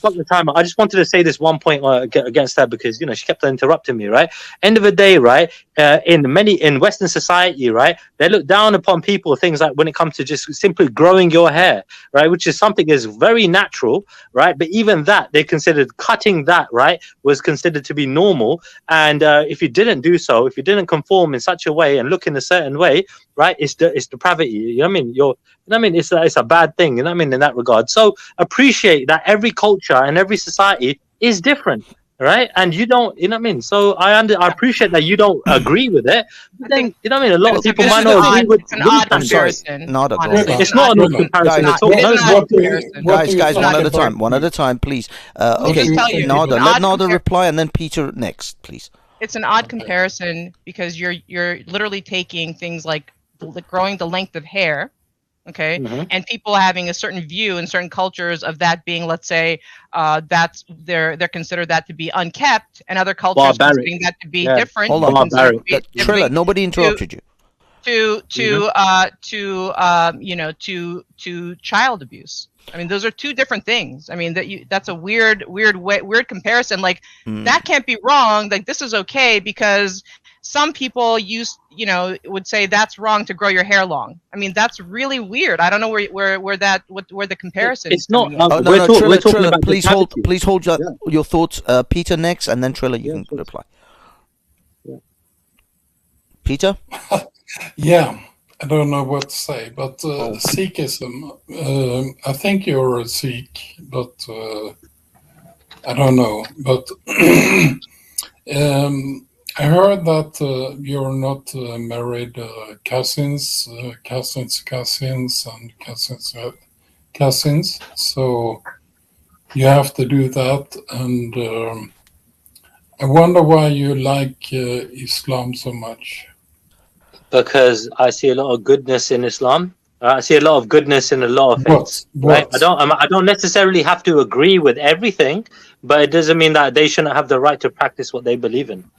I just wanted to say this one point against that, because she kept interrupting me, right? End of the day, right, in Western society, right, they look down upon people, things like when it comes to just simply growing your hair, right, which is something is very natural, right, but even that they considered cutting that, right, was considered to be normal, and if you didn't do so, if you didn't conform in such a way and look in a certain way, right, it's depravity. You know what I mean? It's a bad thing, you know what I mean, in that regard. So appreciate that every culture and every society is different. Right, and you don't, you know what I mean. So I appreciate that you don't agree with it. But then, you know what I mean. A lot of people might not agree with. It's an odd comparison. Not at all. It's not an odd comparison at all. Guys, one at a time, please. Okay, Nada, let Nada reply, and then Peter next, please. It's an odd comparison because you're literally taking things like growing the length of hair. Okay, and people having a certain view in certain cultures of that being, let's say, that's they're considered that to be unkept, and other cultures considering that to be different. Hold on, Trilla, nobody interrupted you. to child abuse. I mean, those are two different things. I mean, that's a weird comparison. Like that can't be wrong. Like this is okay because some people would say that's wrong to grow your hair long. I mean, that's really weird. I don't know where the comparison. It's not. Triller, please hold your thoughts. Peter next, and then Triller, you can reply. Yeah. Peter. Yeah. I don't know what to say, but Sikhism, I think you're a Sikh, but I don't know. But I heard that you're not married cousins, and cousins, so you have to do that. And I wonder why you like Islam so much. Because I see a lot of goodness in Islam. I see a lot of goodness in a lot of faiths. Right? I don't necessarily have to agree with everything, but it doesn't mean that they shouldn't have the right to practice what they believe in.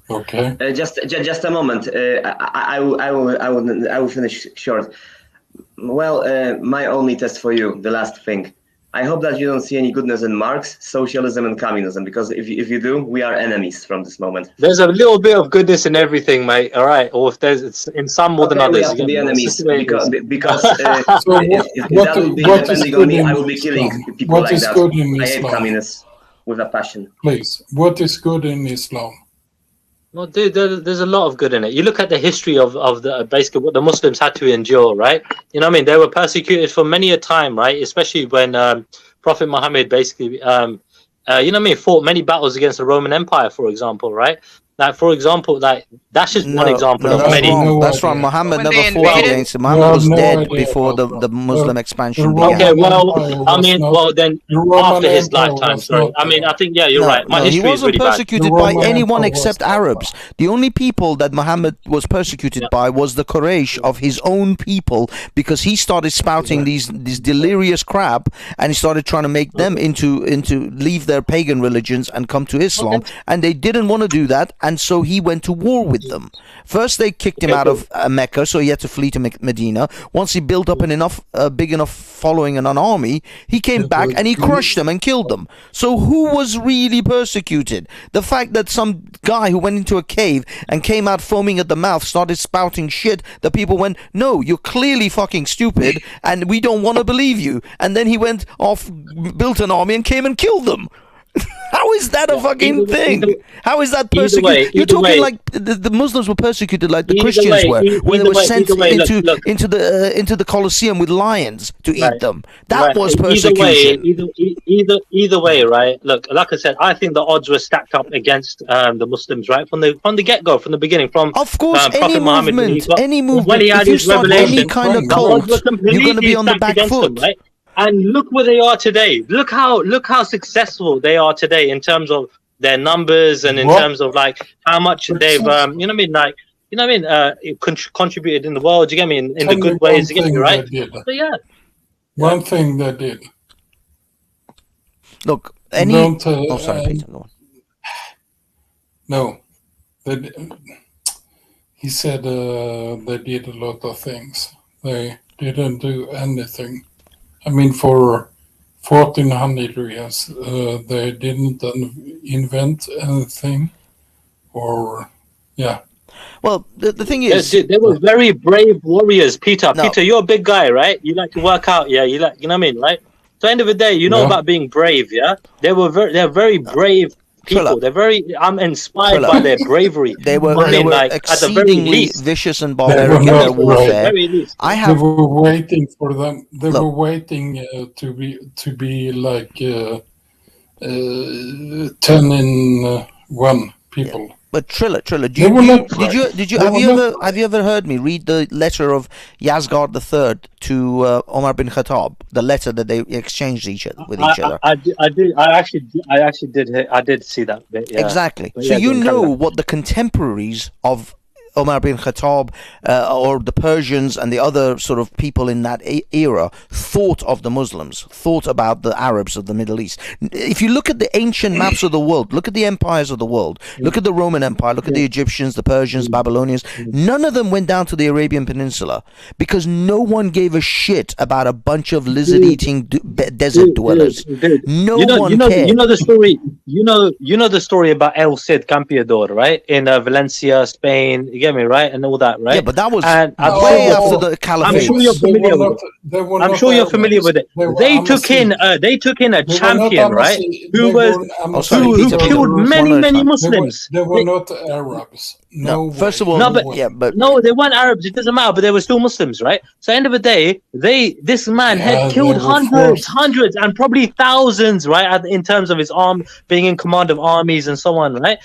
Okay. Just a moment. I will finish short. Well, my only test for you, the last thing. I hope that you don't see any goodness in Marx, socialism, and communism, because if you do, we are enemies from this moment. There's a little bit of goodness in everything, mate. All right, or if it's in some more than others. We have to be enemies because if that would be depending on me, I would be killing people like that. I hate communists with a passion. Please, what is good in Islam? No, dude, there's a lot of good in it. You look at the history of the basically what the Muslims had to endure, right? You know what I mean? They were persecuted for many a time, right? Especially when Prophet Mohammed basically, fought many battles against the Roman Empire, for example, right? Like, for example, that's just one example of many. That's right. Muhammad never fought against him. Muhammad was dead before the Muslim expansion began. Okay, then after his lifetime. Sorry, I think you're right. My history is really bad. He wasn't persecuted by anyone except Arabs. The only people that Muhammad was persecuted by was the Quraysh of his own people, because he started spouting these delirious crap, and he started trying to make them into leave their pagan religions and come to Islam, and they didn't want to do that. And so he went to war with them. First, they kicked him out of Mecca, so he had to flee to Medina. Once he built up a big enough following and an army, he came back and he crushed them and killed them. So who was really persecuted? The fact that some guy who went into a cave and came out foaming at the mouth started spouting shit, the people went, no, you're clearly fucking stupid and we don't want to believe you. And then he went off, built an army and came and killed them. How is that a fucking thing? How is that persecution? You're talking like the Muslims were persecuted like the Christians were, when they were sent into the Colosseum with lions to eat them. That was persecution. Either way, right? Look, like I said, I think the odds were stacked up against the Muslims, right, from the get-go, from the beginning. Of course, any movement, if you start any kind of cult, you're going to be on the back foot. Right? And look where they are today. Look how successful they are today in terms of their numbers and in terms of like how much they've contributed in the world. You get me in the good ways. You get me right. So, yeah. One thing they did. Look, sorry, Peter, go on. No, he said they did a lot of things. They didn't do anything. I mean, for 1400 years, they didn't invent anything, Well, the thing is, they were very brave warriors. Peter, you're a big guy, right? You like to work out, yeah. You know what I mean, right? So, end of the day, you know about being brave, yeah. They're very brave people. They're very. I'm inspired by their bravery. They were exceedingly vicious and barbaric in their warfare. They were waiting for them. They were waiting to be like 10 in 1 people. Yeah. But Triller, have you ever heard me read the letter of Yazgard III to Omar bin Khattab? The letter that they exchanged with each other. I did see that bit. Yeah. Exactly. But so you know what the contemporaries of Omar bin Khattab or the Persians and the other sort of people in that era thought of the Muslims, thought about the Arabs of the Middle East. If you look at the ancient maps of the world, look at the empires of the world, look at the Roman Empire, look at the Egyptians, the Persians, Babylonians, none of them went down to the Arabian Peninsula because no one gave a shit about a bunch of lizard-eating desert dwellers. No one cared. You know the story. You know the story about El Cid Campeador, right? In Valencia, Spain. You get me, right? And all that, right? Yeah, but that was way after the Caliphate. I'm sure you're familiar with it. I'm sure you're familiar with it. They took in a champion, right? Who killed many Muslims. They were not Arabs. No, first of all, no, they weren't Arabs. It doesn't matter, but they were still Muslims, right? So, end of the day, this man had killed hundreds, and probably thousands, right? In terms of his being in command of armies and so on, right?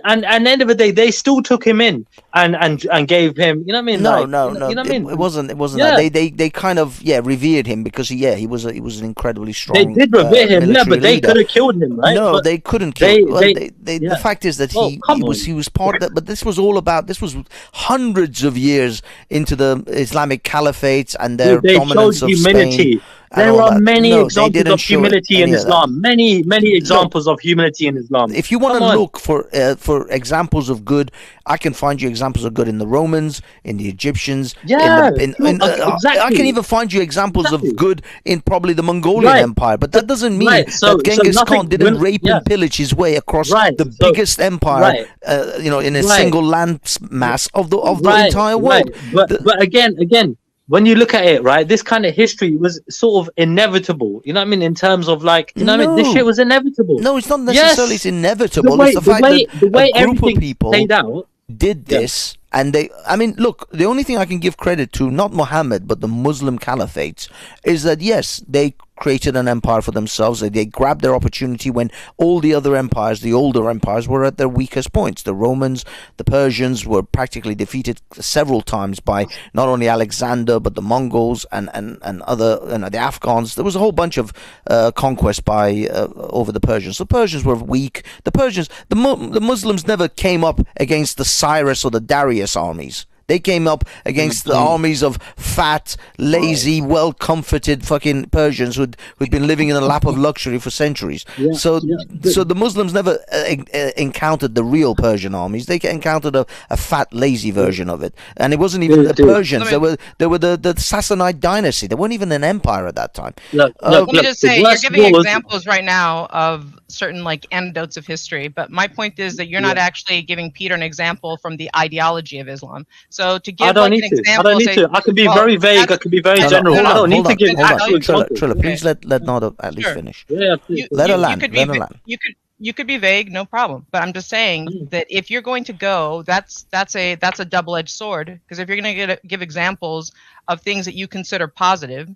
And at the end of the day, they still took him in and gave him, you know what I mean? No. You know what I mean? It wasn't that. They kind of revered him because he was an incredibly strong. They did revere him, but they could have killed him, right? No, but they couldn't kill him. The fact is that he was part of that. But this was hundreds of years into the Islamic Caliphate and their dominance of Spain. There are many examples of humility in Islam. Many examples of humility in Islam. If you want to look for examples of good, I can find you examples of good in the Romans, in the Egyptians. Exactly. I can even find you examples of good in probably the Mongolian Empire. But that doesn't mean that Genghis Khan didn't rape and pillage his way across the biggest empire, in a single land mass of the entire world. But again. When you look at it, right, this kind of history was sort of inevitable. You know what I mean? In terms of like, you know what I mean? This shit was inevitable. No, it's not necessarily it's inevitable. It's the fact that a group of people played out did this. And look, the only thing I can give credit to, not Mohammed, but the Muslim caliphates, is that, yes, they created an empire for themselves. They grabbed their opportunity when all the other empires, the older empires, were at their weakest points. The Romans, the Persians were practically defeated several times by not only Alexander, but the Mongols and other, the Afghans. There was a whole bunch of conquest over the Persians. The Persians were weak. The Muslims never came up against the Cyrus or the Darius armies. They came up against the armies of fat, lazy, well-comforted fucking Persians who'd been living in the lap of luxury for centuries. So the Muslims never encountered the real Persian armies. They encountered a fat, lazy version of it. And it wasn't even the Persians. They were the Sassanid dynasty. They weren't even an empire at that time. Let me just say, you're giving examples right now of certain anecdotes of history, but my point is that you're not actually giving Peter an example from the ideology of Islam. So to give an example, I can be very vague. I can be very general. I don't need to give actual examples. Trilla, please let Nada at least finish. Let her land. You could be vague, no problem. But I'm just saying that if you're going to go, that's a double-edged sword. Because if you're going to give examples of things that you consider positive,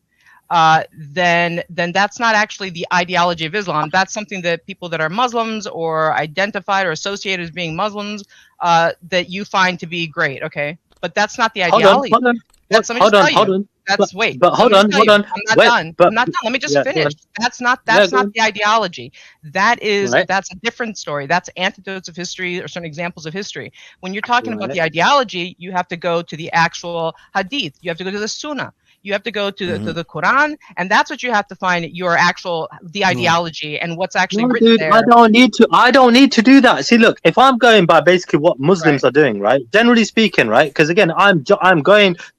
then that's not actually the ideology of Islam. That's something that people that are Muslims or identified or associated as being Muslims that you find to be great. Okay. But that's not the ideology. Hold on. But hold on. I'm not done. Let me just finish. That's not the ideology. That's a different story. That's anecdotes of history or certain examples of history. When you're talking about the ideology, you have to go to the actual hadith. You have to go to the sunnah. You have to go to the Quran, and that's what you have to find the ideology and what's actually written there. I don't need to do that. See, look, if I'm going by basically what Muslims are doing, right? Generally speaking, right? Because again, I'm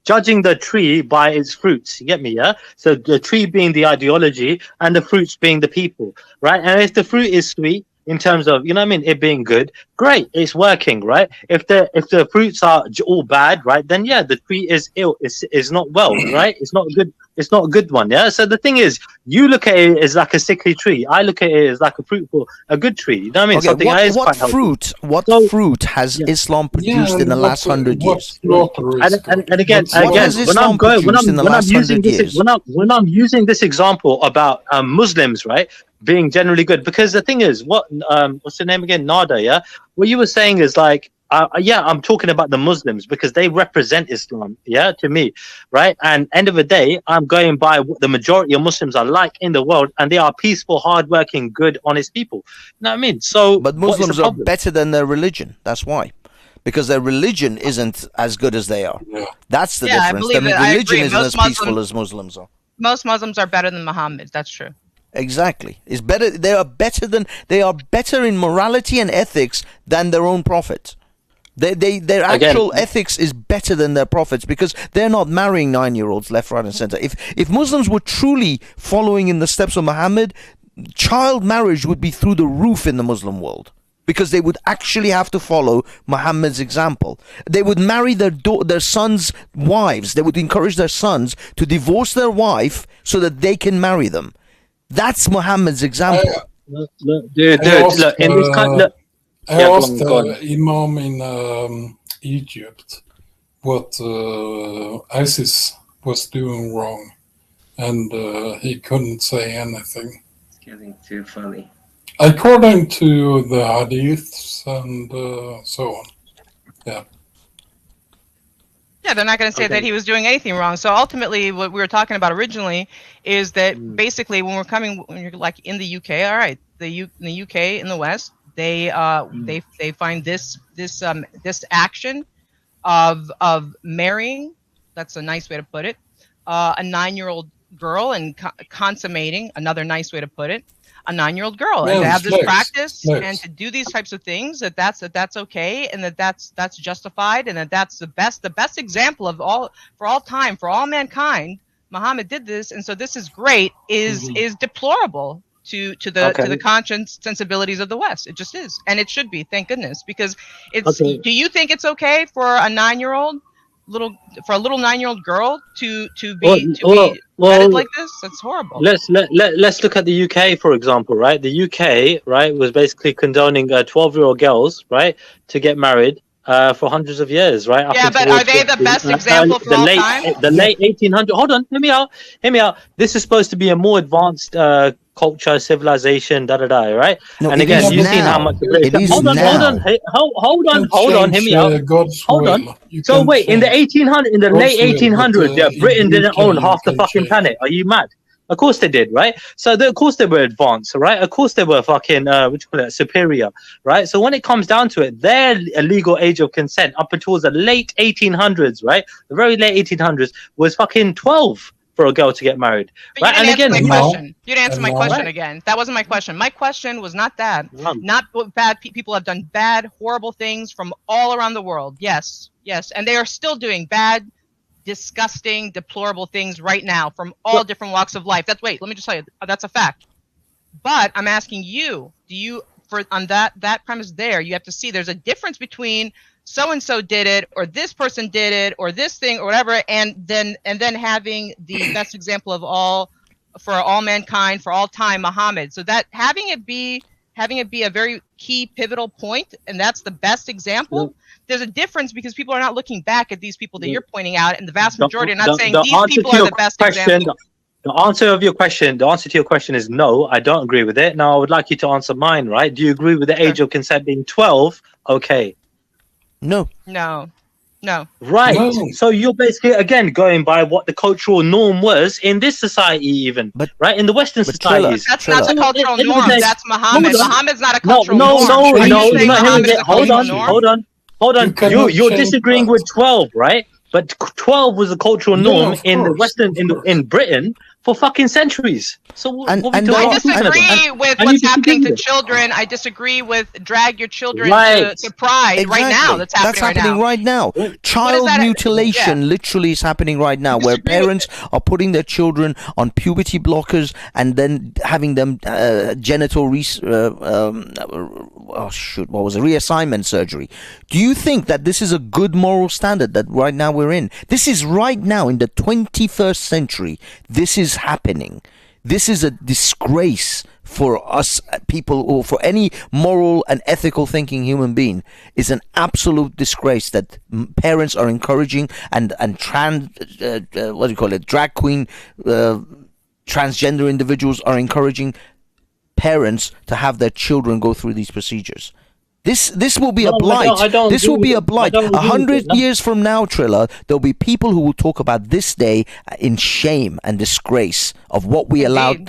judging the tree by its fruits. You get me, yeah? So the tree being the ideology and the fruits being the people, right? And if the fruit is sweet, in terms of, you know what I mean, it being good, great, it's working, right? If the fruits are all bad, right, then the tree is ill, is not well, right? It's not good. It's not a good one, yeah. So the thing is, you look at it as like a sickly tree. I look at it as like a good tree. You know what I mean? Okay, what fruit has Islam produced in the last 100 years? And again, when I'm using this example about Muslims, right, being generally good, because the thing is, what's the name again? Nada, yeah. What you were saying is like, I'm talking about the Muslims because they represent Islam, to me, right? And end of the day, I'm going by what the majority of Muslims are like in the world, and they are peaceful, hardworking, good, honest people. You know what I mean? So, but Muslims are better than their religion. That's why. because their religion isn't as good as they are. Yeah. That's the Yeah, I difference. believe Their it. I religion agree. isn't Most as peaceful as Muslims are. Most Muslims are better than Muhammad. That's true. Exactly. It's better. They are better in morality and ethics than their own prophet. Their actual ethics is better than their prophets, because they're not marrying 9-year-olds left, right, and center. If Muslims were truly following in the steps of Muhammad, child marriage would be through the roof in the Muslim world, because they would actually have to follow Muhammad's example. They would marry their sons' wives. They would encourage their sons to divorce their wife so that they can marry them. That's Muhammad's example. Dude, look, in this country. I asked the Imam in Egypt what ISIS was doing wrong, and he couldn't say anything. It's getting too funny. According to the hadiths and so on. Yeah. Yeah, they're not going to say that he was doing anything wrong. So ultimately, what we were talking about originally is that basically when you're like in the UK, all right, in the UK in the West, they find this action of marrying, that's a nice way to put it, a 9-year-old girl, and consummating, another nice way to put it, a 9-year-old girl, and to have this practice and to do these types of things, that's okay, and that's justified, and that's the best example of for all mankind. Muhammad did this, and so this is great. Is deplorable to the conscience sensibilities of the West. It just is, and it should be. Thank goodness, because it's. Okay. Do you think it's okay for a 9-year-old? little 9-year-old girl to be treated like this? That's horrible. Let's look at the UK, for example, right? The UK, right, was basically condoning 12-year-old girls, right, to get married for hundreds of years, right? Yeah, but are they the best example for all time? The late 1800s. Hold on, hear me out. This is supposed to be a more advanced culture, civilization, right? No, and again, you've seen how much. Hold on, hear me out. Hold on. So wait, in the 1800s, in the late 1800s, yeah, Britain didn't own half the fucking planet. Are you mad? Of course they did, right? So of course they were advanced, right? Of course they were fucking superior, right? So when it comes down to it, their legal age of consent up until the late 1800s, right? The very late 1800s was fucking 12 for a girl to get married, right? And again, you didn't answer my question again. That wasn't my question. My question was not that. Not what bad people have done bad, horrible things from all around the world. Yes, and they are still doing bad, disgusting, deplorable things right now from all different walks of life. Let me just tell you, that's a fact. But I'm asking you, on that premise there, you have to see there's a difference between so-and-so did it, or this person did it, or this thing, or whatever, and then having the best example of all, for all mankind, for all time, Muhammad. So that having it be a very key pivotal point, and that's the best example. There's a difference because people are not looking back at these people that you're pointing out, and the vast majority are not saying these people are the best example. The answer to your question is no, I don't agree with it. Now I would like you to answer mine, right? Do you agree with the age of consent being 12? Okay. No. Right. No. So you're basically again going by what the cultural norm was in this society, even right in the Western societies. That's not the cultural norm. That's Muhammad. Muhammad's not a cultural norm. No. Hold on. You're disagreeing with 12, right? But 12 was a cultural norm in the Western in Britain for fucking centuries. So I disagree with what's happening to children. I disagree with drag your children to pride right now. That's happening right now. Child mutilation literally is happening right now, where parents are putting their children on puberty blockers and then having them genital reassignment surgery. Do you think that this is a good moral standard that right now we're in? This is right now in the 21st century. This is happening. This is a disgrace for us people, or for any moral and ethical thinking human being. Is an absolute disgrace that parents are encouraging and drag queen, transgender individuals are encouraging parents to have their children go through these procedures. This will be a blight. This will be a blight. 100 years from now, Trilla, there'll be people who will talk about this day in shame and disgrace of what we allowed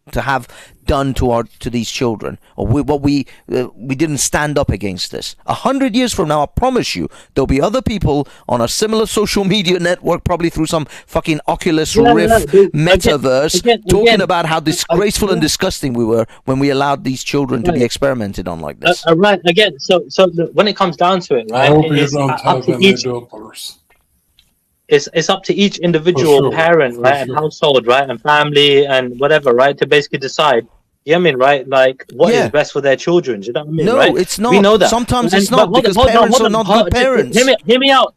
to have done to these children, or we didn't stand up against this. 100 years from now, I promise you, there'll be other people on a similar social media network, probably through some fucking Oculus Rift metaverse, talking about how disgraceful and disgusting we were when we allowed these children to be experimented on like this. Right, again, so when it comes down to it, right, I hope you don't have any daughters. It's up to each individual parent, right, and household, right, and family and whatever, right, to basically decide. You know what I mean, right? Like, what is best for their children? Do you know what I mean? No, right? it's not. We know that. Sometimes it's not, because parents are not good parents. Hear me out.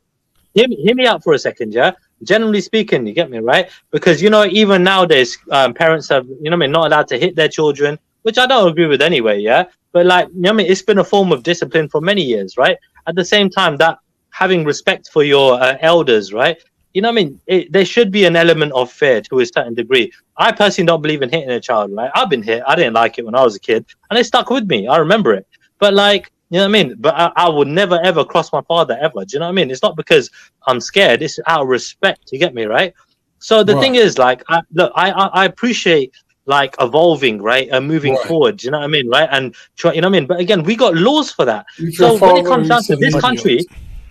Hear me out for a second, yeah? Generally speaking, you get me, right? Because, you know, even nowadays, parents have, you know what I mean, not allowed to hit their children, which I don't agree with anyway, yeah? But, like, you know what I mean, it's been a form of discipline for many years, right? At the same time, that having respect for your elders, right? You know what I mean? There should be an element of fear to a certain degree. I personally don't believe in hitting a child, right? I've been hit. I didn't like it when I was a kid, and it stuck with me. I remember it. But, like, you know what I mean? But I would never, ever cross my father, ever. Do you know what I mean? It's not because I'm scared. It's out of respect. You get me, right? So the thing is, like, I appreciate, like, evolving, right? And moving forward. Do you know what I mean, right? And, you know what I mean? But, again, we got laws for that. So when it comes down to this country...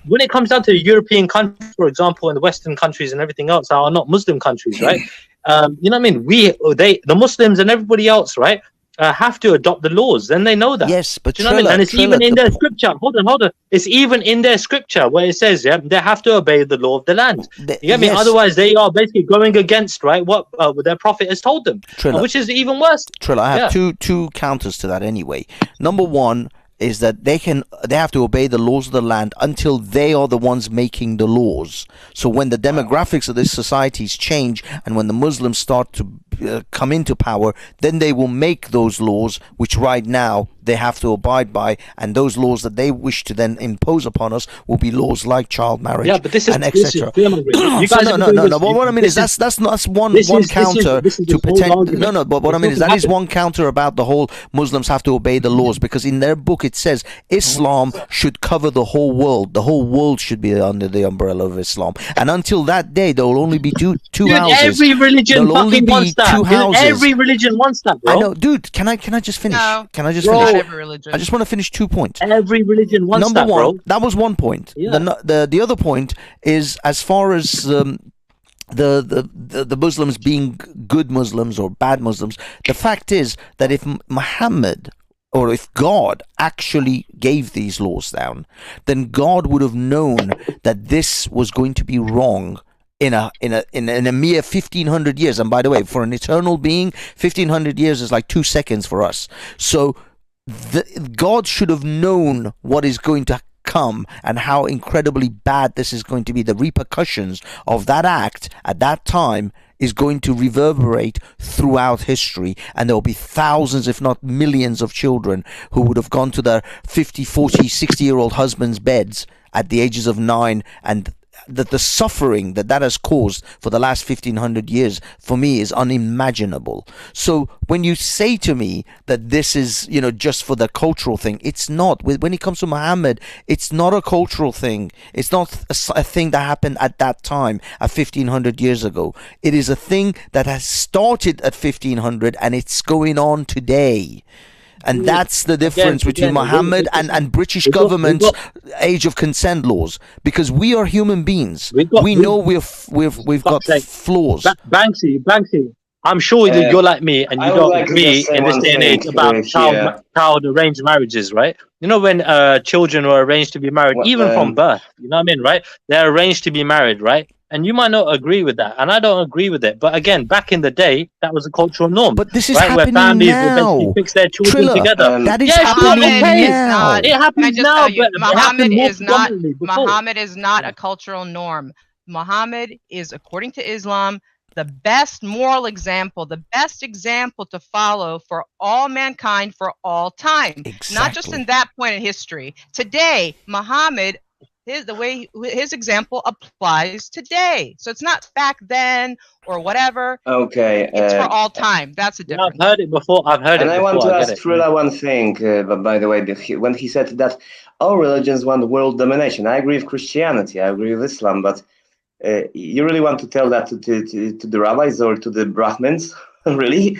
When it comes down to European countries, for example, and the Western countries and everything else are not Muslim countries, right? You know what I mean? The Muslims and everybody else, right, have to adopt the laws. Then they know that. Yes, but you know what I mean? And it's even in their scripture. Hold on. It's even in their scripture where it says, they have to obey the law of the land. You know what I mean? Otherwise, they are basically going against, right, what their prophet has told them, which is even worse. Trilla, I have two counters to that anyway. Number one is that they have to obey the laws of the land until they are the ones making the laws. So when the demographics of these societies change, and when the Muslims start to come into power, then they will make those laws, which right now they have to abide by, and those laws that they wish to then impose upon us will be laws like child marriage, but this is, and etc. No. But what I mean is that's one counter to pretend. No. But what I mean is that is one counter about the whole Muslims have to obey the laws, because in their book it says Islam should cover the whole world. The whole world should be under the umbrella of Islam, and until that day there will only be two houses. Every religion fucking wants that. Every religion wants that, bro. I know, dude. Can I just finish? No. Can I just finish? Every religion. I just want to finish 2 points. Every religion wants Number that, one, bro. that was 1 point. Yeah. The other point is, as far as the Muslims being good Muslims or bad Muslims, the fact is that if Muhammad or if God actually gave these laws down, then God would have known that this was going to be wrong in a mere 1500 years. And by the way, for an eternal being, 1500 years is like 2 seconds for us. So God should have known what is going to come and how incredibly bad this is going to be. The repercussions of that act at that time is going to reverberate throughout history, and there will be thousands, if not millions, of children who would have gone to their 50, 40, 60-year-old husbands' beds at the ages of 9, and that the suffering that has caused for the last 1500 years for me is unimaginable. So when you say to me that this is, just for the cultural thing, it's not. When it comes to Muhammad, it's not a cultural thing. It's not a thing that happened at that time, at 1500 years ago. It is a thing that has started at 1500 and it's going on today. And that's the difference between Muhammad and British government's age of consent laws, because we are human beings. We know we've got flaws. Banksy, I'm sure that you're like me and you don't agree in this day and age about child arranged marriages, right? You know, when children are arranged to be married, even from birth, you know what I mean, right? They're arranged to be married, right? And you might not agree with that, and I don't agree with it. But again, back in the day, that was a cultural norm. But this is right? happening where families now. would fix their children together. That is happening now. It happens now, but Muhammad is not a cultural norm. Muhammad is, according to Islam, the best moral example, the best example to follow for all mankind for all time. Exactly. Not just in that point in history. Today, Muhammad, his example applies today. So it's not back then or whatever. Okay. It's for all time. That's a difference. I've heard it before. I want to ask Trilla one thing, by the way, when he said that all religions want world domination. I agree with Christianity, I agree with Islam, but you really want to tell that to the rabbis or to the Brahmins? Really?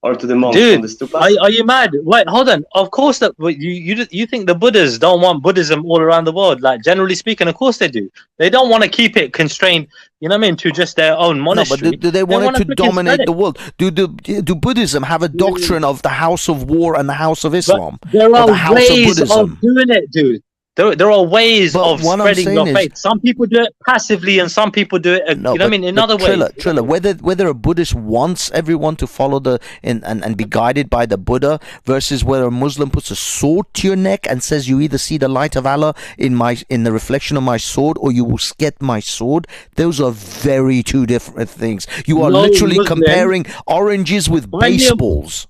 or to the monks Dude, on the stupas. Are you mad? Wait, hold on. Of course that you think the Buddhas don't want Buddhism all around the world? Like, generally speaking, of course they do. They don't want to keep it constrained, you know what I mean, to just their own monastery. No, but do they want it to dominate the world? Do Buddhism have a doctrine of the House of War and the House of Islam? But there are ways of doing it, dude. There are ways of spreading your faith. Some people do it passively, and some people do it. No, you know what I mean? In other ways. Triller, whether a Buddhist wants everyone to follow and be guided by the Buddha, versus whether a Muslim puts a sword to your neck and says you either see the light of Allah in the reflection of my sword, or you will get my sword. Those are very two different things. You are literally comparing oranges with baseballs.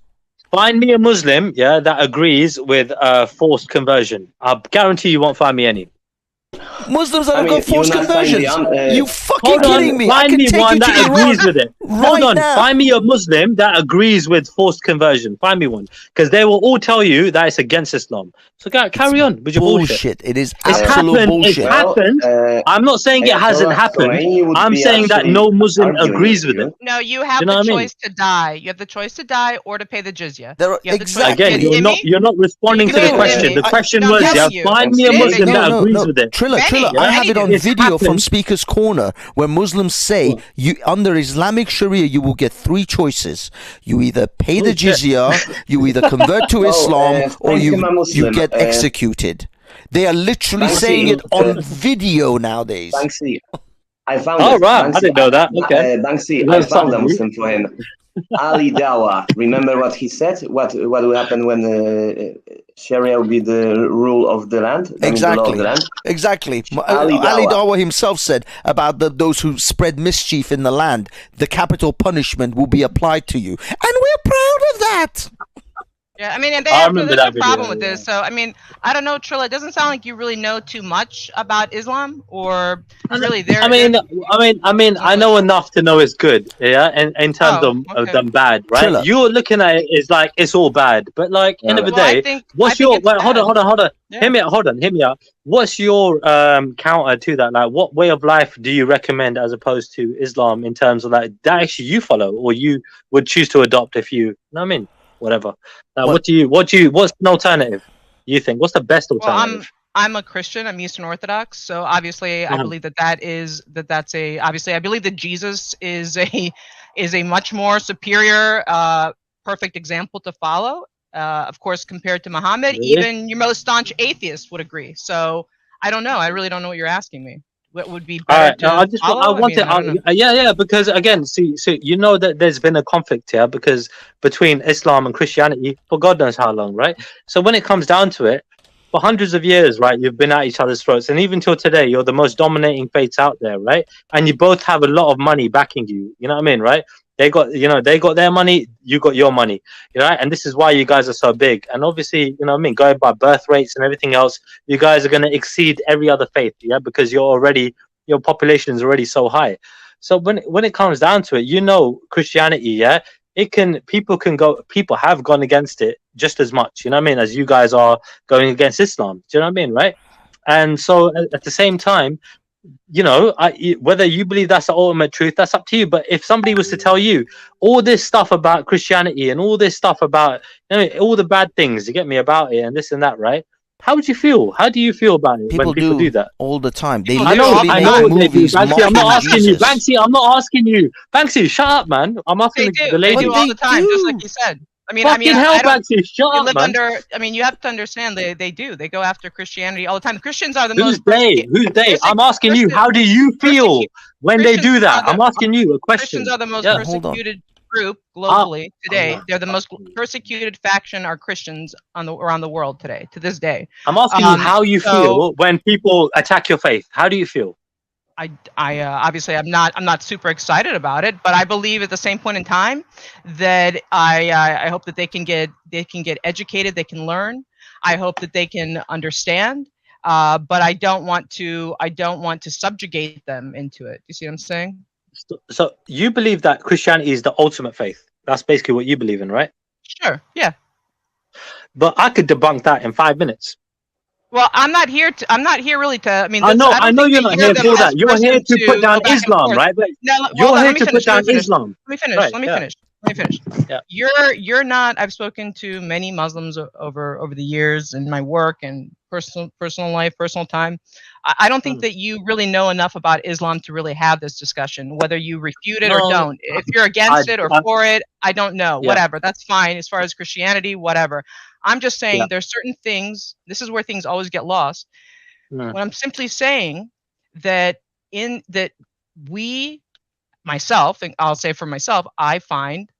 Find me a Muslim, that agrees with forced conversion. I guarantee you won't find me any. Muslims that have got forced conversions. You fucking kidding me? Find me one that agrees with it. Hold on. Find me a Muslim that agrees with forced conversion. Find me one. Because they will all tell you that it's against Islam. So carry on with your bullshit. It is absolute bullshit. It happened. I'm not saying it hasn't happened. I'm saying that no Muslim agrees with it. No, you have the choice to die. You have the choice to die or to pay the jizya. Again, you're not responding to the question. The question was, find me a Muslim that agrees with it. Triller, I have it on video from Speaker's Corner where Muslims say you under Islamic Sharia you will get three choices. You either pay the jizya, you either convert to Islam, or you get executed. They are literally saying it on video nowadays. Banksy, I found it. Right. Banksy, I didn't know that. Okay. Banksy, I found a Muslim for him. Ali Dawah. Remember what he said? What will happen when Sharia will be the rule of the land? Exactly. Ali Dawah himself said about those who spread mischief in the land, the capital punishment will be applied to you, and we're proud of that. Yeah, I mean, and there's a problem with this. So, I mean, I don't know, Trilla. It doesn't sound like you really know too much about Islam, or really there. I mean, I know enough to know it's good. Yeah, in terms of them bad, right? Trilla. You're looking at it as like it's all bad, but like end of the day, what's your? Wait, hold on. Yeah. Hear me out. What's your counter to that? Like, what way of life do you recommend as opposed to Islam in terms of like that actually you follow or you would choose to adopt if you? Know what I mean? Whatever. What's an alternative? You think? What's the best alternative? Well, I'm a Christian. I'm Eastern Orthodox. So obviously, I believe I believe that Jesus is a much more superior, perfect example to follow. Of course, compared to Mohammed, even your most staunch atheist would agree. So I don't know. I really don't know what you're asking me. What would be better? Because again, see, you know that there's been a conflict here because between Islam and Christianity for God knows how long, right? So when it comes down to it, for hundreds of years, right, you've been at each other's throats, and even till today, you're the most dominating faiths out there, right? And you both have a lot of money backing you. You know what I mean, right? They got their money, you got your money, right? And this is why you guys are so big. And obviously, you know what I mean, going by birth rates and everything else, you guys are going to exceed every other faith, because your population is already so high. So when it comes down to it, you know, Christianity, people have gone against it just as much, you know what I mean, as you guys are going against Islam. Do you know what I mean, right? And so at the same time, you know, whether you believe that's the ultimate truth, that's up to you. But if somebody was to tell you all this stuff about Christianity and all this stuff about, you know, all the bad things, you get me, about it and this and that, right? How would you feel? How do you feel about it when people do that? All the time. I know they do. Banksy, I'm not asking you. Banksy, I'm not asking you. Banksy, shut up, man. I'm asking the lady. They do all the time, just like you said. Banksy, shut up, man. You have to understand they do. They go after Christianity all the time. Christians are the Who's they? I'm asking you. How do you feel when they do that? I'm asking you a question. Christians are the most persecuted group globally today. They're the most persecuted faction are Christians around the world today, to this day. I'm asking you how you feel when people attack your faith. How do you feel? I obviously I'm not super excited about it, but I believe at the same point in time that I hope that they can get educated, they can learn. I hope that they can understand, but I don't want to subjugate them into it. You see what I'm saying? So you believe that Christianity is the ultimate faith. That's basically what you believe in, right? Sure. Yeah. But I could debunk that in 5 minutes. Well, I'm not here really to. I mean, I know you're not here for that. You're here to put down Islam, right? But you're here to put down Islam. Let me finish. Let me finish. Yeah. You're not. I've spoken to many Muslims over the years in my work and personal life, personal time. I don't think that you really know enough about Islam to really have this discussion, whether you refute it or don't. If you're against it or for it, I don't know. Yeah. Whatever. That's fine. As far as Christianity, whatever. I'm just saying there's certain things. This is where things always get lost. When I'm simply saying that myself, and I'll say for myself, I find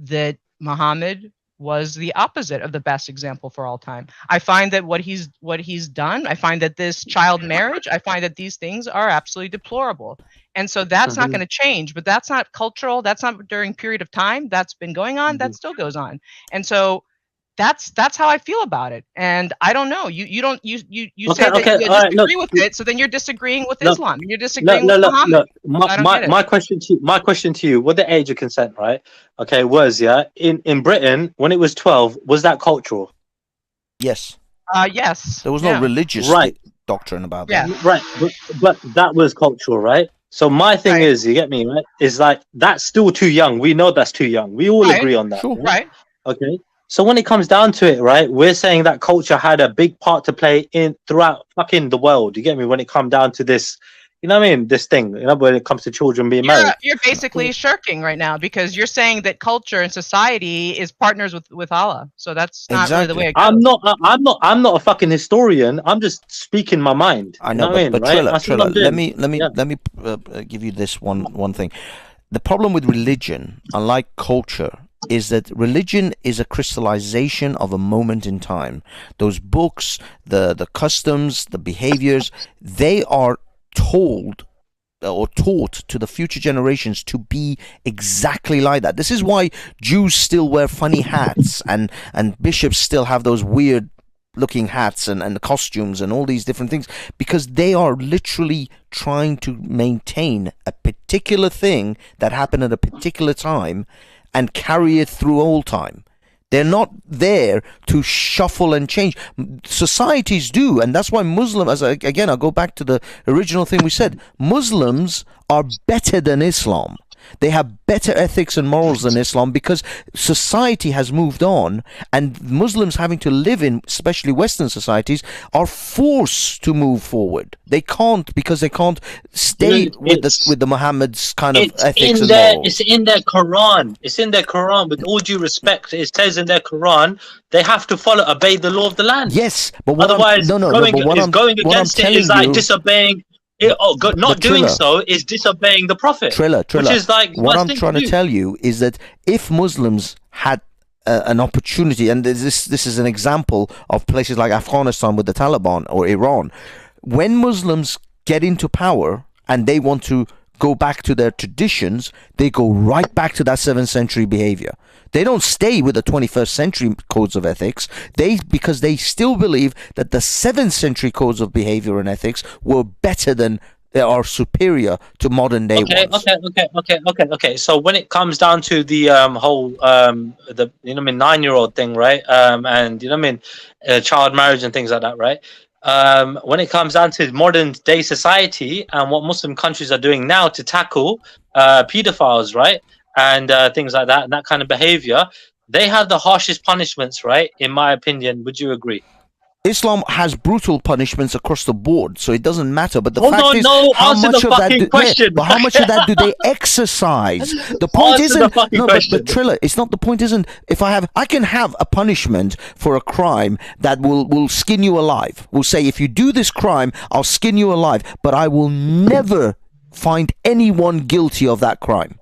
that Mohammed was the opposite of the best example for all time. I find that what he's done, I find that this child marriage, I find that these things are absolutely deplorable. And so that's not going to change, but that's not cultural. That's not during period of time. That's been going on. That still goes on. And so that's how I feel about it. And I don't know. You say that you disagree with it, so then you're disagreeing with Islam. You're disagreeing with Muhammad. My question to you, with the age of consent, right? Okay, was in Britain when it was 12, was that cultural? Yes. Yes. There was no religious doctrine about that. Yeah. Right. But that was cultural, right? So my thing is, you get me, right? Is like that's still too young. We know that's too young. We all agree on that. Sure. Right. Okay. So when it comes down to it, right, we're saying that culture had a big part to play in throughout fucking the world. You get me? When it comes down to this, you know what I mean? This thing, you know, when it comes to children being married. You're basically shirking right now because you're saying that culture and society is partners with Allah. So that's not really the way it goes. I'm not a fucking historian. I'm just speaking my mind. I know, but Trilla, let me give you this one thing. The problem with religion, unlike culture, is that religion is a crystallization of a moment in time. Those books, the customs, the behaviors, they are told or taught to the future generations to be exactly like that. This is why Jews still wear funny hats and bishops still have those weird looking hats and costumes and all these different things, because they are literally trying to maintain a particular thing that happened at a particular time and carry it through all time. They're not there to shuffle and change. Societies do, and that's why Muslims, again, I'll go back to the original thing we said, Muslims are better than Islam. They have better ethics and morals than Islam because society has moved on, and Muslims having to live in, especially Western societies, are forced to move forward. They can't, because they can't stay with the Muhammad's kind of ethics and morals. It's in their Quran. It's in their Quran. With all due respect, it says in their Quran they have to obey the law of the land. Yes, but what otherwise, going against it is like disobeying. Not doing so is disobeying the Prophet. Trilla. Which is like what I'm trying to tell you is that if Muslims had an opportunity, and this is an example of places like Afghanistan with the Taliban or Iran, when Muslims get into power and they want to go back to their traditions, they go right back to that 7th century behavior. They don't stay with the 21st century codes of ethics, because they still believe that the 7th century codes of behavior and ethics were better than, they are superior to modern day ones. Okay. So when it comes down to the whole 9-year-old thing, right? And child marriage and things like that, right? When it comes down to modern day society and what Muslim countries are doing now to tackle pedophiles, right? And things like that, and that kind of behavior, they have the harshest punishments, right? In my opinion, would you agree? Islam has brutal punishments across the board, so it doesn't matter. But the fact is, how much of that do they exercise? The point isn't. But Trilla, it's not. The point isn't. I can have a punishment for a crime that will skin you alive. We'll say, if you do this crime, I'll skin you alive, but I will never find anyone guilty of that crime.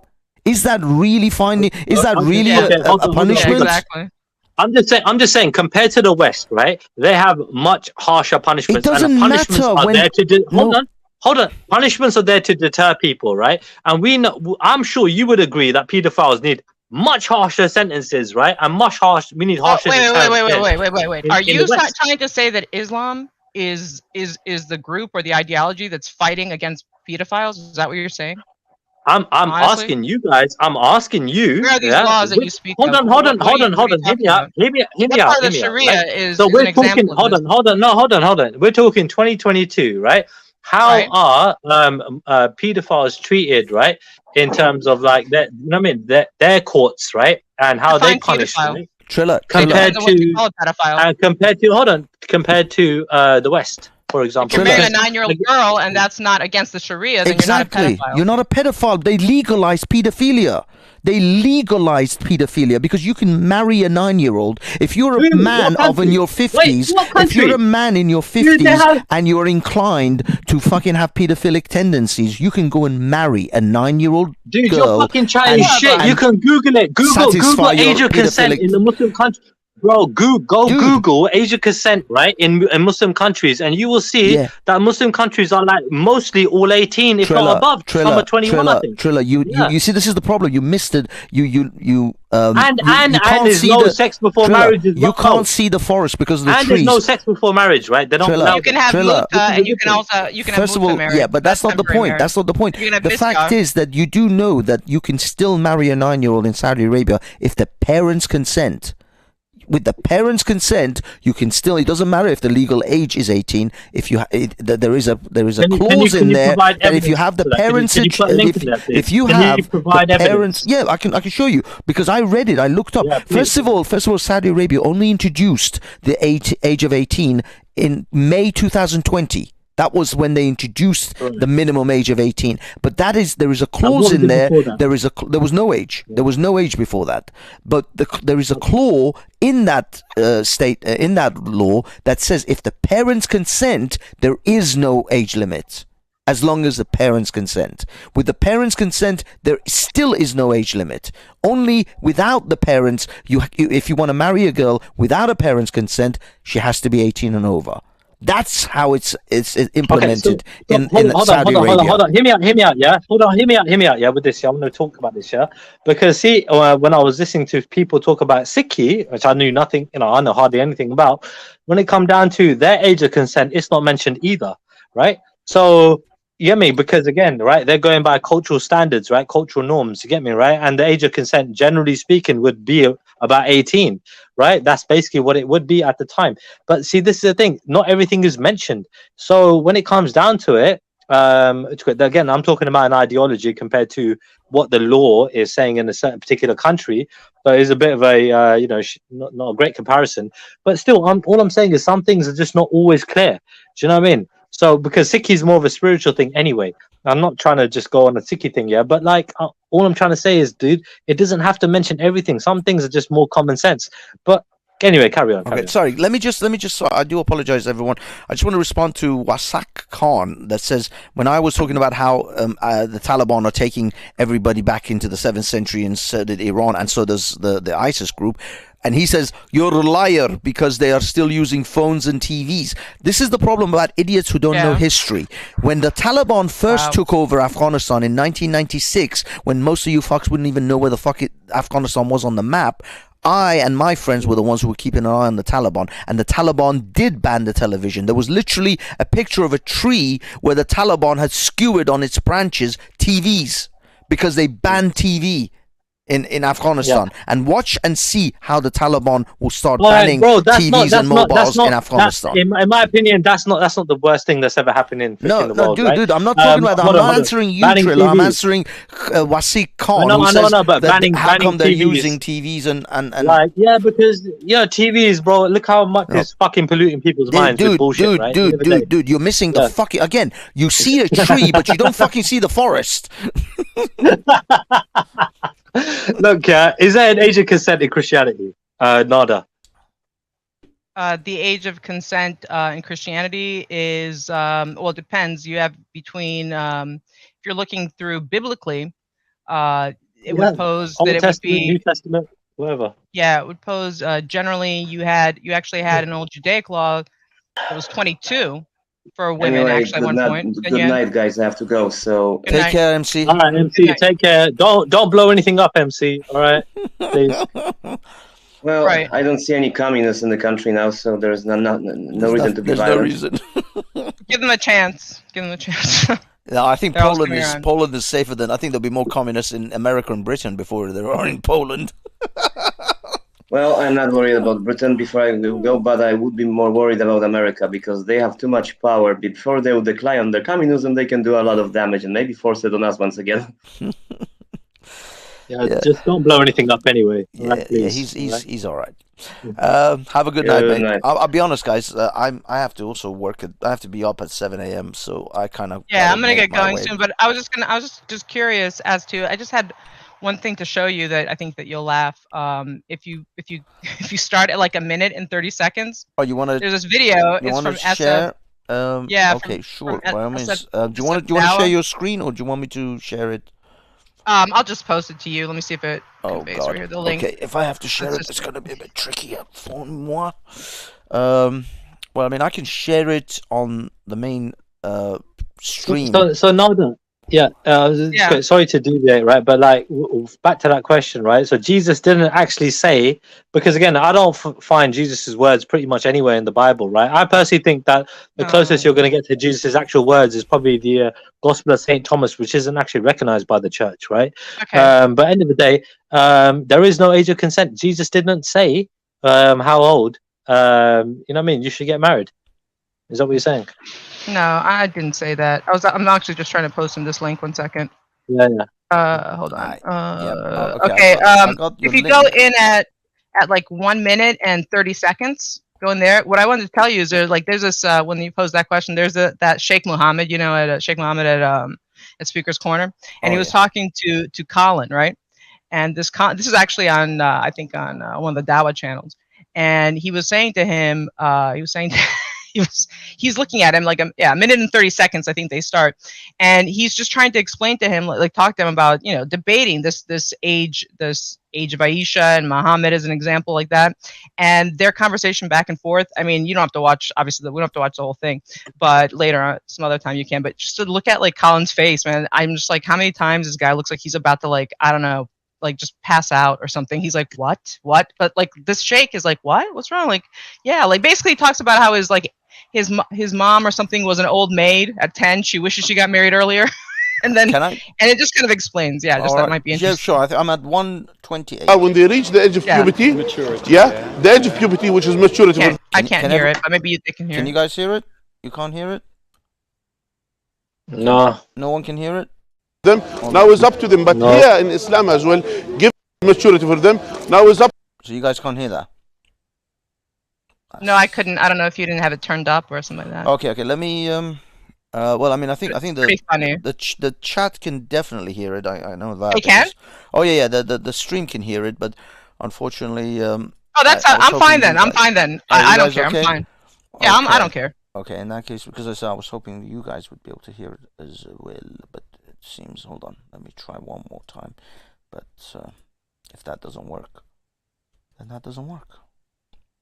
Is that really finding? Is that really a punishment? Exactly. I'm just saying. Compared to the West, right? They have much harsher punishments. It doesn't matter. Hold on. Punishments are there to deter people, right? And we know. I'm sure you would agree that pedophiles need much harsher sentences, right? And we need harsher. Wait. Are you trying to say that Islam is the group or the ideology that's fighting against pedophiles? Is that what you're saying? I'm asking you guys. I'm asking you. Where are these laws that you speak of? Hold on. Hear me out. The Sharia is. So we're talking. Hold on. We're talking 2022, right? How are pedophiles treated, right? in terms of like their, you know what I mean, their courts, right, and how they punish, right? Compared to the West, for example. If you're marrying a 9-year-old girl and that's not against the Sharia, then exactly. You're not a pedophile. They legalized pedophilia. They legalized pedophilia because you can marry a 9-year-old. If you're a man in your 50s, if you're a man in your 50s and you're inclined to fucking have pedophilic tendencies, you can go and marry a 9-year-old girl. Dude, you're fucking trying shit. You can Google it. Google age of consent in the Muslim country. Bro, Google age of consent, right, in Muslim countries, and you will see that Muslim countries are like mostly all 18, if not above. Some are 21, I think. You see, this is the problem. You missed it. You and there's no sex before marriage. You can't see the forest because of the trees. And there's no sex before marriage, right? They don't allow. You can have Luca, and you can also first of all, but that's not the point. That's not the point. The fact is that you do know that you can still marry a 9-year-old in Saudi Arabia if the parents consent. With the parents' consent, you can still. It doesn't matter if the legal age is 18. If you, there is a clause in there that if you have the parents, if you have the parents, I can show you because I read it. I looked up. First of all, Saudi Arabia only introduced the age of 18 in May 2020. That was when they introduced the minimum age of 18. But there is a clause in there. There was no age. There was no age before that. But there is a clause in that in that law that says if the parents consent, there is no age limit. As long as the parents consent. With the parents' consent, there still is no age limit. Only without the parents, if you want to marry a girl without a parent's consent, she has to be 18 and over. That's how it's implemented in Saudi Arabia. Hold on. Hear me out, yeah? Hear me out, yeah, with this, yeah? I'm going to talk about this, yeah? Because, see, when I was listening to people talk about Sikhi, which I knew nothing, I know hardly anything about, when it come down to their age of consent, it's not mentioned either, right? So, you get me? Because, again, right, they're going by cultural standards, right? Cultural norms, you get me, right? And the age of consent, generally speaking, would be about 18, right? That's basically what it would be at the time. But see, this is the thing. Not everything is mentioned. So when it comes down to it, again, I'm talking about an ideology compared to what the law is saying in a certain particular country. So it's a bit of a, not a great comparison. But still, all I'm saying is some things are just not always clear. Do you know what I mean? So because Sikhi is more of a spiritual thing anyway. I'm not trying to just go on a Sikhi thing, yeah. But like, all I'm trying to say is, dude, it doesn't have to mention everything. Some things are just more common sense. But anyway, carry on. Okay, sorry. Let me just. I do apologize, everyone. I just want to respond to Wasak Khan that says when I was talking about how the Taliban are taking everybody back into the 7th century and so did Iran, and so does the ISIS group. And he says, you're a liar because they are still using phones and TVs. This is the problem about idiots who don't know history. When the Taliban first took over Afghanistan in 1996, when most of you fucks wouldn't even know where the fuck Afghanistan was on the map, I and my friends were the ones who were keeping an eye on the Taliban. And the Taliban did ban the television. There was literally a picture of a tree where the Taliban had skewered on its branches TVs because they banned TV. In Afghanistan, and watch and see how the Taliban will start banning TVs and mobiles in Afghanistan. In my opinion, that's not the worst thing that's ever happened in the world. Dude, I'm not talking about that. I'm not answering you, Triller. I'm answering Wasiq Khan. But how come they're TVs. using TVs and like because TVs, bro. Look how much it's fucking polluting people's minds with bullshit, right? Dude, you're missing the fucking again. You see a tree, but you don't fucking see the forest. Look, is there an age of consent in Christianity? Nada. The age of consent in Christianity is, it depends. You have between, if you're looking through biblically, it would pose Old that it Testament, would be New Testament, whatever. Yeah, it would pose generally you actually had an old Judaic law that was 22 for women actually at one point. Good night, guys. I have to go. So take care, MC. All right, MC. Take care. Don't blow anything up, MC. All right, please. Well, I don't see any communists in the country now, so there's no reason to be violent. No reason. Give them a chance. No, I think Poland is safer than. I think there'll be more communists in America and Britain before there are in Poland. Well, I'm not worried about Britain before I go, but I would be more worried about America because they have too much power. Before they would decline on their communism, they can do a lot of damage and maybe force it on us once again. Yeah, just don't blow anything up anyway. Yeah, right, he's all right. Have a good night, mate. I'll be honest, guys. I have to also work. I have to be up at 7 a.m. So I kind of I'm gonna get going soon. But I was just curious as to. I just had one thing to show you that I think that you'll laugh. If you start at like a minute and 30 seconds. Oh, you want to? There's this video. You it's from share? Yeah. Okay, sure. By all means, do you want to share your screen or do you want me to share it? I'll just post it to you. Let me see if it conveys God. right here, the link. Okay, if I have to share it's going to be a bit tricky for moi. Well, I mean, I can share it on the main stream. So Nada, sorry to do that, right? But like, back to that question, right? So Jesus didn't actually say, because again, I don't find Jesus's words pretty much anywhere in the Bible, right? I personally think that the closest you're going to get to Jesus's actual words is probably the Gospel of Saint Thomas, which isn't actually recognized by the church, right? Okay. But end of the day, there is no age of consent. Jesus didn't say how old. You know what I mean? You should get married. Is that what you're saying? No, I didn't say that. I'm actually just trying to post in this link. 1 second. Yeah. Hold on. Okay. If you go in at like 1 minute and 30 seconds, go in there. What I wanted to tell you is there's this when you pose that question, there's that Sheikh Mohammed, at Sheikh Mohammed at Speaker's Corner, and he was talking to Colin, right? And this is actually on I think on one of the Dawah channels, and he was saying to him, he's looking at him like a minute and 30 seconds, I think they start, and he's just trying to explain to him, like talk to him about debating this age of Aisha and Muhammad as an example like that, and their conversation back and forth. I mean, you don't have to watch, obviously we don't have to watch the whole thing, but later on some other time you can, but just to look at like Colin's face, man, I'm just like, how many times this guy looks like he's about to, like, I don't know, like just pass out or something. He's like, what? But like this Sheikh is like, what's wrong? Like, yeah, like basically talks about how his mom or something was an old maid at 10. She wishes she got married earlier. And then and it just kind of explains, that might be interesting. Yeah, sure. I'm at 128. When they reach the age of puberty, maturity, the age of puberty, which is maturity. I can't hear it, but maybe they can hear it. Can you guys hear it? You can't hear it? No. No one can hear it? Now it's up to them, but here in Islam as well, give maturity for them. Now it's up. So you guys can't hear that? No, I couldn't. I don't know if you didn't have it turned up or something like that. Okay. Let me. Well, I mean, I think the chat can definitely hear it. I know that. They can? Oh yeah. The stream can hear it, but unfortunately. I'm fine then. I'm fine then. I don't care. Okay? I'm fine. Yeah, okay. I don't care. Okay, in that case, because I was hoping you guys would be able to hear it as well, but it seems. Hold on, let me try one more time. But if that doesn't work, then that doesn't work.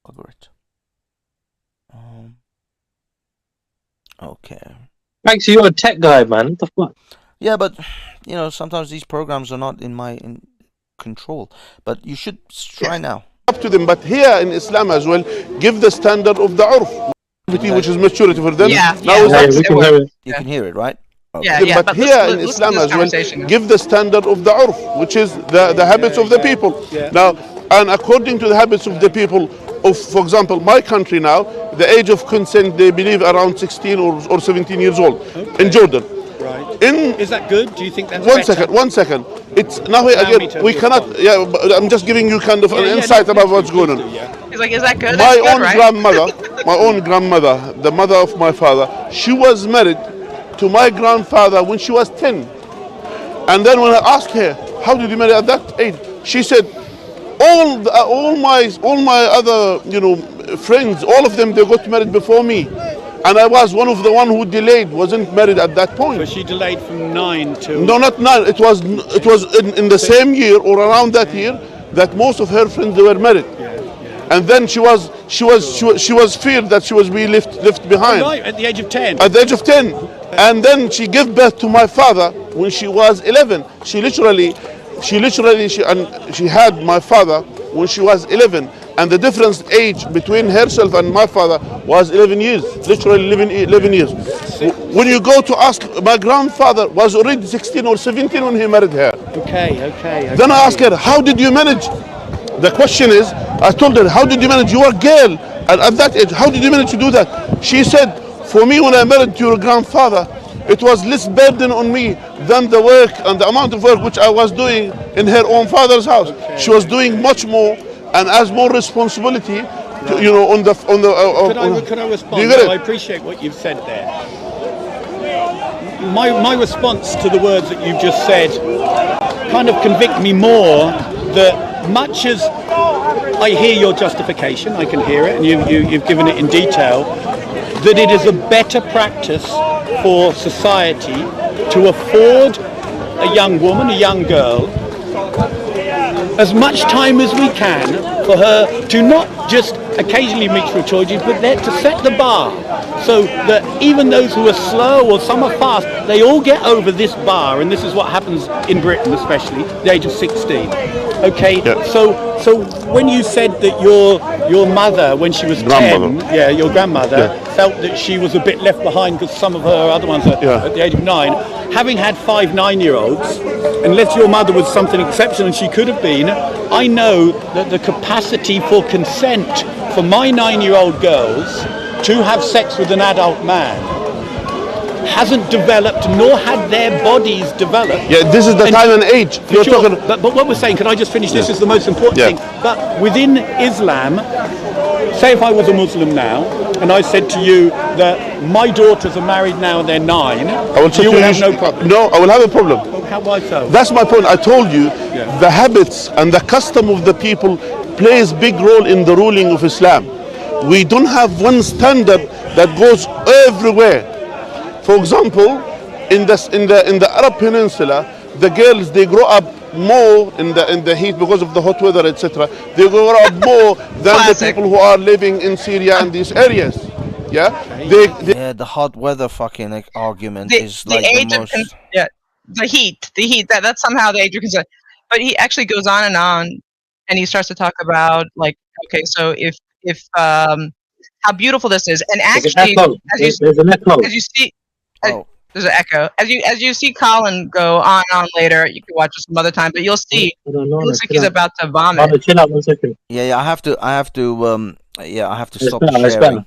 Bugger it. Okay. Thanks, you're a tech guy, man. What the fuck? Yeah, but sometimes these programs are not in control. But you should try now. Up to them, but here in Islam as well, give the standard of the urf, which is maturity for them. We can hear it. You can hear it, right? Okay. But here in Islam as well, give the standard of the urf, which is the habits of the people. Now, and according to the habits of the people of, for example, my country now, the age of consent, they believe around 16 or 17 years old in Jordan. Right. Is that good? Do you think that's One second. It's now again, we cannot, but I'm just giving you kind of an insight about what's going on. He's like, is that good? My own grandmother, the mother of my father, she was married to my grandfather when she was 10. And then when I asked her, how did you marry at that age? She said, all my other friends, all of them, they got married before me, and I was one of the one who delayed, wasn't married at that point. So she delayed from 9 to. No, not 9. It was in the same year or around that year that most of her friends, they were married. And then she was feared that she was being left behind. Oh, right, at the age of 10. At the age of 10, and then she gave birth to my father when she was 11. She had my father when she was 11, and the difference age between herself and my father was 11 years, literally 11 years. When you go to ask, my grandfather was already 16 or 17 when he married her. Okay. Then I asked her, how did you manage? The question is, I told her, how did you manage? You were a girl at that age. How did you manage to do that? She said, for me, when I married your grandfather, it was less burden on me than the work and the amount of work which I was doing in her own father's house. Okay. She was doing much more and has more responsibility, to, you know, on the. Could I respond? I appreciate what you've said there. My response to the words that you've just said kind of convict me more that much as I hear your justification, I can hear it, and you've given it in detail, that it is a better practice for society to afford a young woman, a young girl, as much time as we can for her to not just occasionally meet her choices, but to set the bar so that even those who are slow or some are fast, they all get over this bar, and this is what happens in Britain especially, the age of 16. Okay, yeah. So when you said that your mother, when she was 10, your grandmother, felt that she was a bit left behind because some of her other ones are at the age of 9, having had 5 9-year-olds, unless your mother was something exceptional and she could have been, I know that the capacity for consent for my 9-year-old girls to have sex with an adult man hasn't developed, nor had their bodies developed. Yeah, this is the time and age. You're talking. But what we're saying, can I just finish? This is the most important thing. But within Islam, say if I was a Muslim now, and I said to you that my daughters are married now and they're 9, you will have no problem. No, I will have a problem. Why so? That's my point. I told you, the habits and the custom of the people plays big role in the ruling of Islam. We don't have one standard that goes everywhere. For example, in the Arab Peninsula, the girls, they grow up more in the heat because of the hot weather, etc. They grow up more than the people who are living in Syria and these areas. Yeah, the hot weather fucking argument is like the most. The heat. That's somehow the age of consent. But he actually goes on, and he starts to talk about like, okay, so if how beautiful this is, and actually, as you see. There's an echo. As you see Colin go on later, you can watch this some other time, but you'll see it looks like he's about to vomit. Chill out 1 second. I have to stop sharing.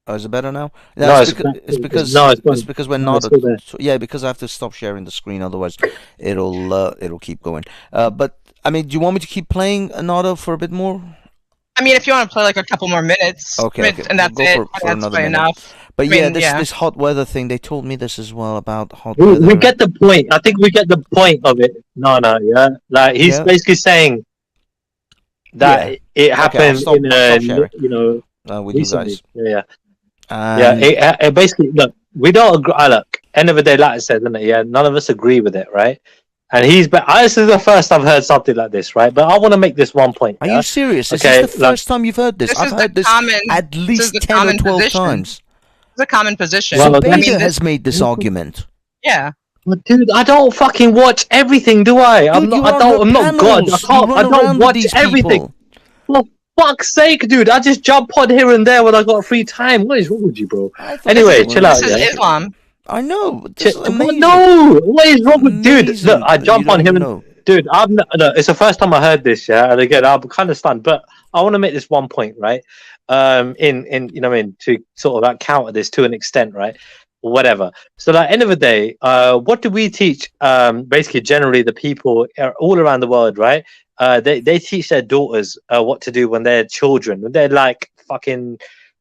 Oh, is it better now? No, it's because we're not. Because I have to stop sharing the screen, otherwise it'll keep going. But I mean, do you want me to keep playing Anada for a bit more? I mean, if you want to play like a couple more minutes, okay. And that's it. That's enough. But this hot weather thing, they told me this as well about hot weather. We get the point. I think we get the point of it. No, like he's basically saying that it happened with recently. You guys. It basically, look, we don't agree. Look, end of the day, like I said, isn't it? None of us agree with it, right? And this is the first I've heard something like this, right? But I want to make this one point. Are you serious? This is the first time you've heard this. I've heard this at least 10 or 12 times. It's a common position. Well, Beta has made this argument. Yeah. But dude, I don't fucking watch everything, do I? I'm not God. I don't watch everything. For fuck's sake, dude. I just jump on here and there when I got free time. What is wrong with you, bro? Anyway, chill out. This is Islam. I know. No, what is wrong with dude? Look, I jump on him and dude, it's the first time I heard this, and again, I'm kind of stunned. But I want to make this one point, right? To sort of like counter this to an extent, right? Whatever. So, at the end of the day, what do we teach? Basically, generally, the people all around the world, right? They teach their daughters what to do when they're children, when they're like when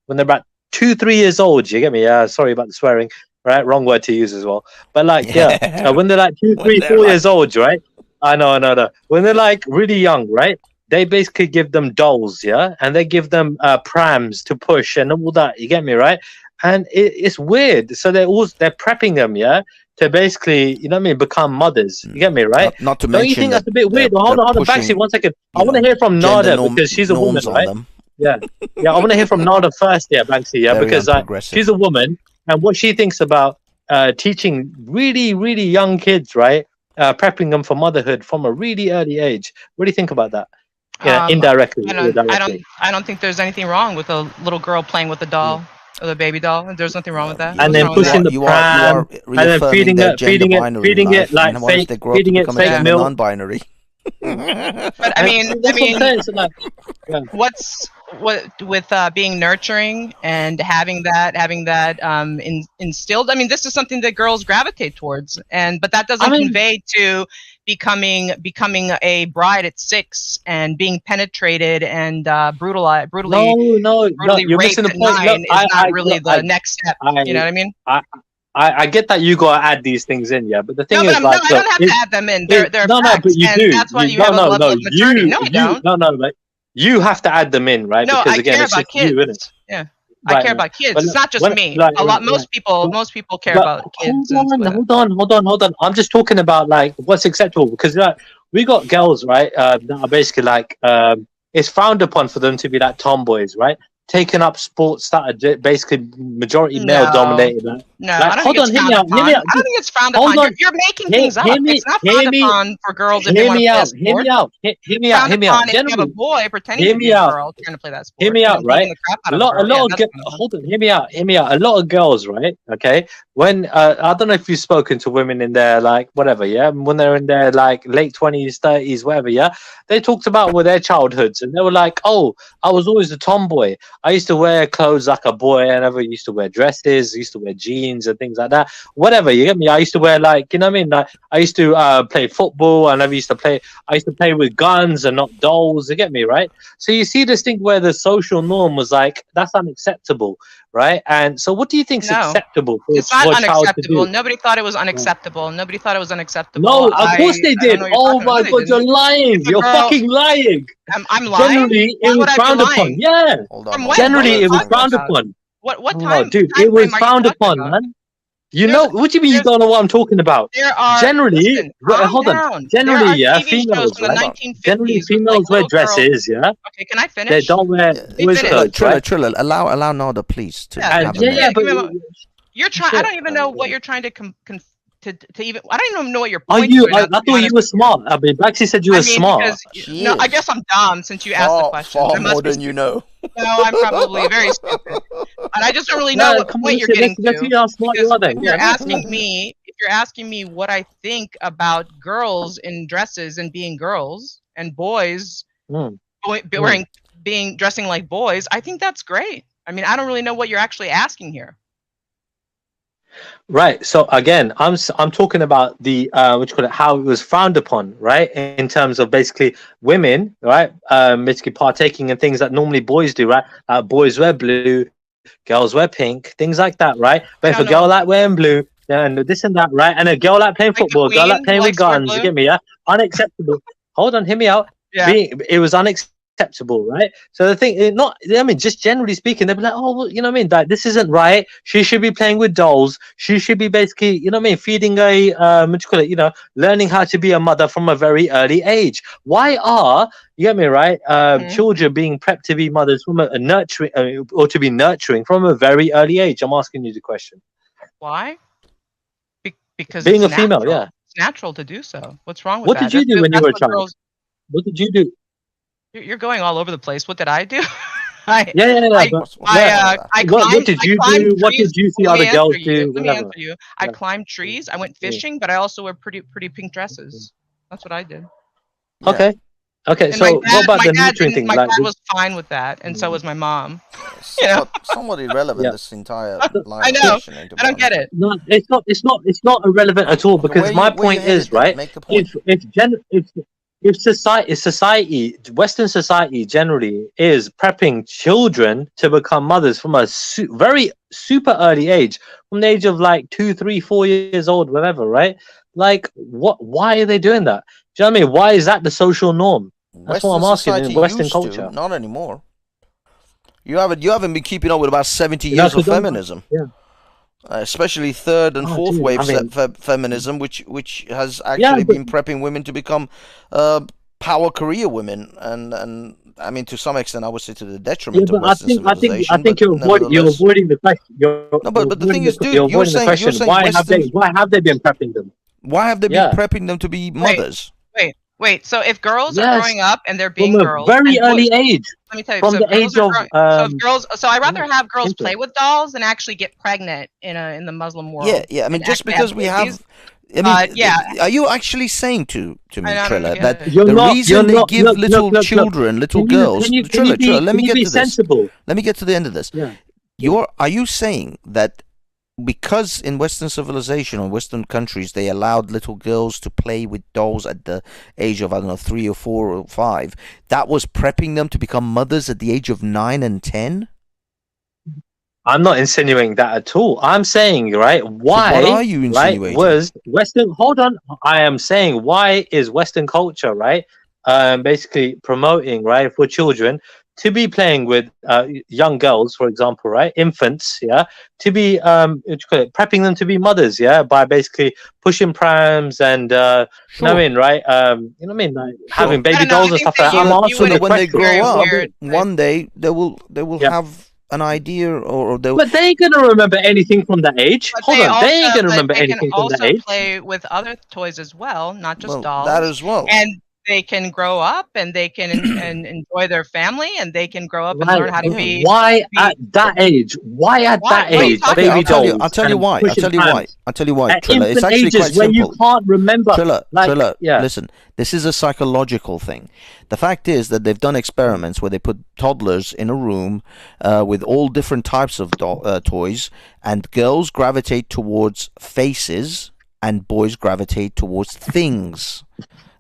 they're about 2-3 years old. You get me? Sorry about the swearing. Right, wrong word to use as well. But when they're like 2, 3, 4 years old, right? I know. When they're like really young, right? They basically give them dolls, and they give them prams to push and all that. You get me, right? And it's weird. So they're prepping them, to basically, become mothers. You get me, right? Not to Don't mention you think that's a bit weird? Hold on, Banksy, 1 second. I want to hear from Nada because she's a woman, right? Yeah. I want to hear from Nada first, Banksy, because she's a woman. And what she thinks about teaching really, really young kids, right? Prepping them for motherhood from a really early age. What do you think about that? Indirectly. I don't think there's anything wrong with a little girl playing with a doll, or a baby doll. There's nothing wrong with that. And then pushing the pram, and then feeding it like fake milk. Non-binary. But I mean, what's with being nurturing and having that instilled? I mean, this is something that girls gravitate towards, but that doesn't convey to becoming a bride at 6 and being penetrated and brutally you're raped missing the at point. 9 Look, is not really the next step. You know what I mean? I get that you gotta add these things in, yeah, but the thing is, like, I don't have to add them in. They're facts, but you and do. that's why you have a level of maturity. No, I don't. But you have to add them in, right? No, because I again, care it's about just you, kids. isn't it? Yeah, Right, I care about kids. It's not just me. Most people care about kids. Hold on. I'm just talking about like what's acceptable, because like we got girls, right, that are basically like it's frowned upon for them to be like tomboys, right? Taking up sports that are basically majority male dominated. Right? No, like, I don't think it's frowned upon. I don't think it's frowned upon. You're making things up. It's not frowned upon for girls if they want to play a sport. Hear me out. If you have a boy pretending to be a girl trying to play that sport. Hear me out, right? A lot of hear me out. A lot of girls, right? Okay, when I don't know if you've spoken to women in their like whatever, yeah, when they're in their like late 20s, 30s, whatever, yeah, they talked about with their childhoods, and they were like, oh, I was always a tomboy. I used to wear clothes like a boy. I never used to wear dresses. I used to wear jeans and things like that. Whatever, you get me? I used to wear like, you know what I mean? Like, I used to play football. I used to play with guns and not dolls. You get me, right? So you see this thing where the social norm was like, that's unacceptable, right? And so what do you think is acceptable? It's not unacceptable. Nobody thought it was unacceptable. Nobody thought it was unacceptable. No, of course they did. Oh my God, you're lying. You're fucking lying. I'm lying. Generally, it was frowned upon. Yeah. Generally, it was frowned upon. What time? Dude, it was frowned upon, man. You know what do you mean you don't know what I'm talking about? There are generally. Hold on. Generally, yeah, females. Right? Generally, females wear dresses. Yeah. Okay, can I finish? They don't wear. Trilla, allow Nada, please. But you're trying. I don't even know what you're trying to even. I don't even know what you're. I thought you were smart. I mean, Baxi said you were smart. No, I guess I'm dumb since you asked the question. Far more than you know. No, I'm probably very stupid, and I just don't really know what point you're getting to. If you're asking me what I think about girls in dresses and being girls, and boys dressing like boys, I think that's great. I mean, I don't really know what you're actually asking here. Right. So again, I'm talking about the how it was frowned upon, right? In terms of basically women, right? Basically partaking in things that normally boys do, right? Boys wear blue, girls wear pink, things like that, right? But if a girl like wearing blue, and this and that, right? And a girl like playing football, a girl like playing with guns, you get me? Yeah, unacceptable. Hold on, hear me out. Yeah. It was unacceptable, right? So the thing, just generally speaking, they'd be like, oh, well, you know what I mean? Like, this isn't right. She should be playing with dolls. She should be basically, you know what I mean, feeding learning how to be a mother from a very early age. Why are, you get me, right? Children being prepped to be mothers from a nurturing, or to be nurturing from a very early age? I'm asking you the question. Why? Because being a female, yeah. It's natural to do so. What's wrong with that? What did you do when you were a child? What did you do? You're going all over the place. What did I do? What did you do? What did you see other girls do? Let me answer you. I climbed trees. I went fishing, but I also wear pretty pink dresses. That's what I did. Okay. And so what about the nurturing thing? My dad was fine with that, and so was my mom. Somewhat irrelevant. This entire line. I know. I don't get it. No, it's not irrelevant at all, because my point is, right? If society, Western society generally is prepping children to become mothers from a very super early age, from the age of like 2, 3, 4 years old, whatever, right? Like, why are they doing that? Do you know what I mean? Why is that the social norm? That's what I'm asking in Western culture. Not anymore. You haven't been keeping up with about 70 years of feminism. Yeah. Especially third and fourth wave feminism, which has actually been prepping women to become power career women, and I mean, to some extent, I would say to the detriment of Western civilization. I think you're avoiding the question. But the thing is, dude, you're saying why have they been prepping them? Why have they been prepping them to be mothers? Wait. So if girls are growing up and they're being girls, from a very early age, let me tell you, from the age of so I'd rather have girls play with dolls than actually get pregnant in the Muslim world. Yeah. I mean, just because we have, I mean, yeah. Are you actually saying to me, Triller, that the reason they give little children, little girls, Triller, let me get to this. Let me get to the end of this. Yeah. Are you saying that because in Western civilization or Western countries they allowed little girls to play with dolls at the age of, I don't know, 3 or 4 or 5, that was prepping them to become mothers at the age of 9 and 10? I'm not insinuating that at all. I'm saying, right, why, so what are you insinuating? Right, was Western, hold on, I am saying, why is Western culture, right, basically promoting, right, for children to be playing with young girls, for example, right, infants, yeah, to be prepping them to be mothers, yeah, by basically pushing prams and you know what I mean, right, you know what I mean, like having baby dolls and stuff like that. I'm so that when they grow up, one day they will have an idea, or they. But they ain't gonna remember anything from that age. Hold on, they ain't gonna remember anything from that age. They can also play with other toys as well, not just dolls. That as well. And they can grow up, and they can and enjoy their family, and they can grow up and learn how to be. Why at that age? Why at that age? Baby dolls. I'll tell you why. Triller, it's actually quite simple. When you can't remember. Triller, listen. This is a psychological thing. The fact is that they've done experiments where they put toddlers in a room with all different types of toys, and girls gravitate towards faces and boys gravitate towards things.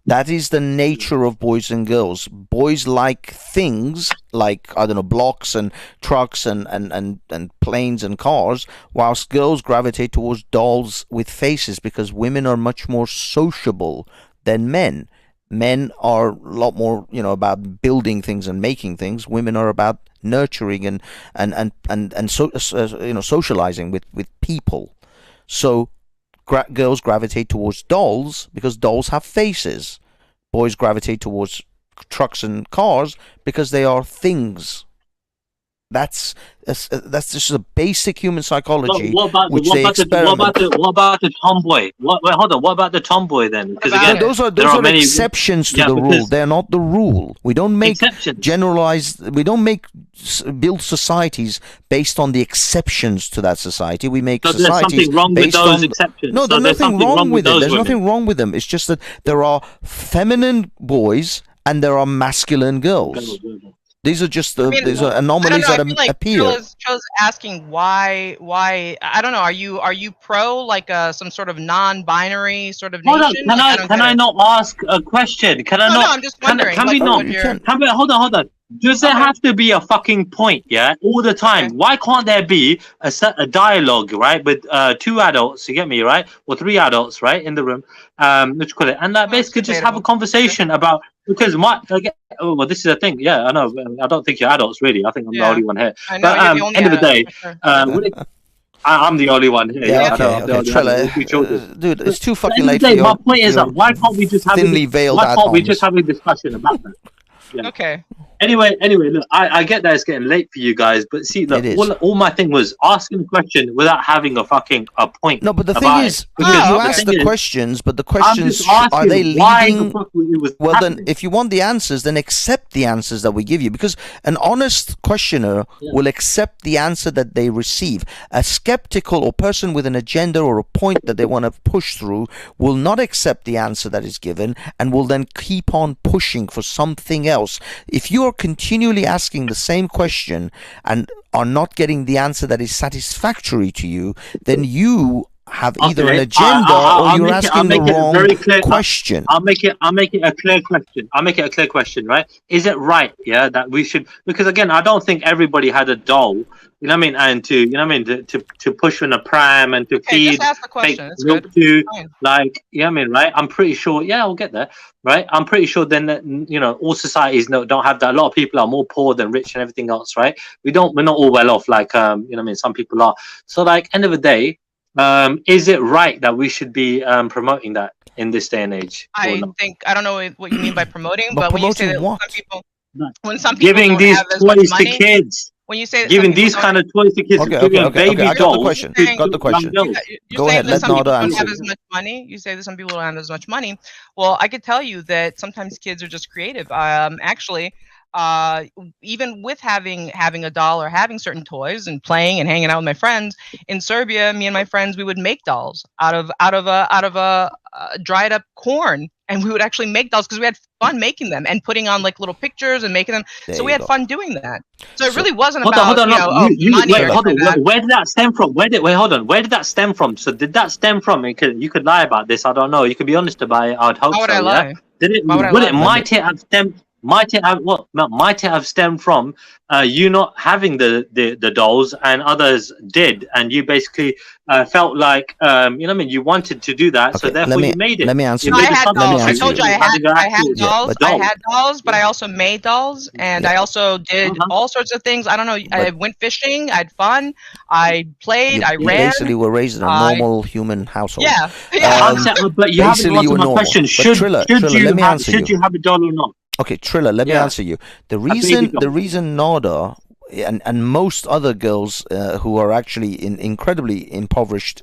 That is the nature of boys and girls. Boys like things like, I don't know, blocks and trucks and planes and cars, whilst girls gravitate towards dolls with faces, because women are much more sociable than men. Men are a lot more, about building things and making things. Women are about nurturing and socializing with people. So girls gravitate towards dolls because dolls have faces. Boys gravitate towards trucks and cars because they are things. That's just a basic human psychology which they experiment. What about the tomboy? Hold on. What about the tomboy then? Because again, those are many exceptions to the rule. They're not the rule. We don't make generalized. We don't build societies based on the exceptions to that society. We make societies there's something wrong with those exceptions. No, there's nothing wrong with it. There's nothing wrong with them. It's just that there are feminine boys and there are masculine girls. These are just these are anomalies that appear. Joe's asking why I don't know. Are you pro like some sort of non-binary sort of nation? Can I not ask a question? Can I not? No, I'm just wondering. Can we not? Hold on. Does there have to be a fucking point, yeah, all the time? Okay. Why can't there be a dialogue, right, with 2 adults, you get me, right, or 3 adults, right, in the room, let's call it, and basically just have a conversation about, because this is the thing, yeah, I know, I don't think you're adults, really, I think I'm the only one here. I know, but you're the only end of the day, I'm the only one here. Yeah, dude, it's too fucking late for you. My point is that why can't we just have a discussion about that? Yeah. Okay. Anyway, look, I get that it's getting late for you guys, but see, look, all my thing was asking a question without having a point. No, but the thing is, you ask the questions, but the questions, are they leading? Well, then, if you want the answers, then accept the answers that we give you, because an honest questioner will accept the answer that they receive. A skeptical or person with an agenda or a point that they want to push through will not accept the answer that is given and will then keep on pushing for something else. If you are continually asking the same question and are not getting the answer that is satisfactory to you, then you have either an agenda or you're asking the wrong question. I'll make it a clear question. I'll make it a clear question, right? Is it right, that we should, because again, I don't think everybody had a doll, you know what I mean, and to push in a pram and to feed, just ask the question. It's milk good. to, like, you know what I mean, right? I'm pretty sure, I'll get there, right? I'm pretty sure then that, all societies don't have that. A lot of people are more poor than rich and everything else, right? We're not all well off, like, you know what I mean, some people are. So, like, end of the day, is it right that we should be promoting that in this day and age? I don't know what you mean by promoting, but when you say that some people giving these toys to kids, when you say giving these kind of toys to kids, giving baby dolls. Got the question. Go ahead. Let Nada answer. Have as much money. You say that some people don't have as much money. Well, I could tell you that sometimes kids are just creative. Actually, even with having a doll or having certain toys and playing and hanging out with my friends in Serbia, me and my friends, we would make dolls out of a dried up corn, and we would actually make dolls because we had fun making them and putting on like little pictures and making them. So we had fun doing that. So it really wasn't about money. Where did that stem from? Where did that stem from? So did that stem from? You could lie about this. I don't know. You could be honest about it. I'd hope so. Why would I lie? Yeah? Did it? Might it have stemmed from you not having the dolls and others did, and you basically felt like you know what I mean, you wanted to do that, so therefore you made it. Let me answer. I had dolls. I told you I had dolls. I had dolls, but I also made dolls, and I also did all sorts of things. I don't know. I went fishing. I had fun. I played. I ran. Basically, were raised in a normal human household. Yeah. But you haven't answered my question. Should you have a doll or not? Okay, Triller, let me answer you. The reason Nada and most other girls who are actually in incredibly impoverished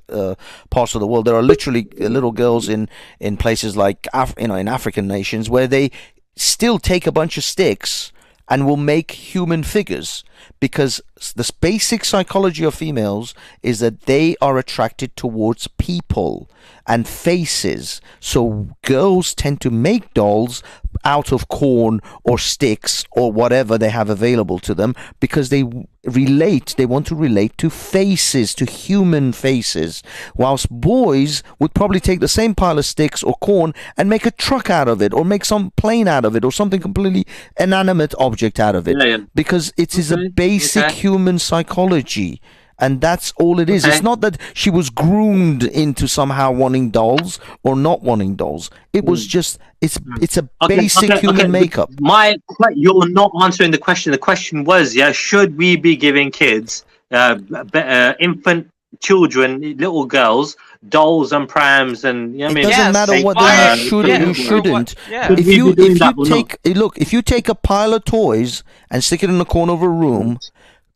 parts of the world, there are literally little girls in places like in African nations where they still take a bunch of sticks and will make human figures, because the basic psychology of females is that they are attracted towards people and faces. So girls tend to make dolls out of corn or sticks or whatever they have available to them, because they want to relate to faces, to human faces, whilst boys would probably take the same pile of sticks or corn and make a truck out of it, or make some plane out of it, or something completely inanimate object out of it, because it is a basic human psychology. And that's all it is. It's not that she was groomed into somehow wanting dolls or not wanting dolls. It was just, it's a basic human makeup. You're not answering the question. The question was, should we be giving kids, infant children, little girls, dolls and prams, and it doesn't matter what they should or you shouldn't. If you take a pile of toys and stick it in the corner of a room,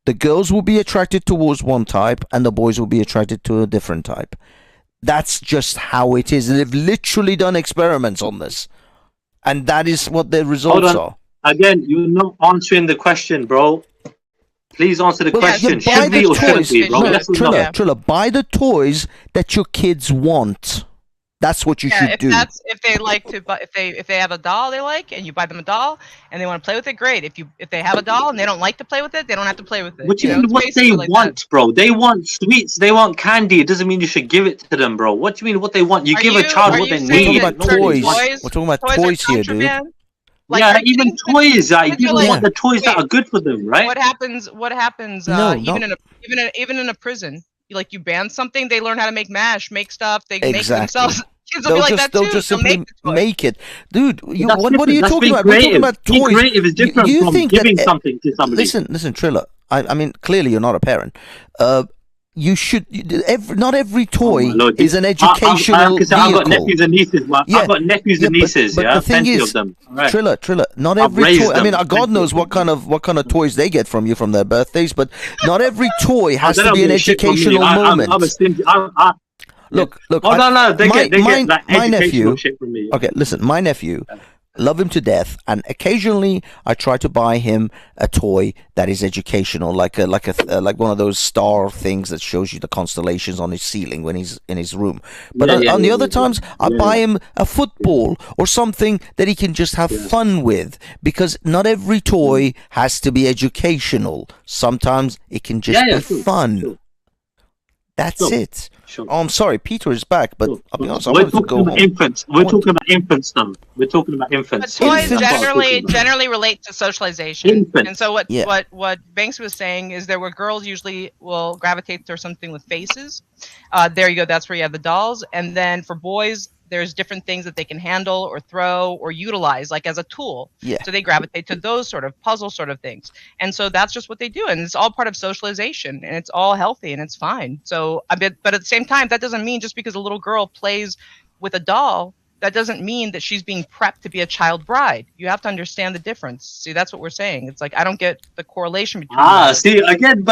the girls will be attracted towards one type and the boys will be attracted to a different type. That's just how it is. They've literally done experiments on this. And that is what the results are. Again, you're not answering the question, bro. Please answer the question. Should we or shouldn't we, bro? Trilla, buy the toys that your kids want. That's what you should do. If they like to, if they have a doll they like, and you buy them a doll and they want to play with it, great. If they have a doll and they don't like to play with it, they don't have to play with it. What do you mean? What they want, bro? They want sweets. They want candy. It doesn't mean you should give it to them, bro. What do you mean? What they want? You give a child what they need. We're talking about toys here, dude. Even toys. People want the toys that are good for them, right? What happens? Even in a prison, like you ban something, they learn how to make mash, make stuff. They make themselves. They'll just simply make it, dude. What are you talking about? We're talking about toys. Creative is different from giving something to somebody. Listen, Trilla. I mean, clearly you're not a parent. You should. Not every toy is an educational vehicle. I've got nephews and nieces. I've got nephews and nieces. But the thing is, of them. Right. Trilla. Not every toy. I mean, God knows what kind of toys they get from you from their birthdays. But not every toy has to be an educational moment. Look. They get like educational shit from me. Okay, listen, my nephew, love him to death, and occasionally I try to buy him a toy that is educational, like one of those star things that shows you the constellations on his ceiling when he's in his room. But on the other times, I buy him a football or something that he can just have fun with, because not every toy has to be educational. Sometimes it can just be fun. Sure. That's it. Sure. Oh, I'm sorry, Peter is back, but I'll be honest, we're talking about infants. We're talking about infants now. We're talking about infants. But toys generally relate to socialization. And so what Banks was saying is there were girls usually will gravitate to something with faces. There you go. That's where you have the dolls. And then for boys, there's different things that they can handle or throw or utilize, like as a tool. Yeah. So they gravitate to those sort of puzzle sort of things. And so that's just what they do. And it's all part of socialization, and it's all healthy and it's fine. So but at the same time, that doesn't mean just because a little girl plays with a doll that doesn't mean that she's being prepped to be a child bride. You have to understand the difference. See, that's what we're saying. It's like I don't get the correlation between see again,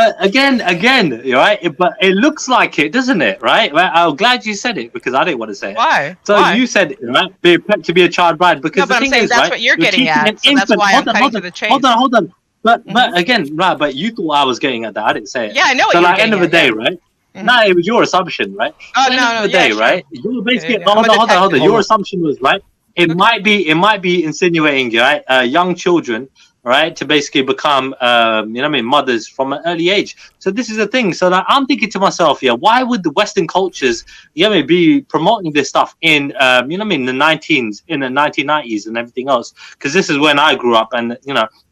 you're right. But it looks like it, doesn't it? Right? Well, I'm glad you said it because I didn't want to say it. Why? So Why? you said it, right? Being prepped to be a child bride because no, but I'm saying that's what you're getting at. So that's why I'm cutting to the chase. Hold on. But again, right? But you thought I was getting at that. I didn't say it. Yeah, I know. So like, end of the day, right? No, it was your assumption, right? Oh, end of the day, right? You were basically hold on. Your assumption was right. It might be insinuating, right, young children, right, to basically become, mothers from an early age. So this is the thing. So that I'm thinking to myself, why would the Western cultures, be promoting this stuff in, the 1990s and everything else? Because this is when I grew up, and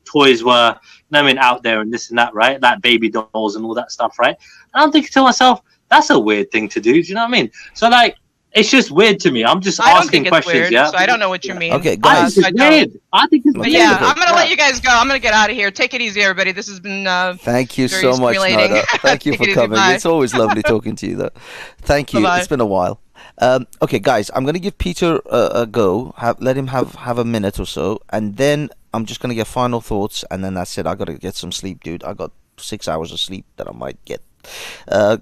toys were, out there and this and that, right? Like baby dolls and all that stuff, right? And I'm thinking to myself, that's a weird thing to do. Do you know what I mean? So like, it's just weird to me. I'm just asking questions, weird, so I don't know what you mean. Okay, guys. I think it's weird. Yeah, I'm going to let you guys go. I'm going to get out of here. Take it easy, everybody. This has been thank you so much, Nada. Thank you for coming. It's always lovely talking to you, though. Thank you. Bye-bye. It's been a while. Okay, guys, I'm going to give Peter a go. Let him have a minute or so, and then I'm just going to get final thoughts, and then that's it. I got to get some sleep, dude. I got 6 hours of sleep that I might get.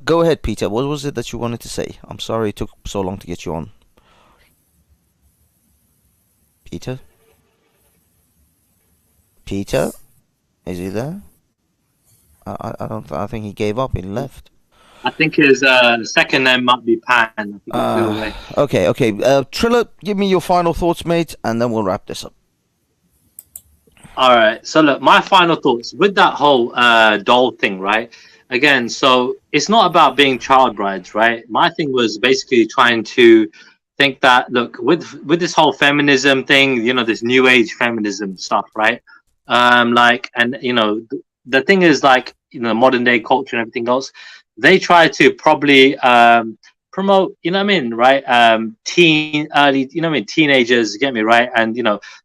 Go ahead, Peter. What was it that you wanted to say? I'm sorry it took so long to get you on. Peter? Peter? Is he there? I think he gave up. He left. I think his second name might be Pan. Okay. Triller, give me your final thoughts, mate, and then we'll wrap this up. All right. So look, my final thoughts with that whole doll thing, right? Again, so it's not about being child brides, right? My thing was basically trying to think that, look, with this whole feminism thing, this new age feminism stuff, right? The thing is, like, modern day culture and everything else, they try to probably promote, right? Teenagers, get me right? And,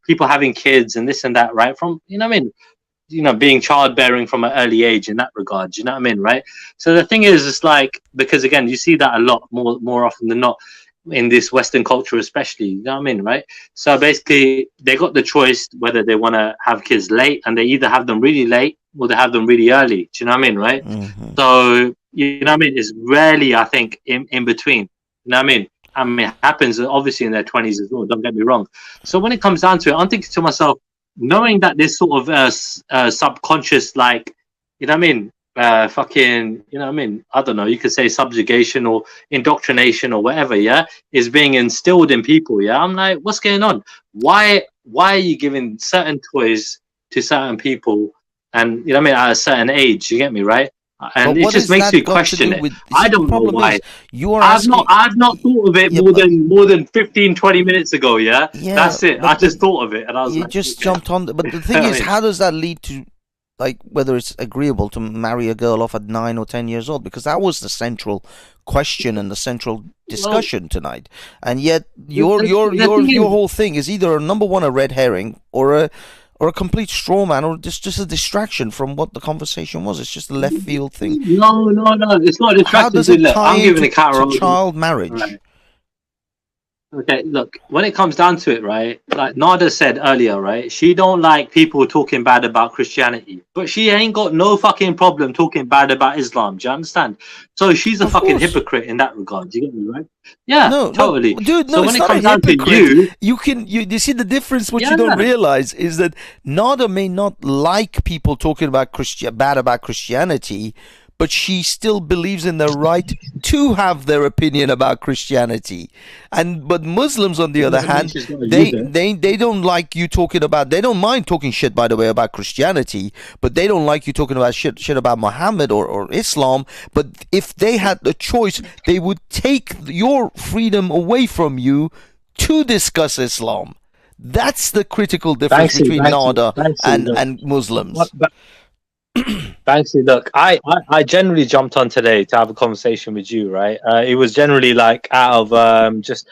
people having kids and this and that, right? From, being childbearing from an early age in that regard, right? So the thing is, it's like, because again, you see that a lot more often than not in this Western culture, especially, right? So basically, they got the choice whether they want to have kids late, and they either have them really late or they have them really early. Do you know what I mean, right? Mm-hmm. So, it's rarely, I think, in between. You know what I mean? It happens obviously in their 20s as well, don't get me wrong. So when it comes down to it, I'm thinking to myself, knowing that this sort of subconscious, like, I don't know, you could say subjugation or indoctrination or whatever, is being instilled in people, I'm like, what's going on? Why are you giving certain toys to certain people, and at a certain age, you get me, right? And it just makes you question it. I don't know why. I've not thought of it more than 15, 20 minutes ago, that's it. I just thought of it, and I was just jumped on. But the thing is, how does that lead to, like, whether it's agreeable to marry a girl off at 9 or 10 years old? Because that was the central question and the central discussion tonight. And yet, your whole thing is either number one, a red herring, or a complete straw man, or just a distraction from what the conversation was. It's just a left field thing. No, it's not a distraction. How does it tie into child marriage? Right. Okay, look, when it comes down to it, right, like Nada said earlier, right, she don't like people talking bad about Christianity, but she ain't got no fucking problem talking bad about Islam. Do you understand? So she's a fucking hypocrite in that regard. Do you get me, right? Yeah, no, totally. No, dude, no, so when it comes down to you see the difference. What you don't realize is that Nada may not like people talking about bad about Christianity, but she still believes in their right to have their opinion about Christianity. But Muslims, on the other hand, they don't like you talking about. They don't mind talking shit, by the way, about Christianity, but they don't like you talking about shit about Mohammed or Islam. But if they had the choice, they would take your freedom away from you to discuss Islam. That's the critical difference between Nada and Muslims. Banksy, look, I generally jumped on today to have a conversation with you, right? It was generally like out of just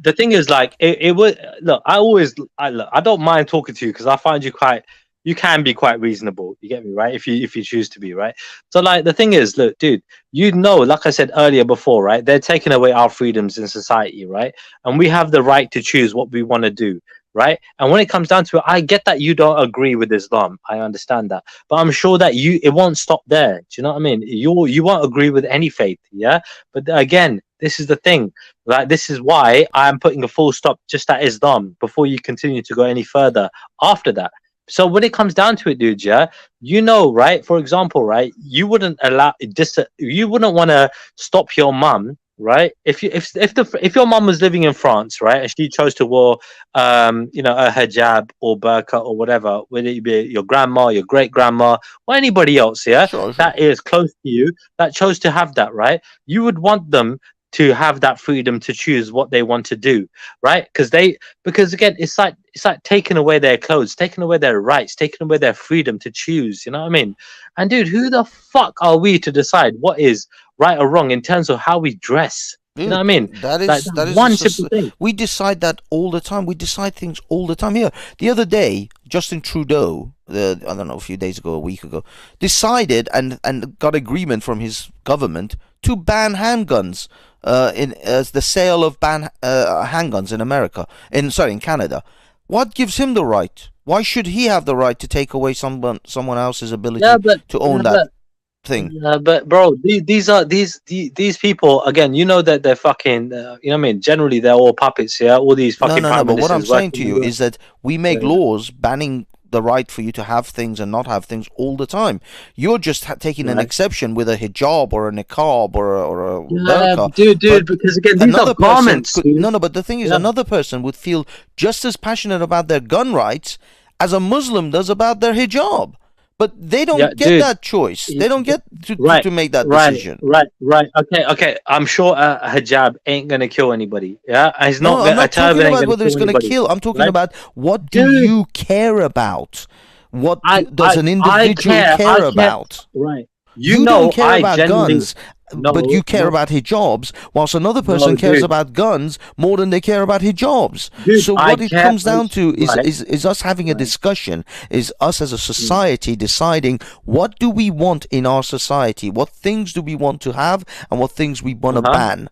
the thing is, like, it was, look, I don't mind talking to you because I find you quite you can be quite reasonable. You get me, right? If you choose to be, right? So like the thing is, look, dude, you know, like I said earlier before, right? They're taking away our freedoms in society, right? And we have the right to choose what we want to do, right? And when it comes down to it, I get that you don't agree with Islam. I understand that, but I'm sure that it won't stop there. Do you know what I mean? You won't agree with any faith, yeah. But again, this is the thing. Like, this is why I'm putting a full stop just at Islam before you continue to go any further after that. So when it comes down to it, dude, yeah, you know, right? For example, right, you wouldn't want to stop your mum, right? If your mum was living in France, right, and she chose to wear, you know, a hijab or burqa or whatever, whether it be your grandma, your great grandma, or anybody else, yeah, that is close to you, that chose to have that, right? You would want them to have that freedom to choose what they want to do, right? Because again, it's like taking away their clothes, taking away their rights, taking away their freedom to choose. You know what I mean? And dude, who the fuck are we to decide what is right or wrong in terms of how we dress? Dude, you know what I mean? That is one simple thing. We decide that all the time. We decide things all the time. Here, the other day, Justin Trudeau, I don't know, a few days ago, a week ago, decided and got agreement from his government to ban handguns. In the sale of handguns in America, in Canada. What gives him the right? Why should he have the right to take away someone else's ability to own that thing? But bro, these people, again, you know that they're fucking, you know what I mean? Generally, they're all puppets, yeah. All these fucking. No. But what I'm saying to you is that we make laws banning the right for you to have things and not have things all the time. You're just taking an exception with a hijab or a niqab or a burqa. Dude, because again, these are garments. But the thing is, another person would feel just as passionate about their gun rights as a Muslim does about their hijab. But they don't get that choice. They don't get to make that decision. Right. Okay. I'm sure a hijab ain't gonna kill anybody. Yeah, I'm not talking about whether it's gonna kill. I'm talking about what do you care about? What does an individual care about? Right. You don't care about guns. But you care about hijabs, whilst another person cares about guns more than they care about hijabs. So what it comes down to is us having a discussion, is us as a society deciding what do we want in our society, what things do we want to have, and what things we want to ban.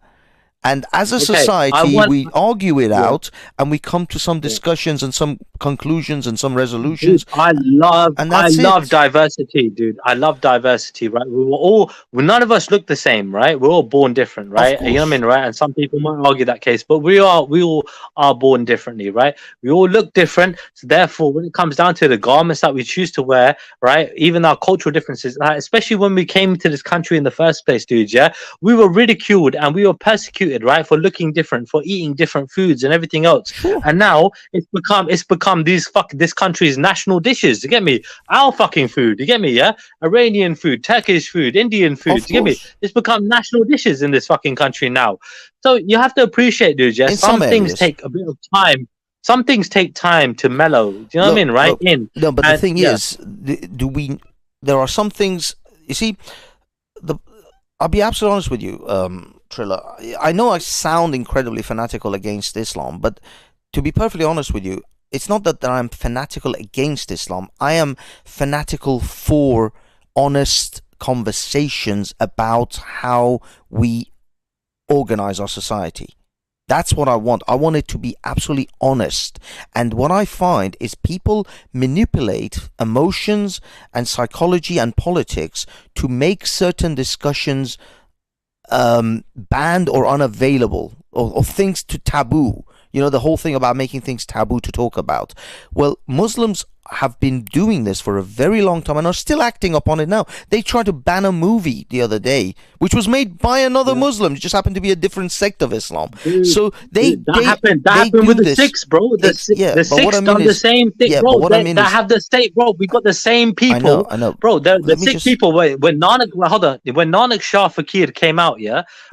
And as a society, we argue it out, and we come to some discussions and some conclusions and some resolutions. Dude, I love diversity, dude. I love diversity, right? None of us look the same, right? We're all born different, right? You know what I mean, right? And some people might argue that case, but we all are born differently, right? We all look different. So therefore, when it comes down to the garments that we choose to wear, right? Even our cultural differences, especially when we came to this country in the first place, dude, yeah? We were ridiculed and we were persecuted, right, for looking different, for eating different foods and everything else. And now it's become this country's national dishes. You get me? Our fucking food. You get me? Yeah, Iranian food, Turkish food, Indian food. You get me? It's become national dishes in this fucking country now. So you have to appreciate, dude. Yeah, some things take a bit of time. Some things take time to mellow. Do you know what I mean? Right? But the thing is, there are some things. You see, I'll be absolutely honest with you. Triller, I know I sound incredibly fanatical against Islam, but to be perfectly honest with you, it's not that I'm fanatical against Islam. I am fanatical for honest conversations about how we organize our society. That's what I want. I want it to be absolutely honest. And what I find is people manipulate emotions and psychology and politics to make certain discussions banned or unavailable, or things to taboo. You know, the whole thing about making things taboo to talk about. Well, Muslims have been doing this for a very long time and are still acting upon it now. They tried to ban a movie the other day, which was made by another Muslim. It just happened to be a different sect of Islam. So that happened with the Sikhs, bro. The Sikhs done the same thing, bro. They have the state, bro. We got the same people. I know. Bro, the Sikh people, when Nanak Shah Fakir came out,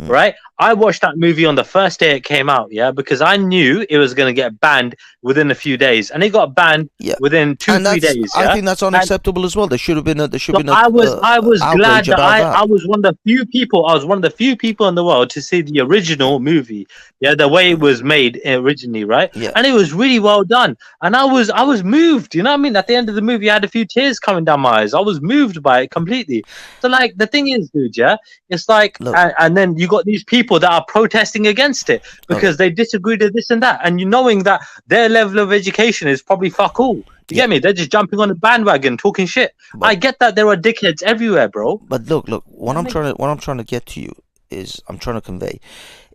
right? I watched that movie on the first day it came out, because I knew it was going to get banned within a few days. And it got banned within 2-3 days. Yeah? I think that's unacceptable as well. There should have been a. I was glad that I was one of the few people. I was one of the few people in the world to see the original movie. Yeah, the way it was made originally, right? Yeah. And it was really well done. And I was moved. You know what I mean? At the end of the movie, I had a few tears coming down my eyes. I was moved by it completely. So, like, the thing is, dude, yeah, it's like, and then you got these people that are protesting against it because they disagree to this and that, and you knowing that their level of education is probably fuck all. You get me? They're just jumping on the bandwagon, talking shit. But I get that there are dickheads everywhere, bro. But look, what I'm trying to get to you is, I'm trying to convey,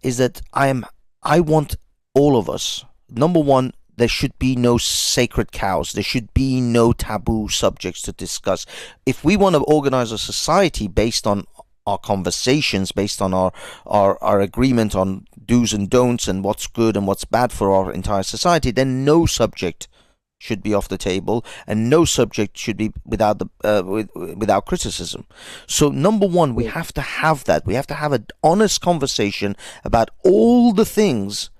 is that I want all of us. Number one, there should be no sacred cows. There should be no taboo subjects to discuss. If we want to organize a society based on our conversations, based on our agreement on do's and don'ts and what's good and what's bad for our entire society, then no subject should be off the table, and no subject should be without criticism. So number one, we have to have that. We have to have an honest conversation about all the things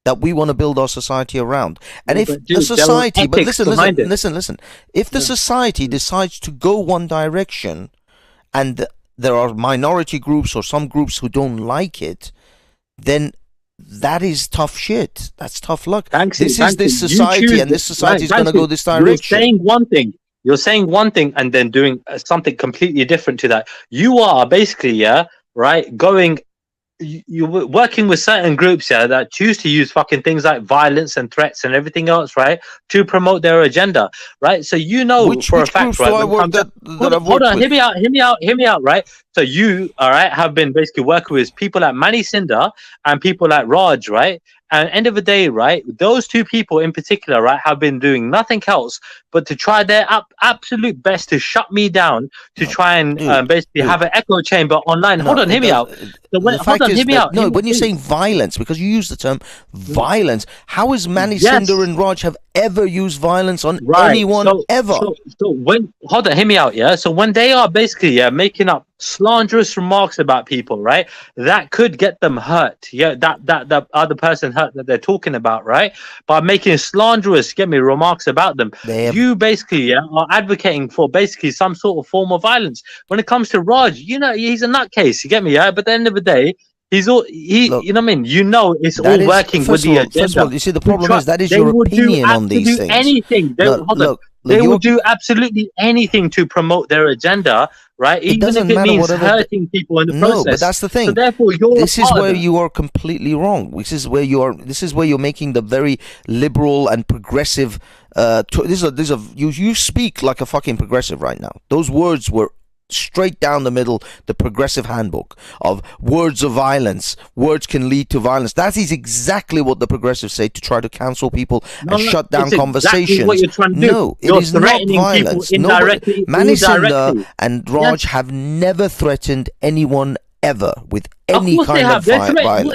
that we want to build our society around. And if the society, but listen, if the society decides to go one direction, and there are minority groups or some groups who don't like it, then that is tough shit. That's tough luck. This is this society, and this society is going to go this direction. You're saying one thing and then doing something completely different to that. You are basically, going. You're working with certain groups that choose to use fucking things like violence and threats and everything else, right, to promote their agenda, right? So which a fact, right? Hold on, hear me out, right? So you, all right, have been basically working with people like Mani Cinder and people like Raj, right? And end of the day, right, those two people in particular, right, have been doing nothing else but to try their absolute best to shut me down, to try and basically have an echo chamber online. Hold on, hear me out. Hear me out. No, when you're saying violence, because you use the term violence, how is Mani Cinder and Raj have ever used violence on anyone ever? So when, hold on, hear me out, yeah? So when they are basically making up slanderous remarks about people, right, that could get them hurt, that other person hurt that they're talking about, right, by making slanderous remarks about them, you basically are advocating for basically some sort of form of violence. When it comes to Raj, he's a nutcase, you get me, but at the end of the day, you know what I mean? It's all working with the agenda. First of all, you see, the problem is that is your opinion on these things. They will do absolutely anything to promote their agenda, right? Even if it means hurting people in the process. No, but that's the thing. So therefore, this is where you are completely wrong. This is where you're making the very liberal and progressive. You speak like a fucking progressive right now. Those words were straight down the middle, the progressive handbook of words of violence. Words can lead to violence. That is exactly what the progressives say to try to cancel people and shut down conversations. Exactly what you're trying to do. No, it is not violence. Mani Cinder and Raj have never threatened anyone ever with any kind of violence.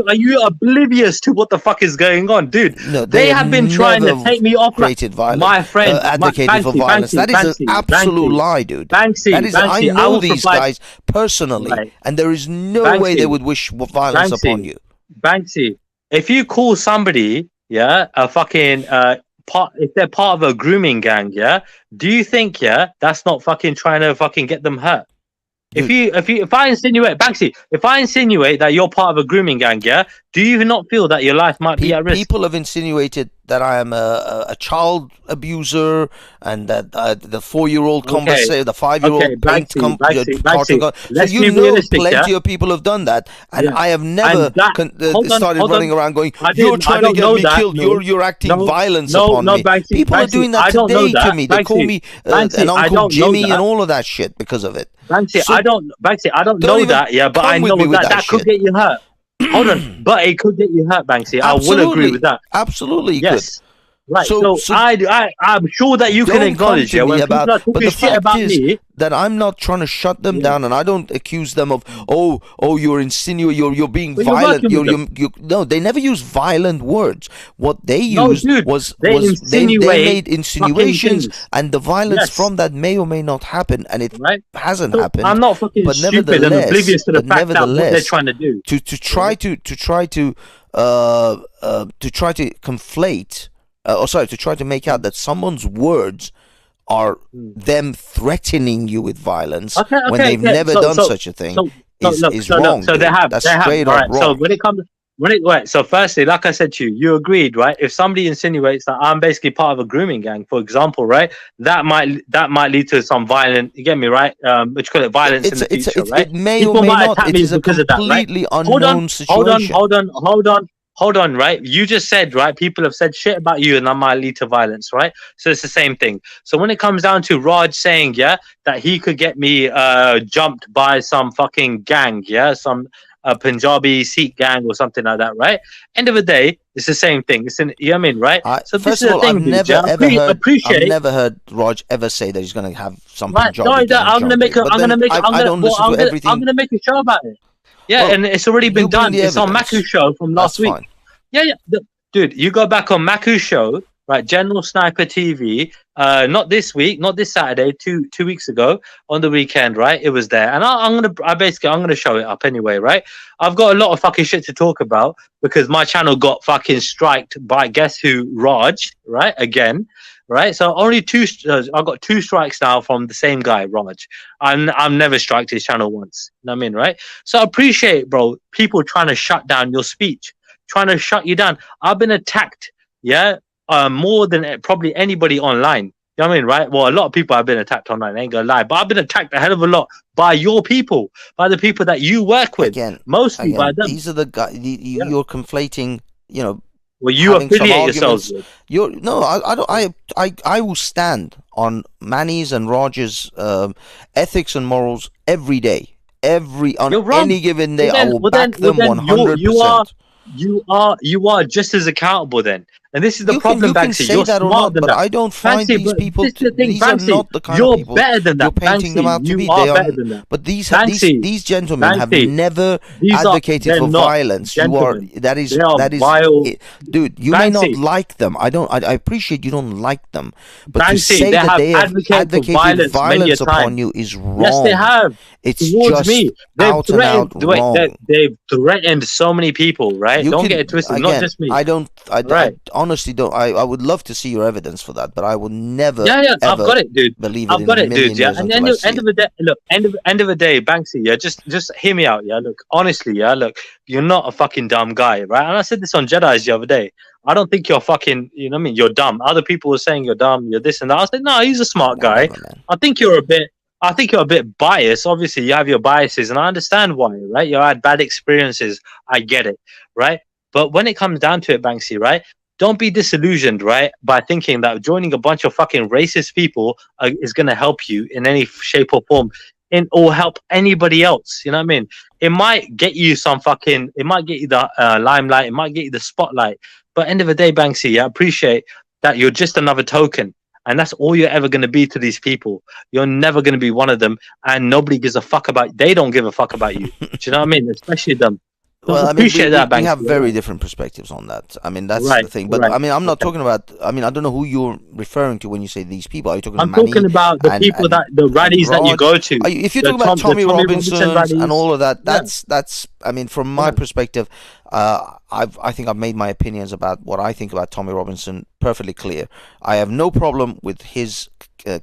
Are you oblivious to what the fuck is going on, dude? No, they have been trying to take me off. My friend, advocated for violence. That is an absolute lie, dude. I know these guys personally, and there is no way they would wish violence upon you. Banksy, if you call somebody, a fucking if they're part of a grooming gang, do you think that's not fucking trying to fucking get them hurt? If I insinuate, Banksy, if I insinuate that you're part of a grooming gang, do you not feel that your life might be at risk? People have insinuated that I am a child abuser, and that the 4-year-old conversation, the 5-year-old cartoon. So you know, plenty of people have done that, and I have never started running around going, "You're trying to get me killed. You're acting violence upon me." People are doing that today to me. They call me an Uncle Jimmy and all of that shit because of it. Banksy, I don't know that, but I know that could get you hurt. Hold on, but it could get you hurt, Banksy. I will agree with that. Absolutely, yes. Right. So I'm sure that you can acknowledge when people are talking shit about me. That I'm not trying to shut them down, and I don't accuse them of you're insinuating, you're being violent. No, they never use violent words. What they used was they made insinuations, and the violence from that may or may not happen, and it hasn't happened. I'm not fucking stupid and oblivious to the fact that what they're trying to do. To try to conflate to try to make out that someone's words are them threatening you with violence when they've never done such a thing is wrong. So they have. That's they have. straight All up right. wrong. So when it comes. Right, so firstly, like I said to you, you agreed, right? If somebody insinuates that I'm basically part of a grooming gang, for example, right, that might lead to some violent. You get me, right? What you call it, violence in the future, right? It may or may not. It is a completely unknown situation. Hold on, right? You just said, right, people have said shit about you and that might lead to violence, right? So it's the same thing. So when it comes down to Raj saying, yeah, that he could get me jumped by some fucking gang, yeah, some Punjabi Sikh gang or something like that, right? End of the day, it's the same thing. You know what I mean, right? So first of all, I've never heard Raj ever say that he's going to have some Punjabi gang. I'm going to make a show about it. Yeah, and it's already been done. It's on Maku's show from last week. Fine. Yeah. Dude, you go back on Maku's show, right? General Sniper TV. Not this week, not this Saturday. 2 weeks ago on the weekend, right? It was there, and I'm gonna show it up anyway, right? I've got a lot of fucking shit to talk about because my channel got fucking striked by guess who? Raj, right? Again. Right, so only I've got 2 strikes now from the same guy, Raj. I've never striked his channel once. You know what I mean, right? So I appreciate, bro, people trying to shut down your speech, trying to shut you down. I've been attacked, yeah, more than probably anybody online. You know what I mean, right? Well, a lot of people have been attacked online. I ain't gonna lie, but I've been attacked a hell of a lot by your people, by the people that you work with. Mostly by them. These are the guys. You're conflating, you know. Well, you affiliate yourselves with. I will stand on Manny's and Roger's ethics and morals every day. Any given day, I will back them 100%. You are just as accountable then. And this is the problem, Banksy. You're smart than that. But I don't find these people. These are not the kind of people better than that. You're painting them out to be. They are better than that. But these gentlemen have never advocated for violence. That is dude. You may not like them. I appreciate you don't like them. But to say that they have advocated violence upon you is wrong. Yes, they have. It's just out and out wrong. They've threatened so many people, right? Don't get it twisted. Not just me. I honestly don't. I would love to see your evidence for that, but I will never. I've got it, dude. I've got it, dude. Yeah, and end of the day, look, end of the day, Banksy. Yeah, just hear me out. Yeah, look, honestly, yeah, look, you're not a fucking dumb guy, right? And I said this on Jedi's the other day. I don't think you're fucking. You know what I mean? You're dumb. Other people were saying you're dumb. You're this and that. I said, no, he's a smart guy. I think you're a bit biased. Obviously, you have your biases, and I understand why, right? You had bad experiences. I get it, right? But when it comes down to it, Banksy, right? Don't be disillusioned, right, by thinking that joining a bunch of fucking racist people is going to help you in any shape or form, or help anybody else. You know what I mean? It might get you it might get you the limelight, it might get you the spotlight. But end of the day, Banksy, I appreciate that you're just another token. And that's all you're ever going to be to these people. You're never going to be one of them. And nobody gives a fuck about you. They don't give a fuck about you. Do you know what I mean? Especially them. Well, I mean, we have very different perspectives on that. I mean, that's the thing. But I mean, I'm not talking about. I mean, I don't know who you're referring to when you say these people. Are you talking? I'm talking about the people the rallies that you go to. If you're talking about Tommy Robinson and all of that, that's. I mean, from my perspective, I think I've made my opinions about what I think about Tommy Robinson perfectly clear. I have no problem with his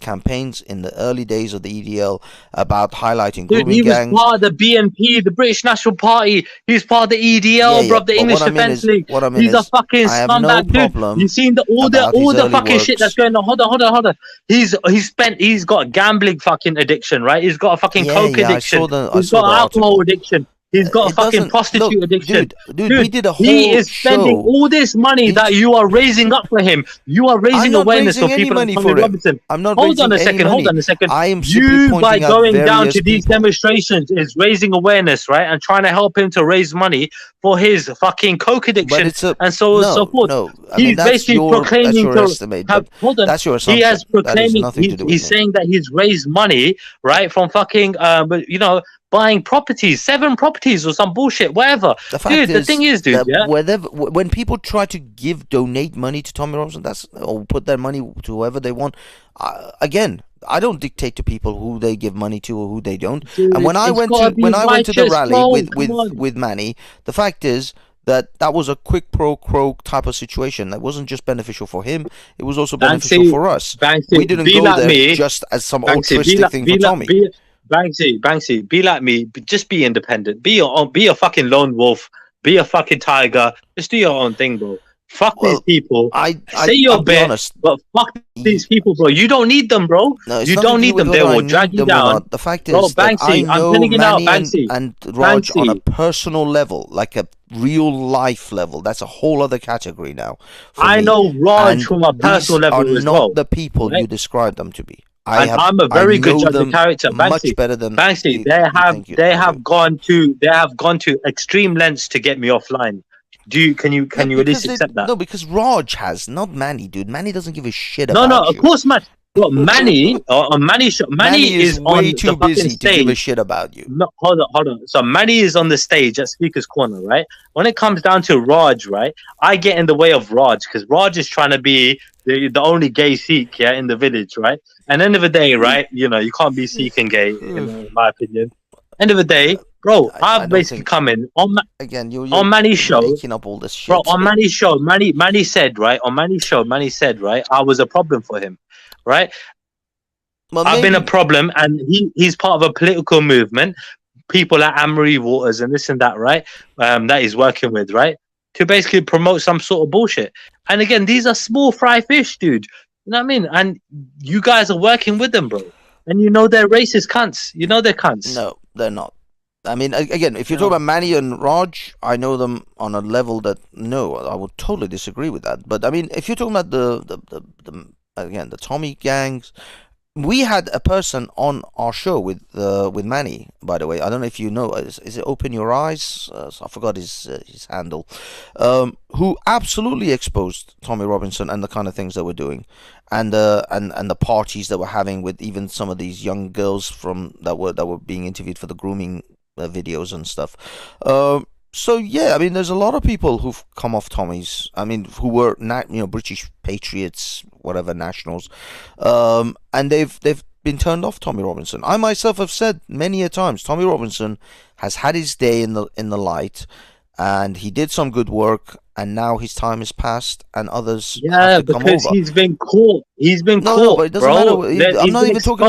campaigns in the early days of the EDL about highlighting grooming gangs. He was part of the BNP, the British National Party. He's part of the EDL, bro, the English Defence League. He's a fucking scumbag, dude. You've seen all the fucking shit that's going on. Hold on. He's got a gambling fucking addiction, right? He's got a fucking coke addiction. He's got alcohol addiction. He's got a fucking prostitute addiction. Dude, we did a whole He is spending all this money that you are raising up for him. You are raising awareness for people like Tommy Robinson. I'm not Hold on a second. I am simply pointing by going down to these people. Demonstrations is raising awareness, right? And trying to help him to raise money for his fucking coke addiction and so on and so forth. No, he's basically proclaiming hold on. That's your assumption. He has proclaiming he's saying that he's raised money, right, from fucking buying properties, 7 properties or some bullshit, whatever. The thing is, when people try to donate money to Tommy Robinson, or put their money to whoever they want, again, I don't dictate to people who they give money to or who they don't. And when I went to the rally with Manny, the fact is that was a quick pro quo type of situation. That wasn't just beneficial for him; it was also beneficial for us. We didn't go there just as some altruistic thing for Tommy. Banksy, be like me. Just be independent. Be a fucking lone wolf. Be a fucking tiger. Just do your own thing, bro. Fuck these people. Say your bit, but fuck these people, bro. You don't need them, bro. No, you don't need them. They will drag you down. The fact is that I know Manny and Raj on a personal level, like a real life level. That's a whole other category now. I know Raj from a personal level as well. Not the people you describe them to be. I'm a very good judge of character. Much better than Banksy. They have gone to extreme lengths to get me offline. Can you at least accept that? No, because Raj has, not Manny, dude. Manny doesn't give a shit about you. No, of course, man. Well, Manny is way on too busy to give a shit about you. No, hold on. So Manny is on the stage at Speaker's Corner, right? When it comes down to Raj, right? I get in the way of Raj because Raj is trying to be the only gay Sikh, in the village, right? And end of the day, right? You can't be Sikh and gay, in my opinion. End of the day, bro, I've basically come in on Manny's show. Making up all this shit. Bro, on Manny's show, Manny said, right? On Manny's show, Manny said, right? I was a problem for him, right? Well, I've been a problem, and he's part of a political movement. People like Anne-Marie Waters and this and that, right? That he's working with, right? To basically promote some sort of bullshit. And again, these are small fry fish, dude. You know what I mean? And you guys are working with them, bro. And they're racist cunts. They're cunts. No, they're not. I mean, again, if you're talking about Manny and Raj, I know them on a level that I would totally disagree with that. But I mean, if you're talking about the Tommy gangs, we had a person on our show with Manny. By the way, I don't know if you know. Is it Open Your Eyes? I forgot his handle. Who absolutely exposed Tommy Robinson and the kind of things that we're doing, and the parties that we're having with even some of these young girls that were being interviewed for the grooming videos and stuff. So yeah, I mean, there's a lot of people who've come off Tommy's. I mean, who were British patriots, whatever, nationals, and they've been turned off Tommy Robinson. I myself have said many a times, Tommy Robinson has had his day in the light, and he did some good work, and now his time has passed, and others have to come over. Because he's been caught. He's been caught. No, but it doesn't matter. I'm not even talking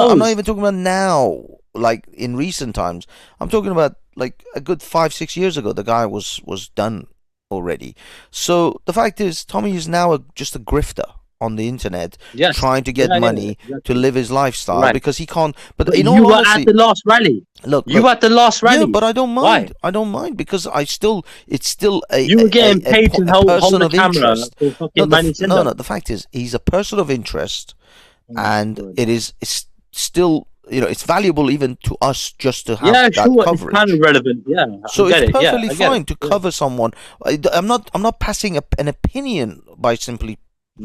about now. Like in recent times, I'm talking about like a good 5-6 years ago. The guy was done already. So the fact is, Tommy is now just a grifter on the internet, trying to get money to live his lifestyle because he can't. But in all honesty, you were at the last rally. Look, you were at the last rally. Yeah, but I don't mind. Why? I don't mind because it's still you were getting paid to hold the camera. No. The fact is, he's a person of interest, and it's still. It's valuable even to us just to have that coverage. It's kind of relevant. Yeah, so it's perfectly fine to cover someone. I'm not passing an opinion by simply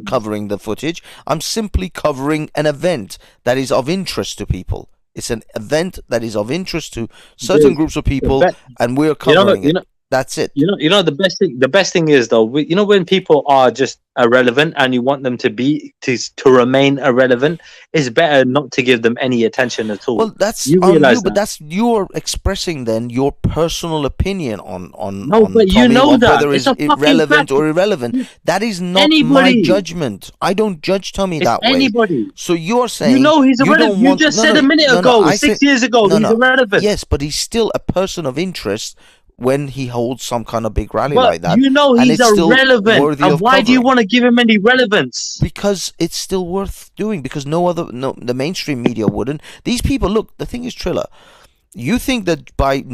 covering the footage. I'm simply covering an event that is of interest to people. It's an event that is of interest to certain groups of people, and we're covering it. That's it. The best thing is though, when people are just irrelevant and you want them to remain irrelevant, it's better not to give them any attention at all. Well, that's but you're expressing then your personal opinion on but Tommy, whether it's irrelevant or irrelevant. That is not my judgment. I don't judge Tommy that way. So you're saying he's irrelevant. You just said a minute ago, 6 years ago, he's irrelevant. Yes, but he's still a person of interest. When he holds some kind of big rally like that, he's irrelevant. And why do you want to give him any relevance? Because it's still worth doing. Because the mainstream media wouldn't. These people, look. The thing is, Triller, you think that by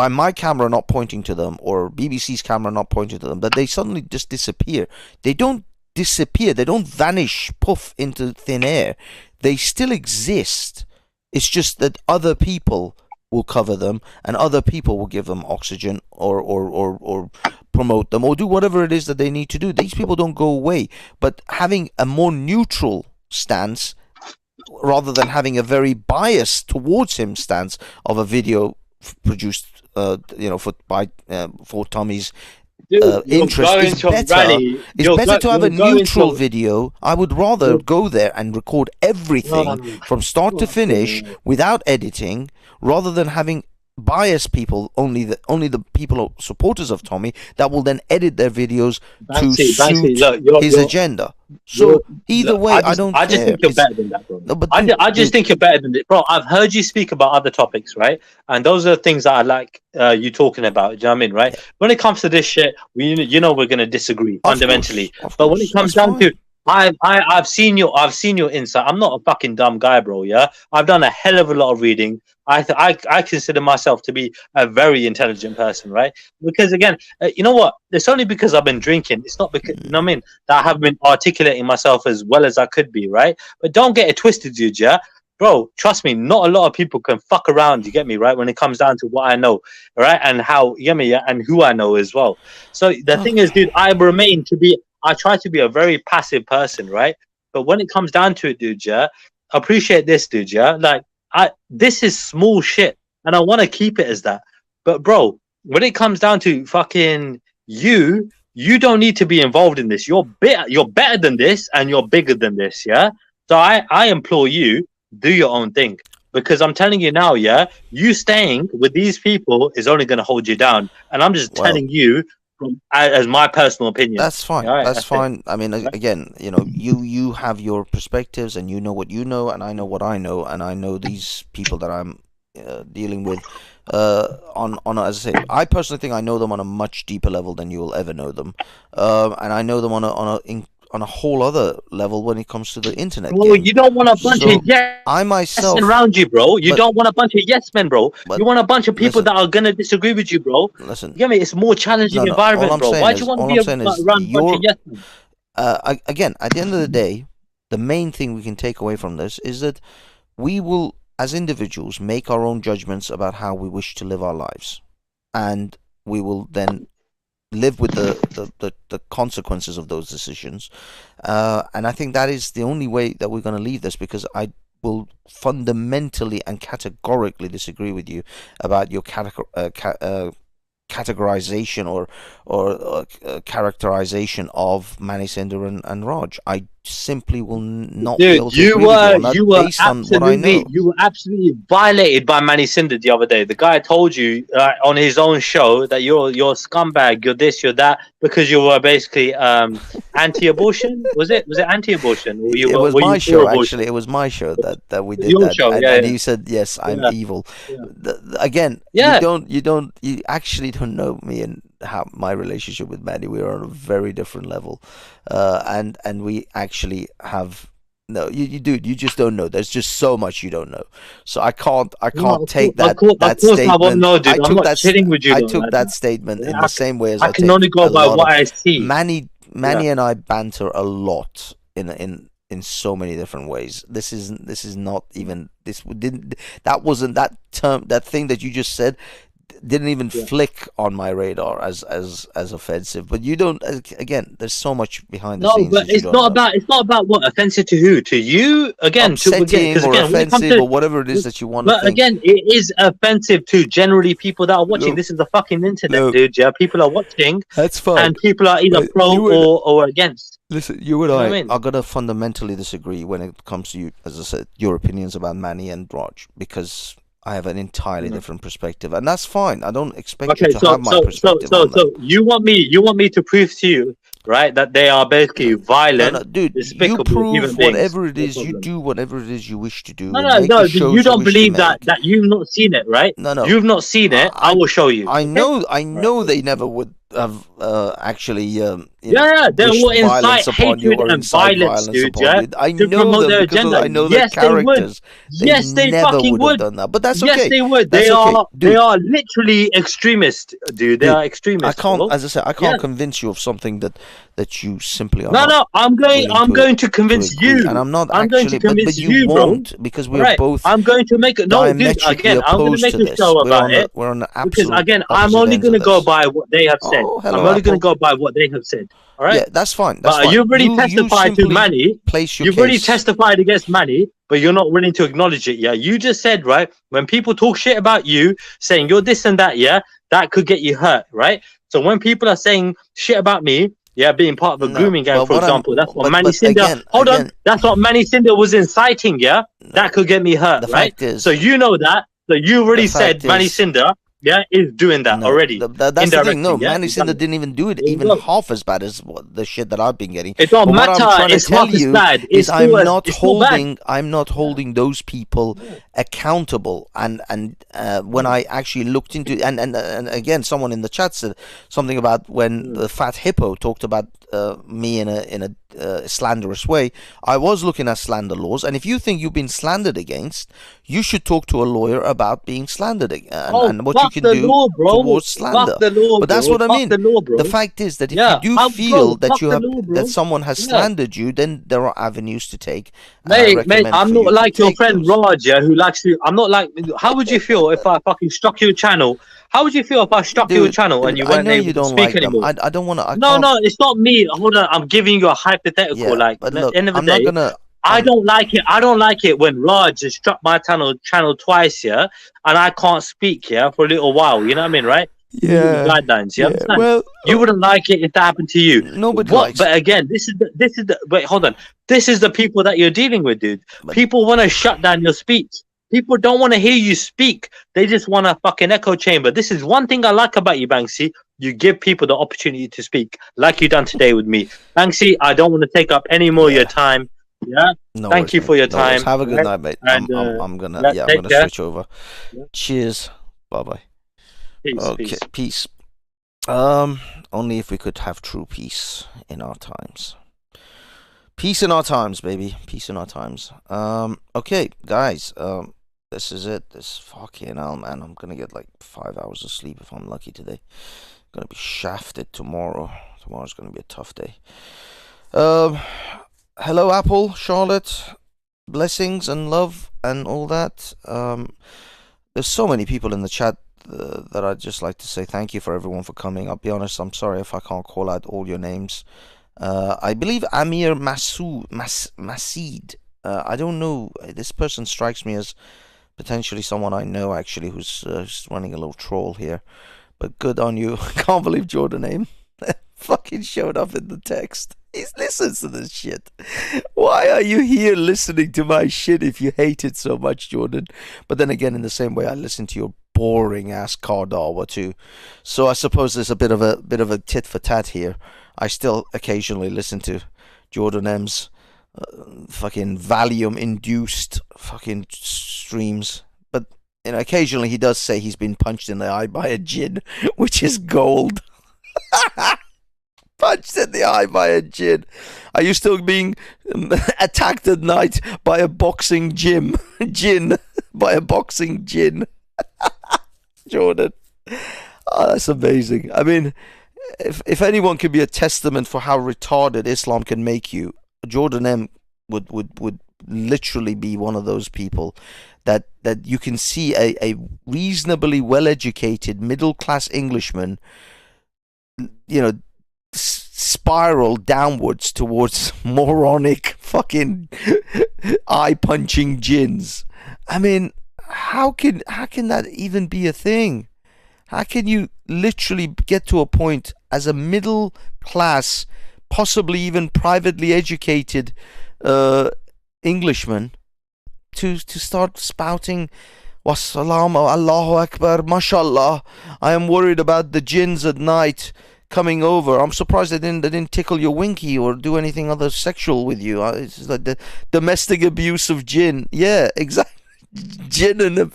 my camera not pointing to them or BBC's camera not pointing to them, that they suddenly just disappear. They don't disappear. They don't vanish, poof, into thin air. They still exist. It's just that other people will cover them, and other people will give them oxygen or promote them or do whatever it is that they need to do. These people don't go away, but having a more neutral stance rather than having a very biased towards him stance of a video produced for Tommy's interest is better. It's better to have a neutral video. I would rather go there and record everything from start to finish without editing, rather than having bias people, only the people supporters of Tommy, that will then edit their videos to suit his agenda. So either way, I just think you're better than that, bro. No, but I just think you're better than it, bro. I've heard you speak about other topics, right? And those are the things that I like you talking about. Do you know what I mean, right? When it comes to this shit, we're going to disagree fundamentally. But when it comes down to I've seen your insight. I'm not a fucking dumb guy, bro. Yeah, I've done a hell of a lot of reading. I consider myself to be a very intelligent person, right? Because again, you know what? It's only because I've been drinking. It's not because, you know what I mean, that I haven't been articulating myself as well as I could be, right? But don't get it twisted, dude. Yeah, bro. Trust me, not a lot of people can fuck around. You get me, right? When it comes down to what I know, right, and how, you get me, yeah, and who I know as well. So the thing is, dude, I try to be a very passive person, right? But when it comes down to it, dude, yeah, appreciate this, dude, yeah. Like, this is small shit, and I want to keep it as that. But bro, when it comes down to fucking you don't need to be involved in this. You're better than this, and you're bigger than this, yeah. So I implore you, do your own thing, because I'm telling you now, yeah, you staying with these people is only going to hold you down, and I'm just telling you. As my personal opinion. That's fine. Right, that's fine. I mean, again, you know, you have your perspectives, and you know what you know, and I know what I know, and I know these people that I'm dealing with. As I say, I personally think I know them on a much deeper level than you will ever know them, and I know them on a whole other level when it comes to the internet. Well, you don't want a bunch of I myself men around you, bro. You don't want a bunch of yes men, bro. You want a bunch of people that are gonna disagree with you, bro. Listen, you get me? It's a more challenging environment, bro. Why do you want to be around a bunch of yes men? Again, at the end of the day, the main thing we can take away from this is that we will, as individuals, make our own judgments about how we wish to live our lives, and we will then live with the consequences of those decisions, and I think that is the only way that we're going to leave this, because I will fundamentally and categorically disagree with you about your categorization or characterization of Mani Sinder and Raj. I simply will not be able to agree with you on that based on what I know. You were absolutely violated by Mani Sinder the other day. The guy told you on his own show that you're scumbag, you're this, you're that, because you were basically anti-abortion. Was it anti-abortion? Or it was my show, actually. It was my show that we did that. Show, and he said, yes, I'm evil. Again, you actually don't know me and how my relationship with Manny. We are on a very different level, and we actually have you just don't know. There's just so much you don't know. So I can't take that statement. I won't know, dude. I'm not kidding with you. I took that statement in the same way as I can only go by what I see. Manny and I banter a lot in so many different ways. This is not even that thing that you just said didn't even flick on my radar as offensive. But you don't, again, there's so much behind the scenes. No, but it's not about what offensive to who, to you, again, upsetting or offensive or whatever it is that you want to think. But again, it is offensive to generally people that are watching. This is the fucking internet, dude. Yeah, people are watching. That's fine. And people are either pro or against. Listen, you and I are gonna fundamentally disagree when it comes to you, as I said, your opinions about Manny and Raj, because I have an entirely different perspective, and that's fine. I don't expect you to have my perspective. So you want me to prove to you, right, that they are basically violent, no, dude. You prove whatever it is. You do whatever it is you wish to do. No. You don't believe that you've not seen it, right? No. You've not seen it. I will show you. I know they never would have actually. They will incite hatred and violence, dude. Yeah, I know them because I know their characters. Yes, they fucking would have done that, but that's okay. Yes, they would. They are literally extremists, dude. They are extremists. I can't, as I said, I can't convince you of something that you simply are. No, I'm going to convince you, and I'm not. I'm going to convince you, won't, bro. Because we're both. I'm going to make it. No, dude. Again, I'm going to make a show about it. We're on the absolute. Because again, I'm only going to go by what they have said. I'm only going to go by what they have said. All right. Yeah, that's fine. But you've already testified to Manny. You've already testified against Manny, but you're not willing to acknowledge it. Yeah, you just said, right, when people talk shit about you, saying you're this and that, yeah, that could get you hurt, right? So when people are saying shit about me, yeah, being part of a grooming gang, for example, that's what Mani Sinder. Hold on, that's what Mani Sinder was inciting. Yeah, that could get me hurt, right? So you know that. So you already said Manny Cinder, is doing that already. That's the thing. No, Manny Cinder didn't even do it even half as bad as the shit that I've been getting. It don't matter. What I'm trying to tell you is I'm not holding those people accountable. And when I actually looked into and again, someone in the chat said something about when the Fat Hippo talked about me in a slanderous way. I was looking at slander laws, and if you think you've been slandered against, you should talk to a lawyer about being slandered and what you can do towards slander. But that's what I mean. The fact is that if you do feel that that someone has slandered you, then there are avenues to take. Mate, I'm not like your friend Raj, who likes to. I'm not like. How would you feel if I fucking struck your channel? How would you feel if I struck your channel and you weren't able to speak anymore? I don't want to. No, it's not me. Hold on, I'm giving you a hypothetical. At the end of the day, I don't like it. I don't like it when Raj has struck my channel twice, and I can't speak, for a little while. You know what I mean, right? Yeah. Guidelines. Well, you wouldn't like it if that happened to you. Nobody likes. But again, this is the. Wait, hold on. This is the people that you're dealing with, dude. People want to shut down your speech. People don't want to hear you speak. They just want a fucking echo chamber. This is one thing I like about you, Banksy. You give people the opportunity to speak, like you done today with me. Banksy, I don't want to take up any more of your time. Yeah. Thank you for your time. Have a good night, mate. And, I'm gonna switch over. Cheers. Bye bye. Peace. Peace. Only if we could have true peace in our times. Peace in our times, baby. Peace in our times. Okay, guys. This is it. This fucking hell, man. I'm gonna get like 5 hours of sleep if I'm lucky today. Gonna be shafted tomorrow. Tomorrow's gonna be a tough day. Hello, Apple, Charlotte. Blessings and love and all that. There's so many people in the chat that I'd just like to say thank you for everyone for coming. I'll be honest, I'm sorry if I can't call out all your names. I believe Amir Masid. I don't know. This person strikes me as potentially someone I know, actually, who's running a little troll here. But good on you. I can't believe Jordan name fucking showed up in the text. He listens to this shit. Why are you here listening to my shit if you hate it so much, Jordan? But then again, in the same way, I listen to your boring ass car Dawah too. So I suppose there's a bit of a tit for tat here. I still occasionally listen to Jordan M's fucking Valium-induced fucking streams. But occasionally he does say he's been punched in the eye by a djinn, which is gold. Punched in the eye by a djinn. Are you still being attacked at night by a boxing djinn? By a boxing djinn. Jordan. Oh, that's amazing. I mean, if anyone can be a testament for how retarded Islam can make you, Jordan M would literally be one of those people that you can see a reasonably well-educated middle-class Englishman, spiral downwards towards moronic fucking eye-punching jinns. I mean, how can that even be a thing? How can you literally get to a point as a middle class, possibly even privately educated Englishman to start spouting Wassalamu Allahu Akbar, mashallah, I am worried about the jinns at night coming over. I'm surprised they didn't tickle your winky or do anything other sexual with you. It's like the domestic abuse of jinn. Yeah, exactly. Jinn and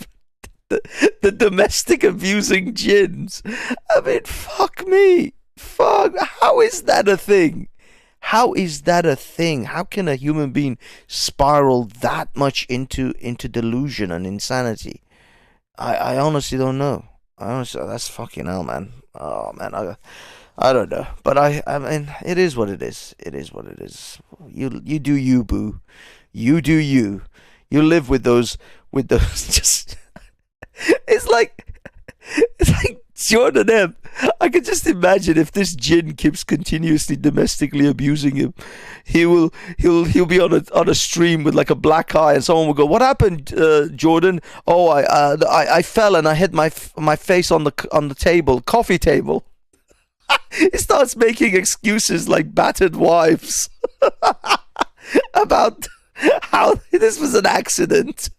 the domestic abusing jinns. I mean, fuck me. Fuck. How is that a thing? How is that a thing? How can a human being spiral that much into delusion and insanity? I honestly don't know. That's fucking hell, man. Oh man, I don't know. But I mean, it is what it is. It is what it is. You do you, boo. You do you. You live with those just. It's like Jordan M. I can just imagine if this jinn keeps continuously domestically abusing him, he'll be on a stream with like a black eye, and someone will go, "What happened, Jordan?" "Oh, I fell and I hit my face on the table, coffee table." He starts making excuses like battered wives about how this was an accident.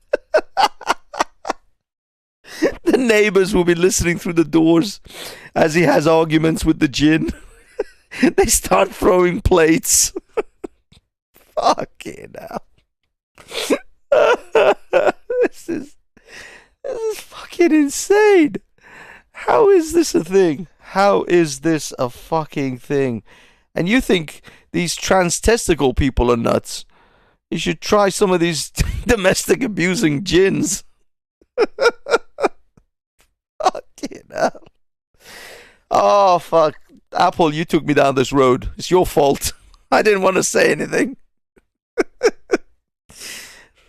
The neighbors will be listening through the doors as he has arguments with the jinn. They start throwing plates. Fucking hell. This is fucking insane. How is this a thing? How is this a fucking thing? And you think these trans-testicle people are nuts? You should try some of these domestic abusing jinns. Fucking hell. Oh, fuck. Apple, you took me down this road. It's your fault. I didn't want to say anything.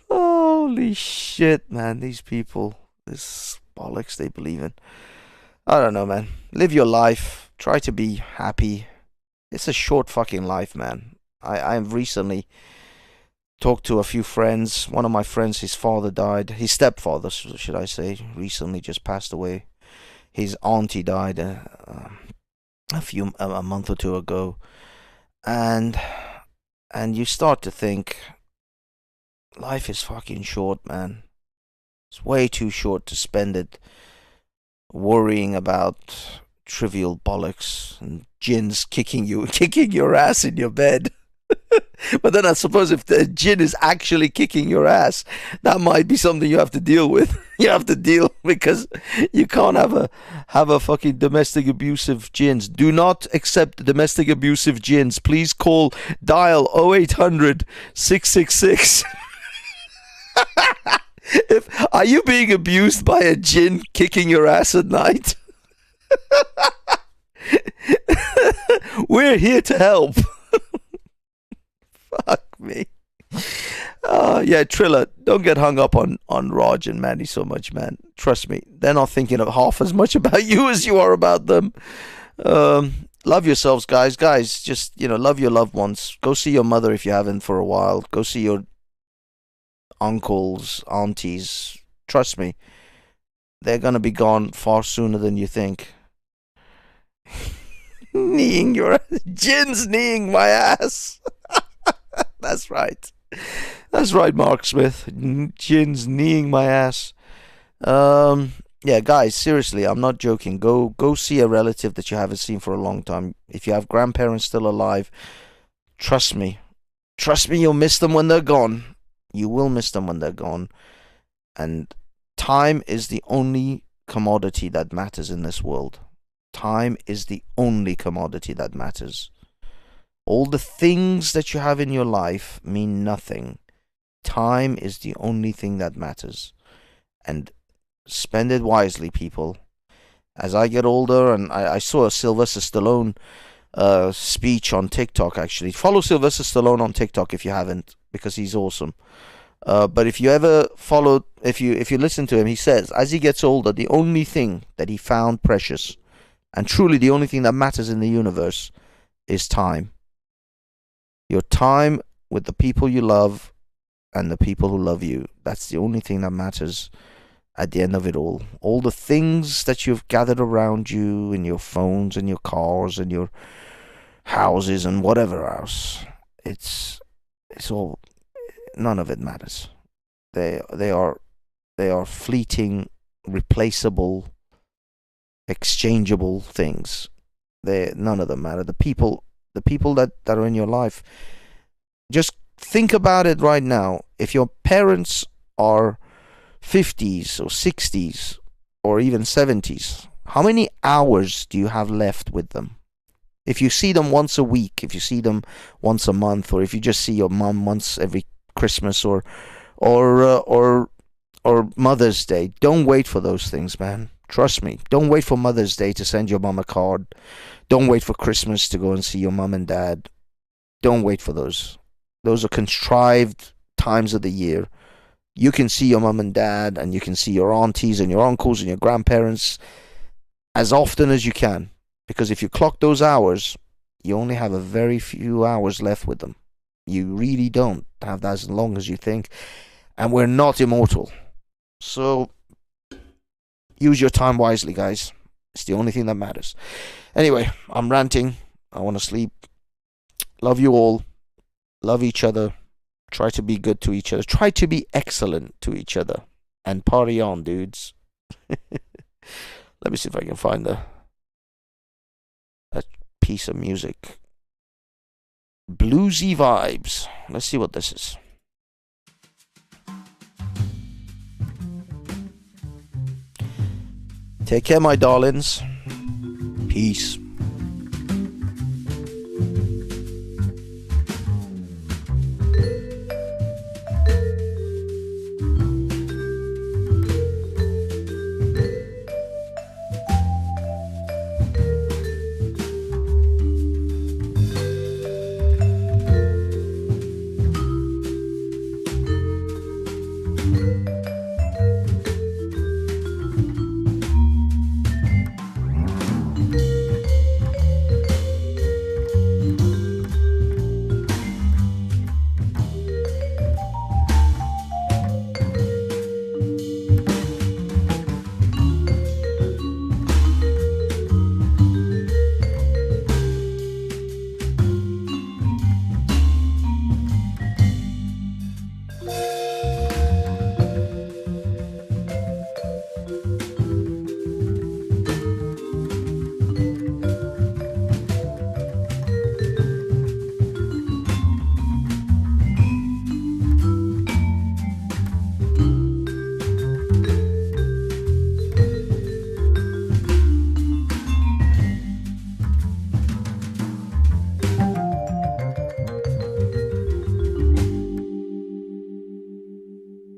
Holy shit, man. These people, this bollocks they believe in. I don't know, man. Live your life. Try to be happy. It's a short fucking life, man. I've recently talked to a few friends. One of my friends, his father died. His stepfather, should I say, recently just passed away. His auntie died a month or two ago. And you start to think, life is fucking short, man. It's way too short to spend it worrying about trivial bollocks and jinns kicking your ass in your bed. But then I suppose if the jinn is actually kicking your ass, that might be something you have to deal with. You have to deal, because you can't have a fucking domestic abusive jinns. Do not accept domestic abusive jinns. Please dial 0800 666. Are you being abused by a jinn kicking your ass at night? We're here to help. Fuck me. Yeah, Triller, don't get hung up on Raj and Manny so much, man. Trust me, they're not thinking of half as much about you as you are about them. Love yourselves, guys. Guys, just, love your loved ones. Go see your mother if you haven't for a while. Go see your uncles, aunties. Trust me, they're gonna be gone far sooner than you think. Kneeing your ass. Jin's kneeing my ass. That's right. That's right, Mark Smith. Jin's kneeing my ass. Yeah, guys, seriously, I'm not joking. Go see a relative that you haven't seen for a long time. If you have grandparents still alive, trust me. Trust me, you'll miss them when they're gone. You will miss them when they're gone. And time is the only commodity that matters in this world. Time is the only commodity that matters. All the things that you have in your life mean nothing. Time is the only thing that matters. And spend it wisely, people. As I get older, and I saw a Sylvester Stallone speech on TikTok, actually. Follow Sylvester Stallone on TikTok if you haven't, because he's awesome. But if you ever follow, if you listen to him, he says, as he gets older, the only thing that he found precious, and truly the only thing that matters in the universe, is time. Your time with the people you love and the people who love you. That's the only thing that matters at the end of it all. All the things that you've gathered around you in your phones and your cars and your houses and whatever else, it's all, none of it matters. They are fleeting, replaceable, exchangeable things. None of them matter. The people that are in your life, just think about it right now. If your parents are 50s or 60s or even 70s, how many hours do you have left with them? If you see them once a week, if you see them once a month, or if you just see your mom once every Christmas or Mother's Day, don't wait for those things, man. Trust me. Don't wait for Mother's Day to send your mom a card. Don't wait for Christmas to go and see your mom and dad. Don't wait for those. Those are contrived times of the year. You can see your mom and dad, and you can see your aunties and your uncles and your grandparents as often as you can. Because if you clock those hours, you only have a very few hours left with them. You really don't have that as long as you think. And we're not immortal. So use your time wisely, guys. It's the only thing that matters. Anyway, I'm ranting. I want to sleep. Love you all. Love each other. Try to be good to each other. Try to be excellent to each other. And party on, dudes. Let me see if I can find a piece of music. Bluesy vibes. Let's see what this is. Take care, my darlings. Peace.